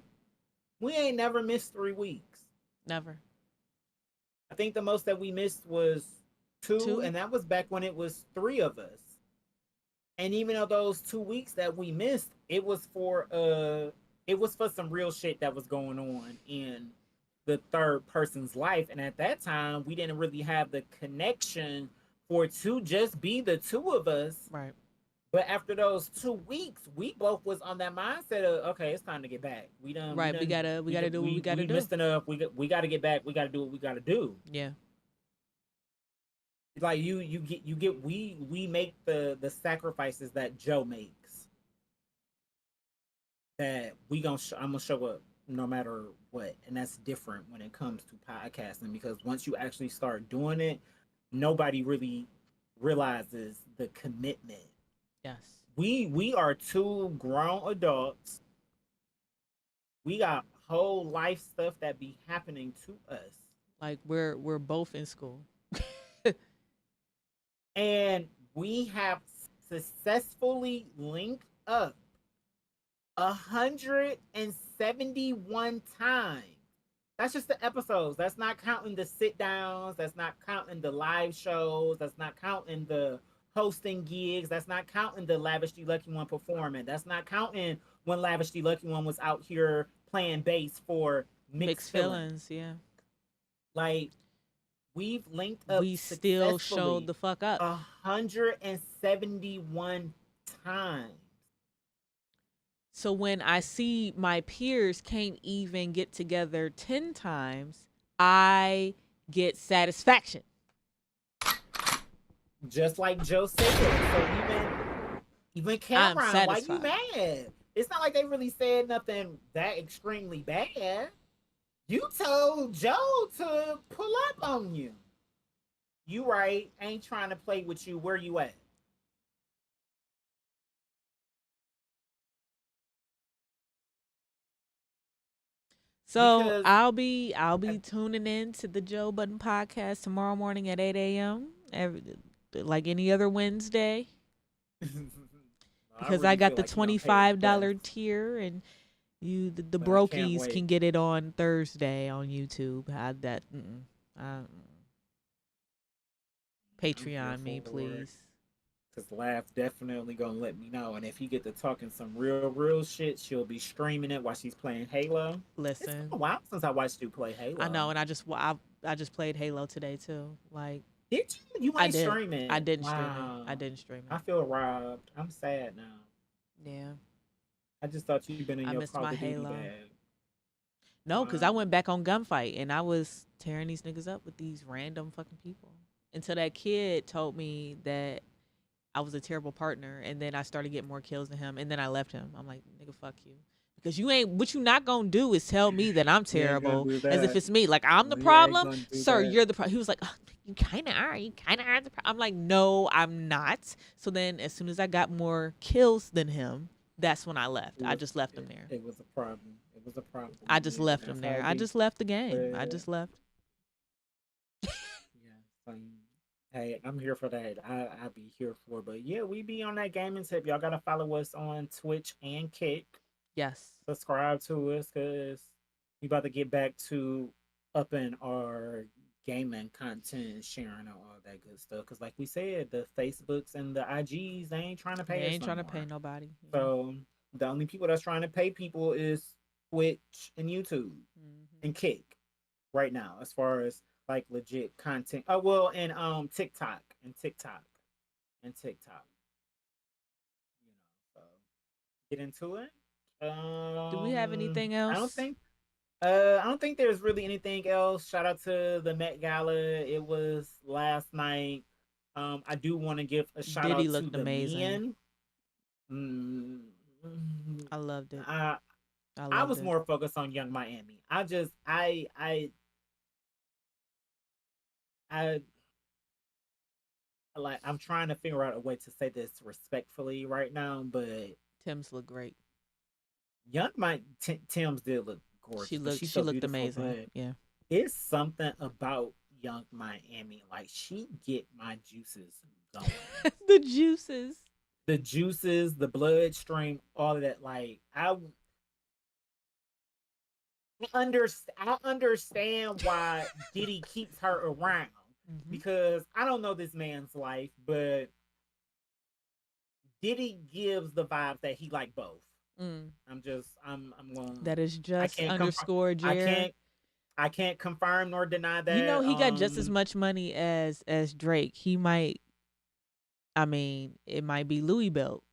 We ain't never missed 3 weeks. Never. I think the most that we missed was two, and that was back when it was 3 of us. And even though those 2 weeks that we missed, it was for some real shit that was going on in the third person's life. And at that time, we didn't really have the connection for it to just be the 2 of us. Right. But after those 2 weeks, we both was on that mindset of, okay, it's time to get back. We gotta do what we gotta do. Missed enough. We gotta get back. We gotta do what we gotta do. Yeah. Like we make the sacrifices that Joe makes. That I'm gonna show up no matter what, and that's different when it comes to podcasting, because once you actually start doing it, nobody really realizes the commitment. Yes. We are 2 grown adults. We got whole life stuff that be happening to us. Like we're both in school. And we have successfully linked up 171 times. That's just the episodes. That's not counting the sit downs. That's not counting the live shows. That's not counting the hosting gigs. That's not counting the Lavish D Lucky One performing. That's not counting when Lavish D Lucky One was out here playing bass for Mixed Feelings. Yeah. Like, we've linked up. We still showed the fuck up 171 times. So when I see my peers can't even get together 10 times, I get satisfaction. Just like Joe said. So even Cameron, why you mad? It's not like they really said nothing that extremely bad. You told Joe to pull up on you. You right. Ain't trying to play with you. Where you at? So Because- I'll be tuning in to the Joe Budden podcast tomorrow morning at 8 a.m. Like any other Wednesday. Because I got the $25 tier, and The But I can't brokies wait. can get it on Thursday on YouTube. Patreon me, please. Cause Laugh definitely gonna let me know, and if you get to talking some real shit, she'll be streaming it while she's playing Halo. It's been Listen, a while since I watched you play Halo. I know, and I just played Halo today too. Like, Did you? You I ain't did. streaming. I didn't stream Wow. it. I didn't stream I it. feel robbed. I'm sad now. Yeah. I just thought you'd been in I your missed Call my of Duty Halo. bag. No, because I Wow. went back on Gunfight and I was tearing these niggas up with these random fucking people. Until that kid told me that I was a terrible partner, and then I started getting more kills than him, and then I left him. I'm like, nigga, fuck you. Because what you not gonna do is tell me that I'm You ain't gonna terrible do as if that. it's me. Like, I'm the You ain't problem. gonna do Sir, that. you're the problem. He was like, oh, you kind of are. You kind of are the problem. I'm like, no, I'm not. So then as soon as I got more kills than him, that's when I left. I just left him there. It was a problem. It was a problem. I just Yeah, left that's him how there. it I be. just left the game. I But- just left. Hey, I'm here for that. I'll be here for it. But yeah, we be on that gaming tip. Y'all gotta follow us on Twitch and Kick. Yes. Subscribe to us because we about to get back to upping our gaming content and sharing and all that good stuff. Cause like we said, the Facebooks and the IGs, they ain't trying to They pay us ain't no trying to more. pay nobody. Yeah. So the only people that's trying to pay people is Twitch and YouTube and Kick right now, as far as like legit content. Oh well, and TikTok. You know, so get into it. Do we have anything else? I don't think there's really anything else. Shout out to the Met Gala. It was last night. I do want to give a shout Diddy out looked to the amazing. men. I loved it. I loved was it. more focused on Young Miami. I'm trying to figure out a way to say this respectfully right now, but Tim's look great. Tim's did look gorgeous. She but looked she's she so looked beautiful, amazing. but Yeah. it's something about Young Miami. Like she get my juices going. The juices. The juices, the bloodstream, all of that. Like I understand why Diddy keeps her around. Because I don't know this man's life, but Diddy gives the vibes that he like both. Mm. I'm going. That is just underscore I Jared. can't confirm nor deny that. You know he got just as much money as Drake. He might. I mean, it might be Louis belt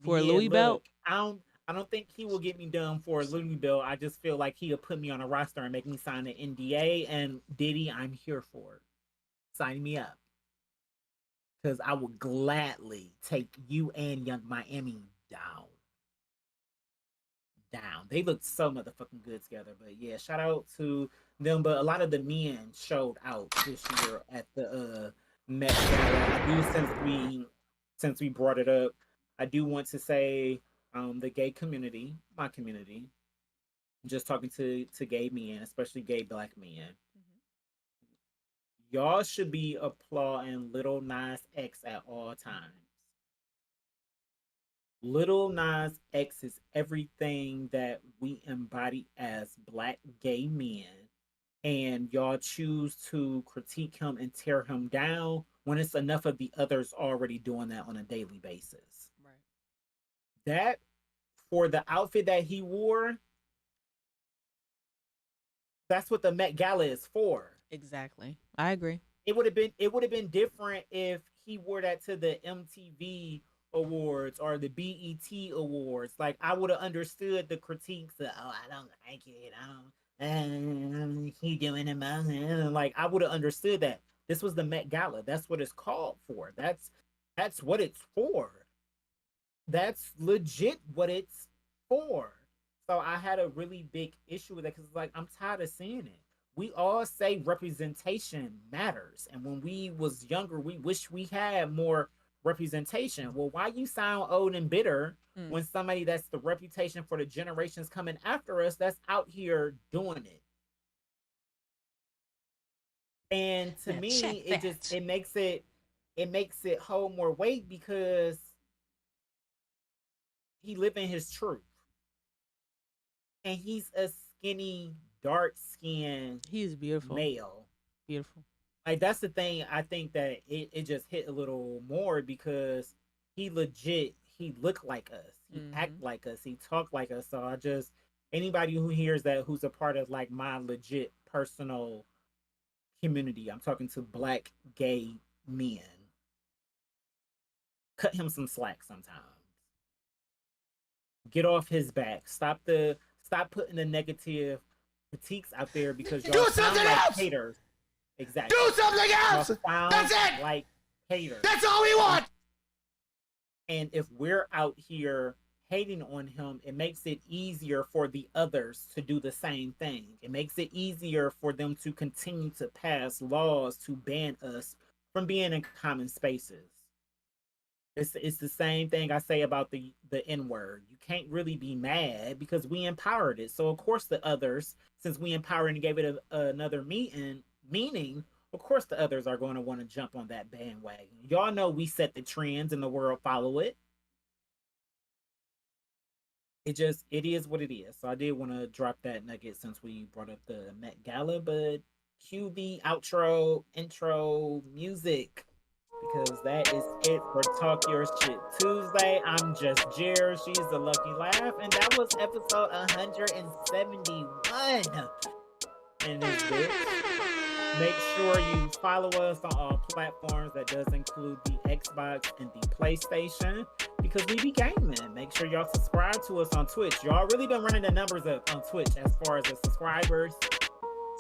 for a Louis belt. I don't think he will get me done for a Louis belt. I just feel like he'll put me on a roster and make me sign an NDA. And Diddy, I'm here for it. Sign me up. Because I would gladly take you and Young Miami down. They look so motherfucking good together. But yeah, shout out to them. But a lot of the men showed out this year at the Met Gala. I do, since we brought it up, I do want to say the gay community, my community, just talking to gay men, especially gay black men. Y'all should be applauding Lil Nas X at all times. Lil Nas X is everything that we embody as black gay men. And y'all choose to critique him and tear him down when it's enough of the others already doing that on a daily basis. Right. That, for the outfit that he wore, that's what the Met Gala is for. Exactly. I agree. It would have been different if he wore that to the MTV Awards or the BET Awards. Like I would have understood the critiques of, oh, I don't like it. He doing it. Like I would have understood that. This was the Met Gala. That's what it's called for. That's what it's for. That's legit what it's for. So I had a really big issue with that because like I'm tired of seeing it. We all say representation matters, and when we was younger, we wish we had more representation. Well, why you sound old and bitter when somebody that's the reputation for the generations coming after us that's out here doing it? And to me, it makes it hold more weight because he living his truth. and he's a skinny, dark skinned He is beautiful. male. Beautiful. Like that's the thing. I think that it just hit a little more because he looked like us. He act like us. He talked like us. So I just anybody who hears that who's a part of like my legit personal community. I'm talking to black gay men. Cut him some slack sometimes. Get off his back. Stop putting the negative critiques out there because y'all sound like haters. Exactly. Do something else. That's it. Like haters. That's all we want. And if we're out here hating on him, it makes it easier for the others to do the same thing. It makes it easier for them to continue to pass laws to ban us from being in common spaces. It's the same thing I say about the N-word. You can't really be mad because we empowered it. So of course the others, since we empowered and gave it another meaning, of course the others are going to want to jump on that bandwagon. Y'all know we set the trends and the world follow it. It is what it is. So I did want to drop that nugget since we brought up the Met Gala, but cue the outro, intro, music, because that is it for Talk Your Shit Tuesday. I'm just Jer. She's the Lucky Laugh, and that was episode 171. And this bitch. Make sure you follow us on all platforms. That does include the Xbox and the PlayStation because we be gaming. Make sure y'all subscribe to us on Twitch. Y'all really been running the numbers up on Twitch as far as the subscribers.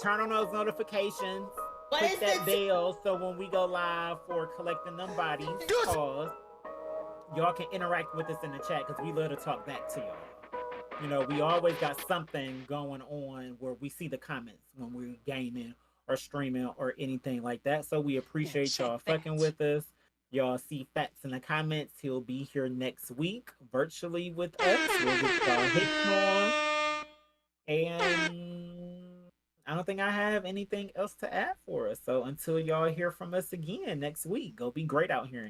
Turn on those notifications. Click that bell so when we go live for collecting them bodies, y'all can interact with us in the chat because we love to talk back to y'all. You know, we always got something going on where we see the comments when we're gaming or streaming or anything like that. So we appreciate y'all fucking with us. Y'all see Fats in the comments. He'll be here next week virtually with us. We'll get y'all hits on. And I don't think I have anything else to add for us. So until y'all hear from us again next week, go be great out here in the